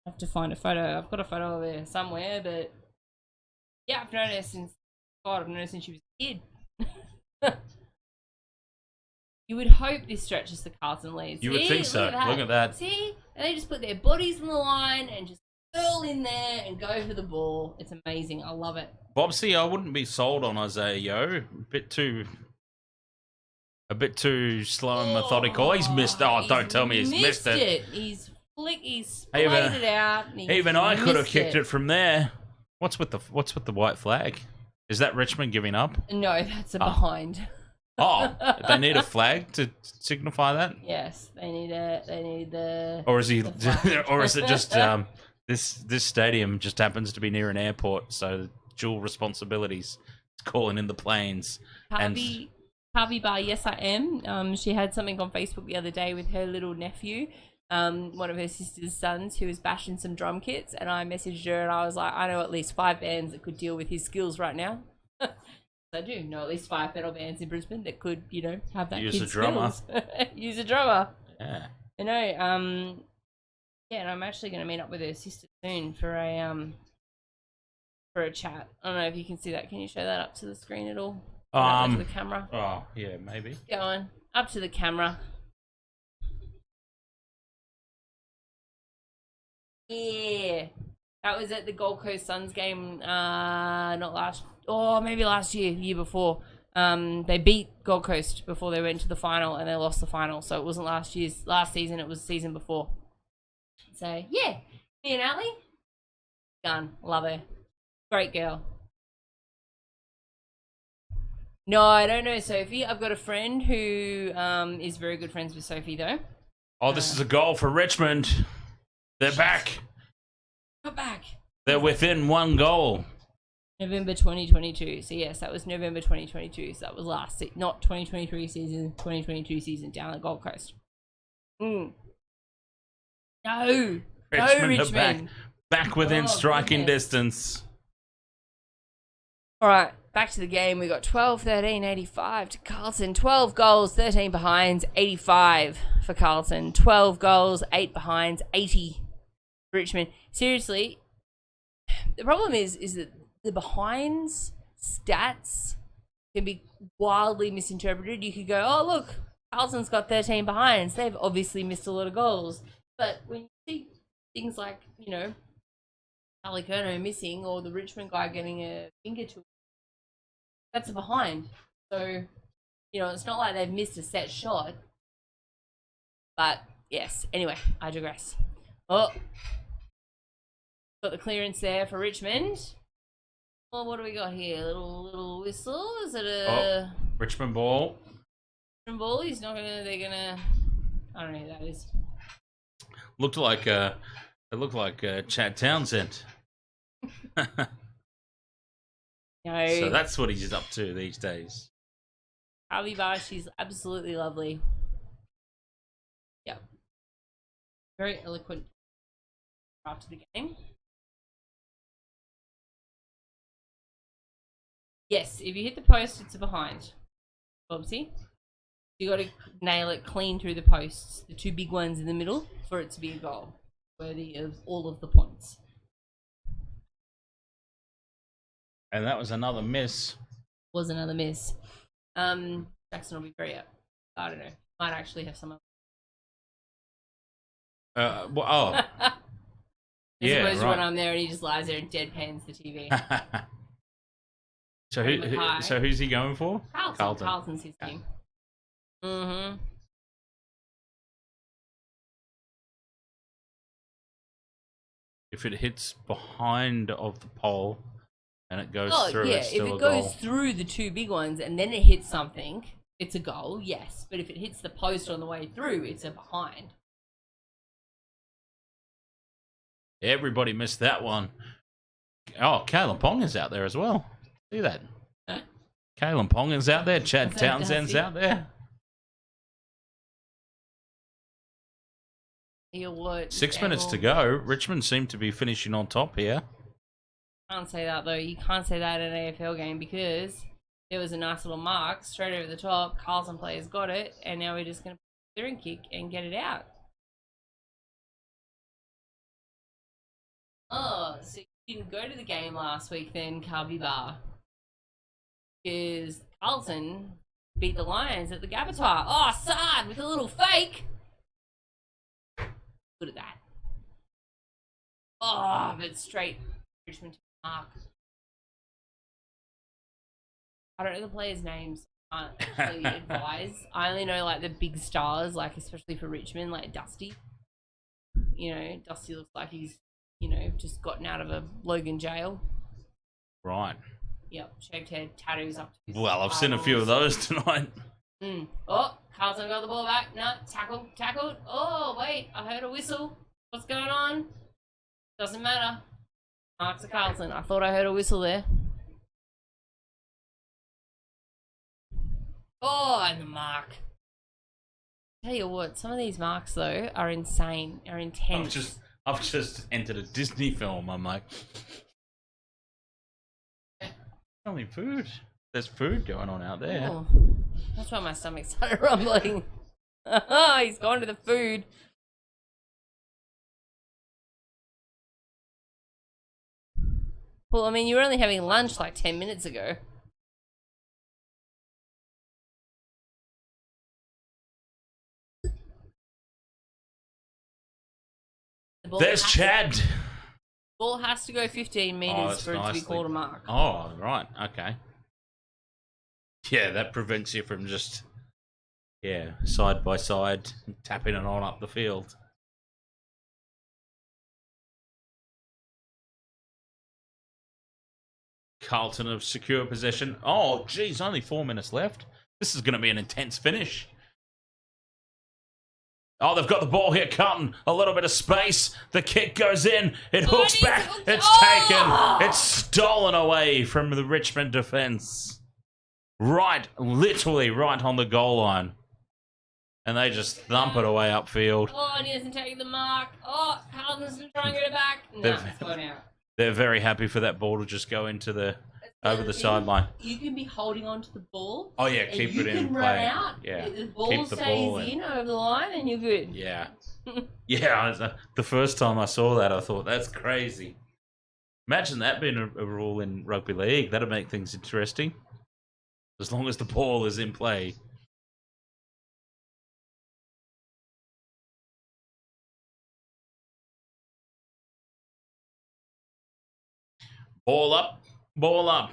Speaker 4: I have to find a photo. I've got a photo of her somewhere, but yeah, I've known her since she was a kid. You would hope this stretches the Carlton lead.
Speaker 2: You would think so. Look at that.
Speaker 4: See? And they just put their bodies on the line and just curl in there and go for the ball. It's amazing. I love it.
Speaker 2: Bobsy, I wouldn't be sold on Isaiah Yeo. A bit too slow and methodical. He's missed. Oh, don't tell me he's missed it.
Speaker 4: He's splayed it out.
Speaker 2: Even I could have kicked it from there. What's with the white flag? Is that Richmond giving up?
Speaker 4: No, that's a behind.
Speaker 2: Oh, they need a flag to signify that?
Speaker 4: Yes, they need the.
Speaker 2: Or is it just this stadium just happens to be near an airport, so dual responsibilities. It's calling in the planes.
Speaker 4: Harvey Bar, yes, I am. She had something on Facebook the other day with her little nephew, one of her sister's sons, who was bashing some drum kits, and I messaged her and I was like, I know at least 5 bands that could deal with his skills right now. I do know at least 5 metal bands in Brisbane that could, have that.
Speaker 2: Use a drummer.
Speaker 4: Use a drummer.
Speaker 2: Yeah.
Speaker 4: And I'm actually going to meet up with her sister soon for a chat. I don't know if you can see that. Can you show that up to the screen at all? Up to the camera.
Speaker 2: Oh, yeah, maybe.
Speaker 4: Go on. Up to the camera. Yeah. That was at the Gold Coast Suns game, maybe last year, the year before. They beat Gold Coast before they went to the final, and they lost the final. So it wasn't last season, it was the season before. So, yeah. Me and Ali. Gun. Love her. Great girl. No, I don't know Sophie. I've got a friend who is very good friends with Sophie, though.
Speaker 2: Oh, this is a goal for Richmond. They're back.
Speaker 4: Got back.
Speaker 2: They're within 1 goal.
Speaker 4: November 2022. So, yes, that was November 2022. So, that was not 2023 season, 2022 season down at Gold Coast. No.
Speaker 2: Richmond
Speaker 4: Richmond.
Speaker 2: are back within striking distance.
Speaker 4: All right. Back to the game. We got 12-13, 85 to Carlton. 12 goals, 13 behinds, 85 for Carlton. 12 goals, 8 behinds, 80 for Richmond. Seriously, the problem is that the behinds stats can be wildly misinterpreted. You could go, oh, look, Carlton's got 13 behinds. They've obviously missed a lot of goals. But when you see things like, Ali Kerno missing or the Richmond guy getting a finger to, that's a behind. So, You know, it's not like they've missed a set shot. But, yes. Anyway, I digress. Oh. Got the clearance there for Richmond. Well, what do we got here? Little whistle. Is it a
Speaker 2: Richmond ball?
Speaker 4: Richmond ball? He's not gonna. They're gonna. I don't know who that is.
Speaker 2: Looked like it looked like Chad Townsend.
Speaker 4: No.
Speaker 2: So that's what he's up to these days.
Speaker 4: Harvey Bar, she's absolutely lovely. Yep. Very eloquent after the game. Yes, if you hit the post, it's a behind. Bobsy. You got to nail it clean through the posts, the two big ones in the middle, for it to be a goal, worthy of all of the points.
Speaker 2: And that was another miss.
Speaker 4: Was another miss. Jackson will be very up. I don't know. Might actually have some.
Speaker 2: Yeah,
Speaker 4: As opposed to when
Speaker 2: right.
Speaker 4: I'm there and he just lies there and deadpans the TV.
Speaker 2: So who's he going for?
Speaker 4: Carlton. Carlton's his team. Mm-hmm.
Speaker 2: If it hits behind of the pole and it goes through,
Speaker 4: yeah.
Speaker 2: it's still
Speaker 4: If
Speaker 2: a
Speaker 4: it goes
Speaker 2: goal.
Speaker 4: through the two big ones and then it hits something, it's a goal, yes. But if it hits the post on the way through, it's a behind.
Speaker 2: Everybody missed that one. Oh, Kalen Pong is out there as well. See that? Kalen Pong is out there. Chad Townsend's out there.
Speaker 4: You what?
Speaker 2: 6 minutes to go. Richmond seem to be finishing on top here.
Speaker 4: Can't say that though. You can't say that in an AFL game because there was a nice little mark straight over the top. Carlton players got it, and now we're just going to put it through and kick and get it out. Oh, so you didn't go to the game last week then, Carby Bar? Because Carlton beat the Lions at the Rabbitohs. Oh, Sard with a little fake. Good at that. Oh, but straight Richmond to the mark. I don't know the players' names. I can't actually advise. I only know like the big stars, like especially for Richmond, like Dusty. You know, Dusty looks like he's, you know, just gotten out of a Logan jail.
Speaker 2: Right.
Speaker 4: Yep, shaved head, tattoos up to his
Speaker 2: Well, I've seen a few of those tonight.
Speaker 4: Oh, Carlton got the ball back. No, tackled. Oh, wait, I heard a whistle. What's going on? Doesn't matter. Marks a Carlton. I thought I heard a whistle there. Oh, and the mark. Tell you what, some of these marks though are insane, are intense.
Speaker 2: I've just entered a Disney film. I'm like, only food. There's food going on out there.
Speaker 4: Oh, that's why my stomach started rumbling. He's gone to the food. Well, I mean, you were only having lunch like 10 minutes ago.
Speaker 2: There's Chad.
Speaker 4: Ball has to go 15 metres for it to be called a mark.
Speaker 2: Oh, right. Okay. Yeah, that prevents you from just, side by side, tapping it on up the field. Carlton have secure possession. Oh, geez, only 4 minutes left. This is going to be an intense finish. Oh, they've got the ball here, Carlton. A little bit of space. The kick goes in. It hooks back. It's taken. It's stolen away from the Richmond defence. Right, literally right on the goal line. And they just thump it away upfield.
Speaker 4: Oh, and he doesn't take the mark. Oh, Carlton's going to try and get it back. No, it's gone out.
Speaker 2: They're very happy for that ball to just go into the over the sideline.
Speaker 4: You can be holding on to the ball.
Speaker 2: Oh yeah, keep it in play. You can
Speaker 4: run out.
Speaker 2: Yeah,
Speaker 4: the ball
Speaker 2: keep the
Speaker 4: stays
Speaker 2: ball
Speaker 4: in over the line, and you're good.
Speaker 2: Yeah, yeah. The first time I saw that, I thought that's crazy. Imagine that being a rule in rugby league. That'd make things interesting. As long as the ball is in play. Ball up, ball up.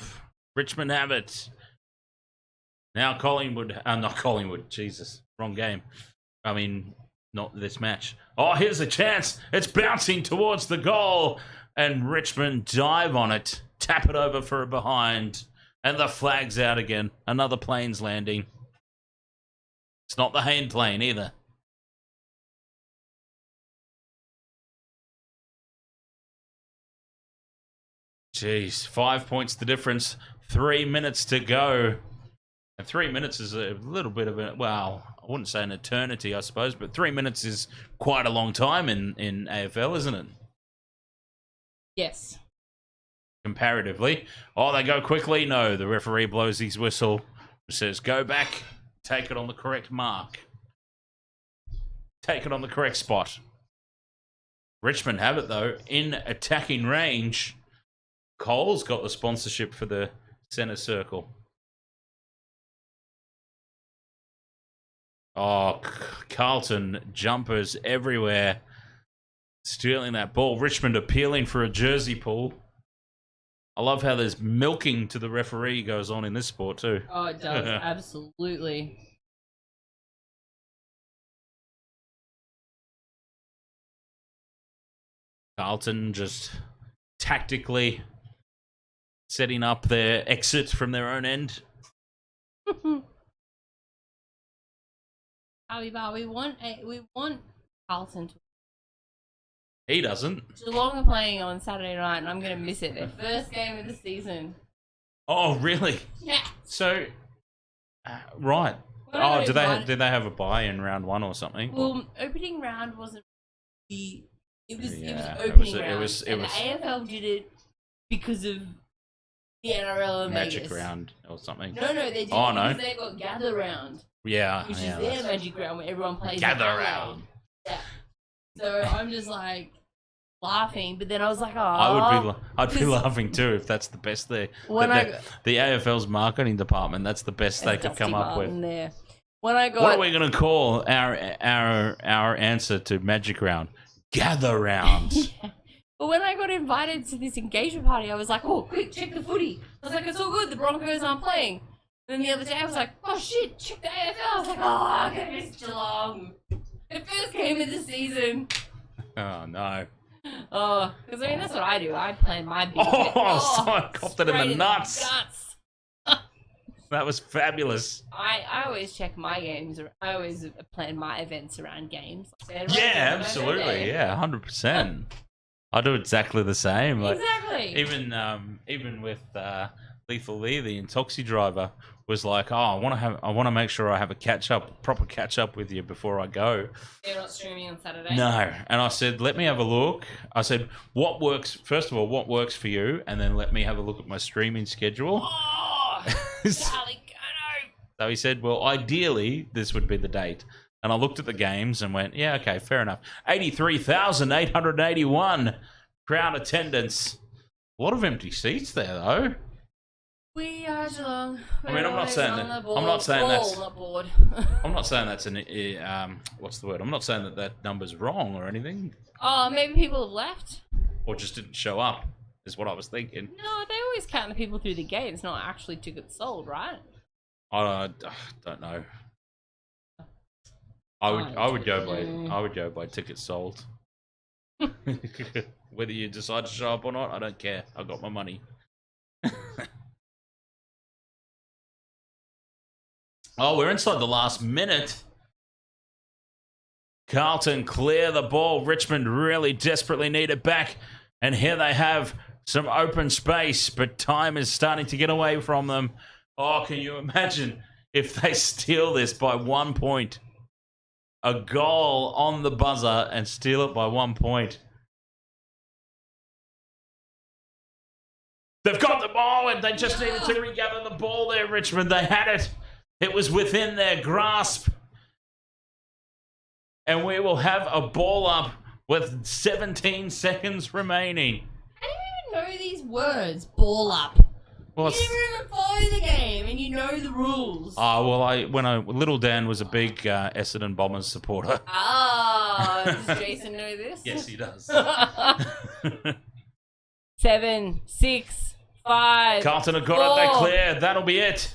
Speaker 2: Richmond have it. Now Collingwood, not Collingwood, Jesus, wrong game. I mean, not this match. Oh, here's a chance. It's bouncing towards the goal. And Richmond dive on it, tap it over for a behind. And the flag's out again. Another plane's landing. It's not the Hayne plane either. Jeez, 5 points the difference. 3 minutes to go. And 3 minutes is a little bit of a, well, I wouldn't say an eternity, I suppose, but 3 minutes is quite a long time in AFL, isn't it?
Speaker 4: Yes.
Speaker 2: Comparatively. Oh, they go quickly? No, the referee blows his whistle. Says, go back, take it on the correct mark. Take it on the correct spot. Richmond have it, though, in attacking range. Cole's got the sponsorship for the centre circle. Oh, Carlton jumpers everywhere. Stealing that ball. Richmond appealing for a jersey pull. I love how there's milking to the referee goes on in this sport too.
Speaker 4: Oh, it does. Absolutely.
Speaker 2: Carlton just tactically setting up their exit from their own end.
Speaker 4: We want Carlton to.
Speaker 2: He doesn't.
Speaker 4: Geelong are playing on Saturday night, and I'm going to miss it. Their first game of the season.
Speaker 2: Oh, really?
Speaker 4: Yeah.
Speaker 2: So, right. Oh, did they have a bye in round one or something?
Speaker 4: Well, opening round wasn't. It was opening round. The AFL did it because of the NRL and
Speaker 2: Magic
Speaker 4: Vegas.
Speaker 2: round or something.
Speaker 4: No, they did because they got gather round.
Speaker 2: Yeah,
Speaker 4: which is their magic round where everyone plays
Speaker 2: gather round.
Speaker 4: Yeah. So I'm just like laughing, but then I was like, oh.
Speaker 2: I'd be laughing too if that's the best there. The AFL's marketing department, that's the best they could come up with.
Speaker 4: There.
Speaker 2: What are we going to call our answer to Magic Round? Gather Round.
Speaker 4: Yeah. But when I got invited to this engagement party, I was like, oh, quick, check the footy. I was like, it's all good. The Broncos aren't playing. And then the other day, I was like, oh, shit, check the AFL. I was like, oh, I'm going to miss Geelong. The first game of the season.
Speaker 2: Oh, no.
Speaker 4: Oh, because I mean, that's what I do. I plan my big
Speaker 2: I copped it in the nuts. That was fabulous.
Speaker 4: I always check my games. I always plan my events around games.
Speaker 2: Yeah, absolutely. Yeah, 100%. I do exactly the same. Like,
Speaker 4: exactly.
Speaker 2: Even with Lethal Lee, the Intoxi driver, was like, "Oh, I want to make sure I have a proper catch up with you before I go."
Speaker 4: You're not streaming on Saturday.
Speaker 2: No, and I said, "Let me have a look." I said, "What works? First of all, what works for you, and then let me have a look at my streaming schedule."
Speaker 4: Oh, darling,
Speaker 2: so he said, "Well, ideally, this would be the date." And I looked at the games and went, "Yeah, okay, fair enough." 83,881 crowd attendance. A lot of empty seats there, though.
Speaker 4: We are Geelong.
Speaker 2: I mean, I'm not saying that's. I'm not saying that's an. What's the word? I'm not saying that number's wrong or anything.
Speaker 4: Oh, maybe people have left.
Speaker 2: Or just didn't show up, is what I was thinking.
Speaker 4: No, they always count the people through the gate. It's not actually tickets sold, right?
Speaker 2: I don't know. I would go by tickets sold. Whether you decide to show up or not, I don't care. I got my money. Oh, we're inside the last minute. Carlton clear the ball. Richmond really desperately need it back. And here they have some open space, but time is starting to get away from them. Oh, can you imagine if they steal this by 1 point? A goal on the buzzer and steal it by 1 point. They've got the ball and they just needed to regather the ball there, Richmond. They had it. It was within their grasp. And we will have a ball up with 17 seconds remaining.
Speaker 4: How do you even know these words? Ball up.
Speaker 2: Well,
Speaker 4: you never even follow the game and you know the rules.
Speaker 2: Oh, well, Little Dan was a big Essendon Bombers supporter.
Speaker 4: Does Jason know this?
Speaker 2: Yes, he does.
Speaker 4: 7, 6, 5.
Speaker 2: Carlton have got it. They're clear. That'll be it.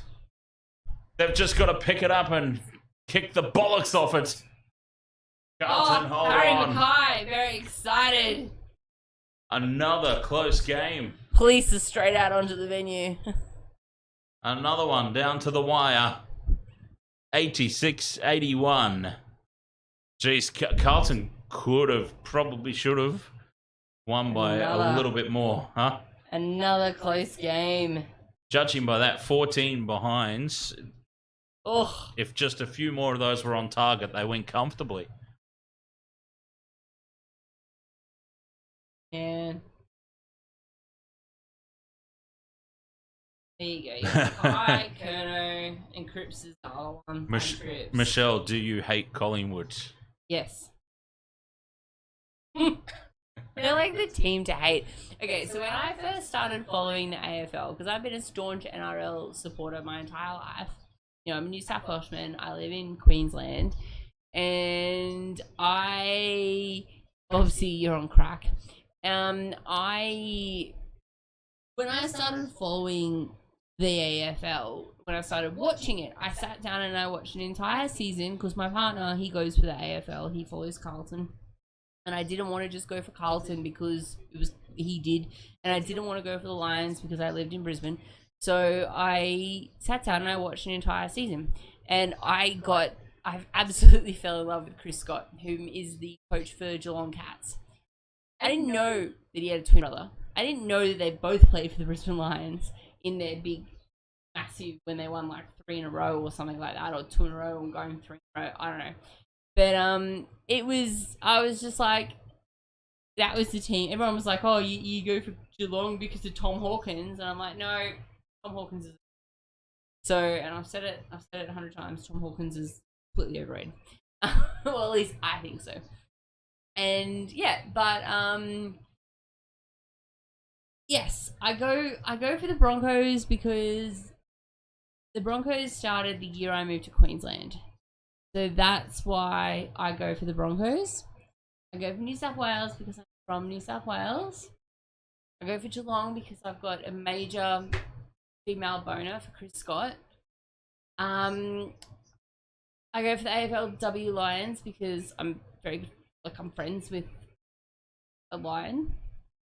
Speaker 2: They've just got to pick it up and kick the bollocks off it. Carlton, hold
Speaker 4: Harry
Speaker 2: on.
Speaker 4: Mackay, very excited.
Speaker 2: Another close game.
Speaker 4: Police are straight out onto the venue.
Speaker 2: Another one down to the wire. 86-81. Jeez, Carlton could have, probably should have, won by a little bit more, huh?
Speaker 4: Another close game.
Speaker 2: Judging by that, 14 behinds.
Speaker 4: Oh,
Speaker 2: If just a few more of those were on target, they win comfortably.
Speaker 4: man. There you go. You got Kai, Kerno, and Cripps is the other one. Cripps.
Speaker 2: Michelle, do you hate Collingwood?
Speaker 4: Yes. They're like the team to hate. Okay, so when I first started following the AFL, because I've been a staunch NRL supporter my entire life, you know, I'm a New South Welshman, I live in Queensland, and obviously you're on crack. When I started following the AFL, when I started watching it, I sat down and I watched an entire season because my partner, he goes for the AFL, he follows Carlton. And I didn't want to just go for Carlton because he did, and I didn't want to go for the Lions because I lived in Brisbane. So I sat down and I watched an entire season, and I absolutely fell in love with Chris Scott, who is the coach for Geelong Cats. I didn't know that he had a twin brother. I didn't know that they both played for the Brisbane Lions in their big, massive, when they won like 3 in a row or something like that, or 2 in a row and going 3 in a row. I don't know. But I was just like, that was the team. Everyone was like, oh, you go for Geelong because of Tom Hawkins. And I'm like, no, Tom Hawkins is... So, and I've said it 100 times, Tom Hawkins is completely overrated. Well, at least I think so. And yeah, but yes, I go for the Broncos because the Broncos started the year I moved to Queensland. So that's why I go for the Broncos. I go for New South Wales because I'm from New South Wales. I go for Geelong because I've got a major female boner for Chris Scott. I go for the AFLW Lions because I'm I'm friends with a Lion.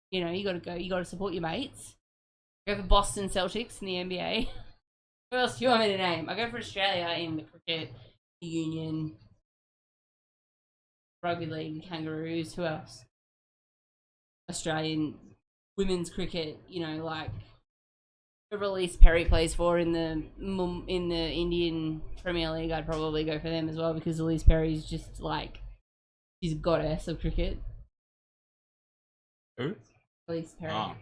Speaker 4: You know, you gotta support your mates. I go for Boston Celtics in the NBA. Who else do you want me to name? I go for Australia in the cricket, the Union, Rugby League, Kangaroos. Who else? Australian women's cricket. You know, like whoever Elise Perry plays for in the Indian Premier League. I'd probably go for them as well because Elise Perry is just like, she's a goddess of cricket.
Speaker 2: Who?
Speaker 4: Elise Perry.
Speaker 2: Oh.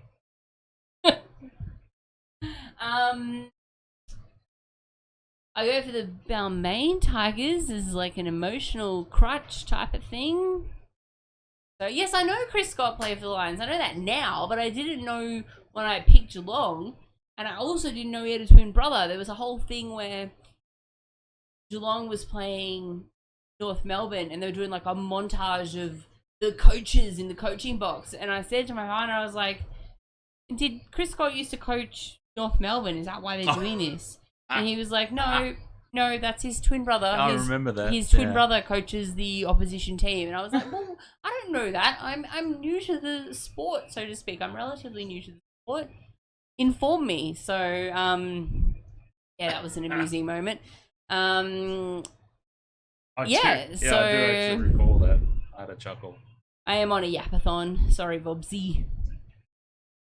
Speaker 4: I go for the Balmain Tigers as like an emotional crutch type of thing. So yes, I know Chris Scott played for the Lions. I know that now, but I didn't know when I picked Geelong. And I also didn't know he had a twin brother. There was a whole thing where Geelong was playing North Melbourne and they were doing like a montage of the coaches in the coaching box. And I said to my partner, I was like, did Chris Scott used to coach North Melbourne? Is that why they're doing this? And he was like, no, that's his twin brother.
Speaker 2: I remember that.
Speaker 4: His twin brother coaches the opposition team. And I was like, well, I don't know that. I'm new to the sport, so to speak. I'm relatively new to the sport. Inform me. So, yeah, that was an amusing moment.
Speaker 2: I do actually recall that. I had a chuckle.
Speaker 4: I am on a yapathon. Sorry, Vobsy.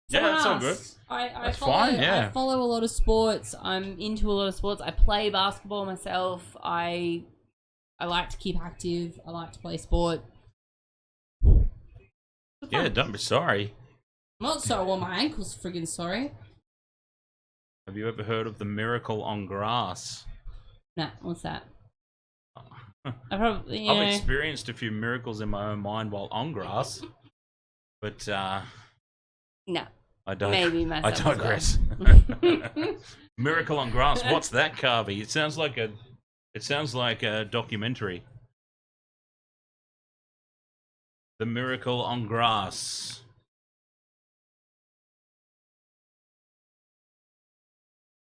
Speaker 2: Yeah, that's all good.
Speaker 4: That's
Speaker 2: fine, yeah.
Speaker 4: I follow a lot of sports. I'm into a lot of sports. I play basketball myself. I like to keep active. I like to play sport.
Speaker 2: Yeah, don't be sorry.
Speaker 4: I'm not so well, my ankle's friggin' sorry.
Speaker 2: Have you ever heard of the miracle on grass?
Speaker 4: Nah, what's that? I've
Speaker 2: experienced a few miracles in my own mind while on grass, but
Speaker 4: no.
Speaker 2: I don't.
Speaker 4: Maybe
Speaker 2: I digress. Miracle on grass. What's that, Carvey? It sounds like a documentary. The Miracle on Grass.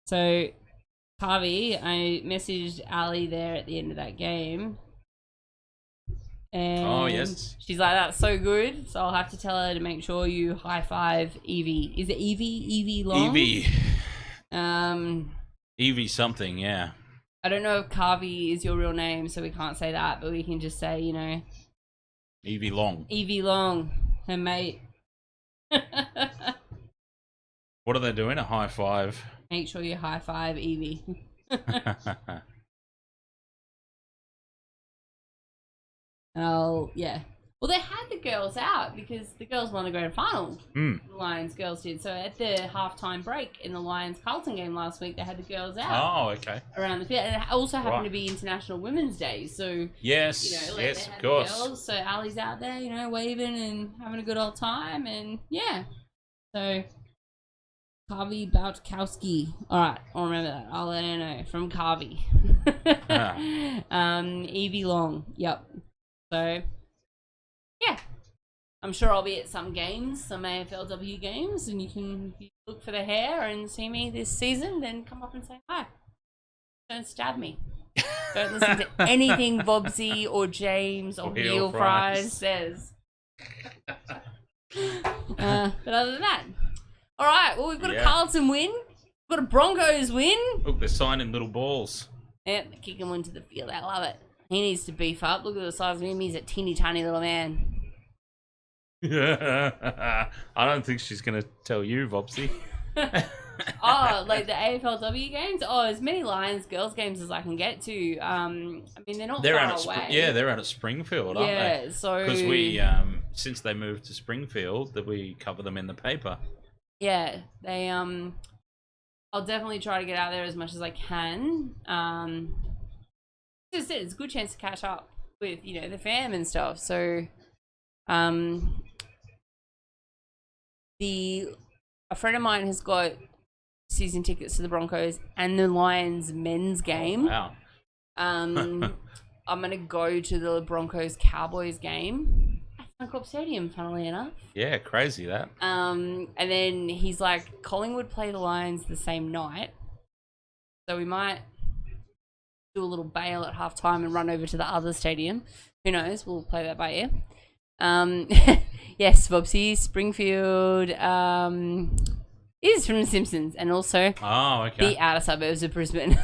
Speaker 4: So Harvey, I messaged Ali there at the end of that game. And
Speaker 2: Oh, yes.
Speaker 4: she's like, that's so good. So I'll have to tell her to make sure you high five Evie. Is it Evie? Evie Long?
Speaker 2: Evie.
Speaker 4: Um,
Speaker 2: Evie something, yeah.
Speaker 4: I don't know if Carvey is your real name, so we can't say that, but we can just say, you know,
Speaker 2: Evie Long.
Speaker 4: Evie Long, her mate.
Speaker 2: What are they doing? A high five.
Speaker 4: Make sure you high five Evie. Oh, yeah. Well, they had the girls out because the girls won the grand final.
Speaker 2: Mm.
Speaker 4: The Lions girls did. So at the halftime break in the Lions Carlton game last week, they had the girls out.
Speaker 2: Oh, okay.
Speaker 4: Around the field. And it also happened
Speaker 2: Right.
Speaker 4: to be International Women's Day. So,
Speaker 2: Yes,
Speaker 4: you know,
Speaker 2: yes,
Speaker 4: they
Speaker 2: of
Speaker 4: had
Speaker 2: course.
Speaker 4: the girls. So Ali's out there, you know, waving and having a good old time. And yeah. So, Carvey Bautkowski. All right, I'll remember that. I'll let her know. From Carvey. Evie Long. Yep. So, yeah. I'm sure I'll be at some games, some AFLW games, and you can, if you look for the hair and see me this season, then come up and say hi. Don't stab me. Don't listen to anything Bobsy or James or Heel Fries says. But other than that, all right. Well, we've got a Carlton win. We've got a Broncos win.
Speaker 2: Look, they're signing little balls.
Speaker 4: Yep, they're kicking one to the field. I love it. He needs to beef up. Look at the size of him. He's a teeny tiny little man.
Speaker 2: I don't think she's going to tell you, Vopsy.
Speaker 4: Oh, like the AFLW games? Oh, as many Lions girls games as I can get to. I mean, they're not far away.
Speaker 2: They're out at Springfield, aren't they?
Speaker 4: Yeah, so...
Speaker 2: Because we, since they moved to Springfield, that we cover them in the paper.
Speaker 4: Yeah, they, I'll definitely try to get out there as much as I can. Just it's a good chance to catch up with, you know, the fam and stuff. So, a friend of mine has got season tickets to the Broncos and the Lions men's game.
Speaker 2: Oh, wow.
Speaker 4: I'm gonna go to the Broncos Cowboys game at Suncorp Stadium, funnily enough.
Speaker 2: Yeah, crazy that.
Speaker 4: And then he's like, Collingwood play the Lions the same night, so we might do a little bail at halftime and run over to the other stadium. Who knows? We'll play that by ear. Yes, Bobsy, Springfield is from The Simpsons and also the outer suburbs of Brisbane.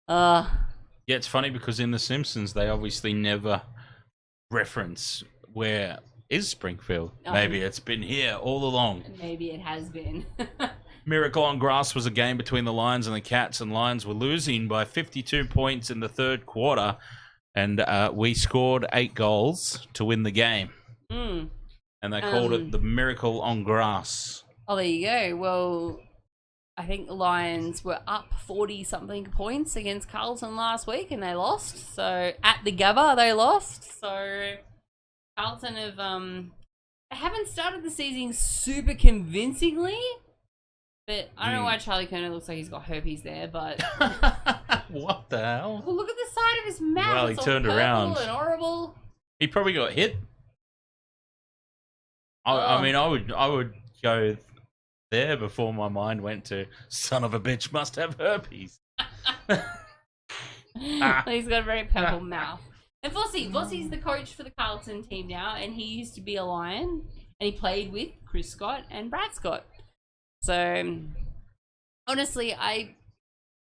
Speaker 2: Yeah, it's funny because in The Simpsons they obviously never reference where is Springfield. Maybe it's been here all along.
Speaker 4: Maybe it has been.
Speaker 2: Miracle on Grass was a game between the Lions and the Cats, and Lions were losing by 52 points in the third quarter, and we scored 8 goals to win the game. And they called it the Miracle on Grass.
Speaker 4: Oh, there you go. Well, I think the Lions were up 40-something points against Carlton last week, and they lost. So, at the Gabba, they lost. So, Carlton have, they haven't started the season super convincingly. But I don't know why Charlie Kerner looks like he's got herpes there, but...
Speaker 2: What the hell?
Speaker 4: Well, look at the side of his mouth.
Speaker 2: Well, he
Speaker 4: it's all
Speaker 2: turned around.
Speaker 4: and horrible.
Speaker 2: He probably got hit. I mean, I would go there before my mind went to son of a bitch must have herpes.
Speaker 4: He's got a very purple mouth. And Vossy's the coach for the Carlton team now, and he used to be a Lion, and he played with Chris Scott and Brad Scott. So, honestly, I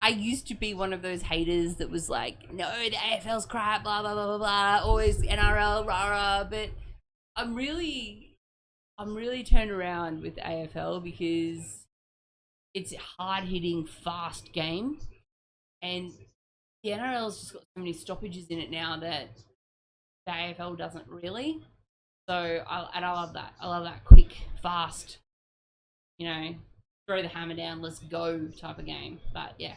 Speaker 4: used to be one of those haters that was like, no, the AFL's crap, blah, blah, blah, blah, blah, always NRL, rah, rah, but I'm really turned around with the AFL because it's a hard-hitting, fast game, and the NRL's just got so many stoppages in it now that the AFL doesn't really. So, I love that. I love that quick, fast, you know, throw the hammer down, let's go type of game. But yeah.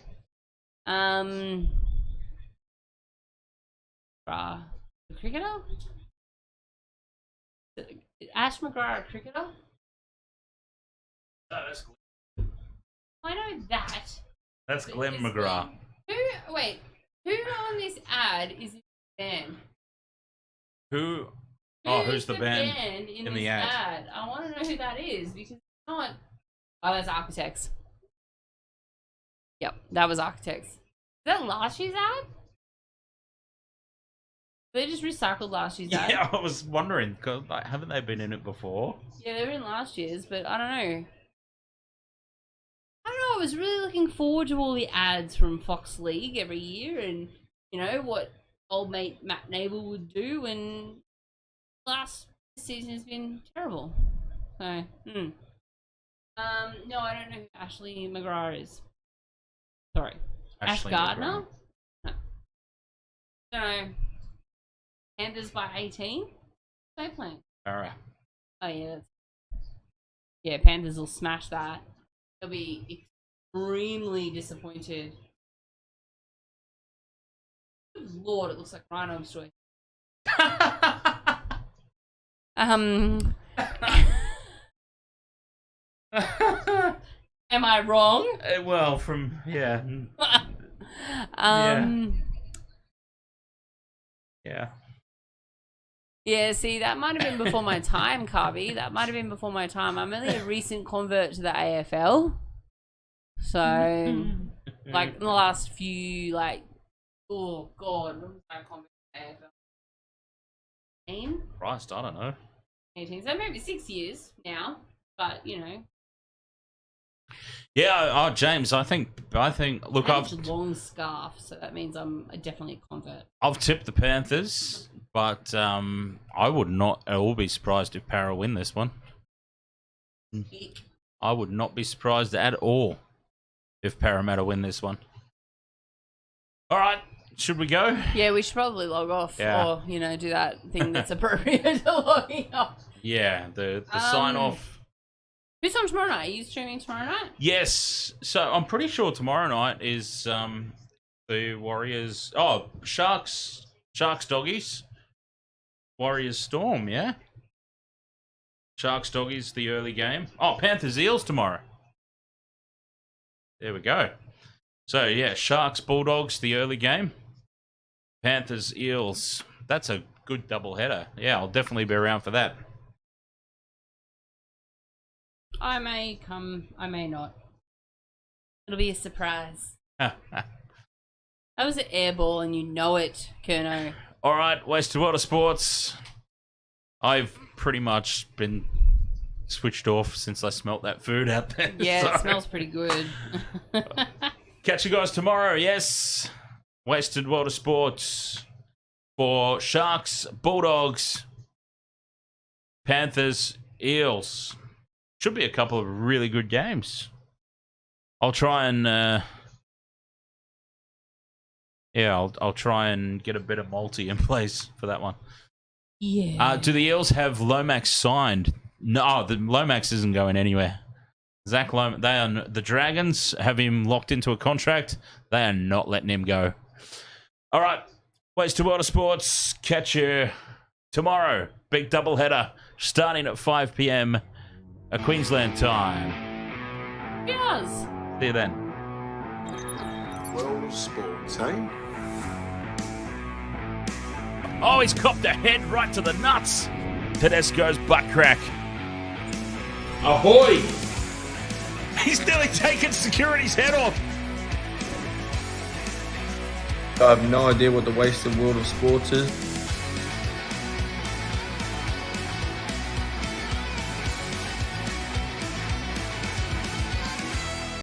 Speaker 4: The cricketer? Ash McGrath a cricketer?
Speaker 2: No, that's
Speaker 4: I know that.
Speaker 2: That's Glenn McGrath.
Speaker 4: Who on this ad is in the band?
Speaker 2: Who? Oh, who's the band
Speaker 4: in
Speaker 2: the
Speaker 4: this
Speaker 2: ad?
Speaker 4: ad? I want to know who that is because it's not. Oh, that's Architects. Yep, that was Architects. Is that last year's ad? They just recycled last year's ad.
Speaker 2: Yeah, I was wondering, 'cause, like, haven't they been in it before?
Speaker 4: Yeah, they were in last year's, but I don't know. I was really looking forward to all the ads from Fox League every year, and you know what old mate Matt Nable would do, and last season has been terrible. So, no, I don't know who Ashley McGrath is. Sorry,
Speaker 2: Ashley
Speaker 4: Ash Gardner.
Speaker 2: McGrath.
Speaker 4: No, don't know. Panthers by 18. They playing.
Speaker 2: All right.
Speaker 4: Oh yeah, Panthers will smash that. They'll be extremely disappointed. Good Lord, it looks like Rhino Destroy. Am I wrong?
Speaker 2: Well, from yeah.
Speaker 4: Yeah, see, that might have been before my time, Carby. That might have been before my time. I'm only a recent convert to the AFL. So, like, in the last few, like, oh, God, when was I convert to the AFL? 18?
Speaker 2: Christ, I don't know.
Speaker 4: 18. So maybe 6 years now, but, you know.
Speaker 2: Yeah, oh, James, I think. Look,
Speaker 4: I have a long scarf, so that means I'm definitely a convert.
Speaker 2: I've tipped the Panthers, but I would not at all be surprised if Para win this one. I would not be surprised at all if Parramatta win this one. All right, should we go?
Speaker 4: Yeah, we should probably log off,
Speaker 2: Yeah.
Speaker 4: or you know, do that thing that's appropriate to logging off.
Speaker 2: Yeah, the sign off.
Speaker 4: Who's on tomorrow night? Are you streaming tomorrow night?
Speaker 2: Yes, so I'm pretty sure tomorrow night is the Warriors. Oh, Sharks, Doggies, Warriors, Storm. Yeah, Sharks, Doggies, the early game. Oh, Panthers, Eels tomorrow. There we go. So yeah, Sharks, Bulldogs, the early game. Panthers, Eels. That's a good double header. Yeah, I'll definitely be around for that.
Speaker 4: I may come, I may not. It'll be a surprise. That was an air ball, and you know it, Kerno.
Speaker 2: All right, Wasted Water Sports. I've pretty much been switched off since I smelt that food out there.
Speaker 4: Yeah,
Speaker 2: so.
Speaker 4: It smells pretty good.
Speaker 2: Catch you guys tomorrow, yes. Wasted Water Sports for Sharks, Bulldogs, Panthers, Eels. Should be a couple of really good games. I'll try and I'll try and get a bit of multi in place for that one.
Speaker 4: Yeah.
Speaker 2: Do the Eels have Lomax signed? No, the Lomax isn't going anywhere. Zach Lomax, the Dragons have him locked into a contract. They are not letting him go. All right, Wasted Water Sports. Catch you tomorrow. Big doubleheader starting at 5 p.m. Queensland time.
Speaker 4: Yes.
Speaker 2: See you then.
Speaker 1: World of sports, eh?
Speaker 2: Oh, he's copped a head right to the nuts. Tedesco's butt crack. Ahoy! He's nearly taken security's head off.
Speaker 3: I have no idea what the wasted world of sports is.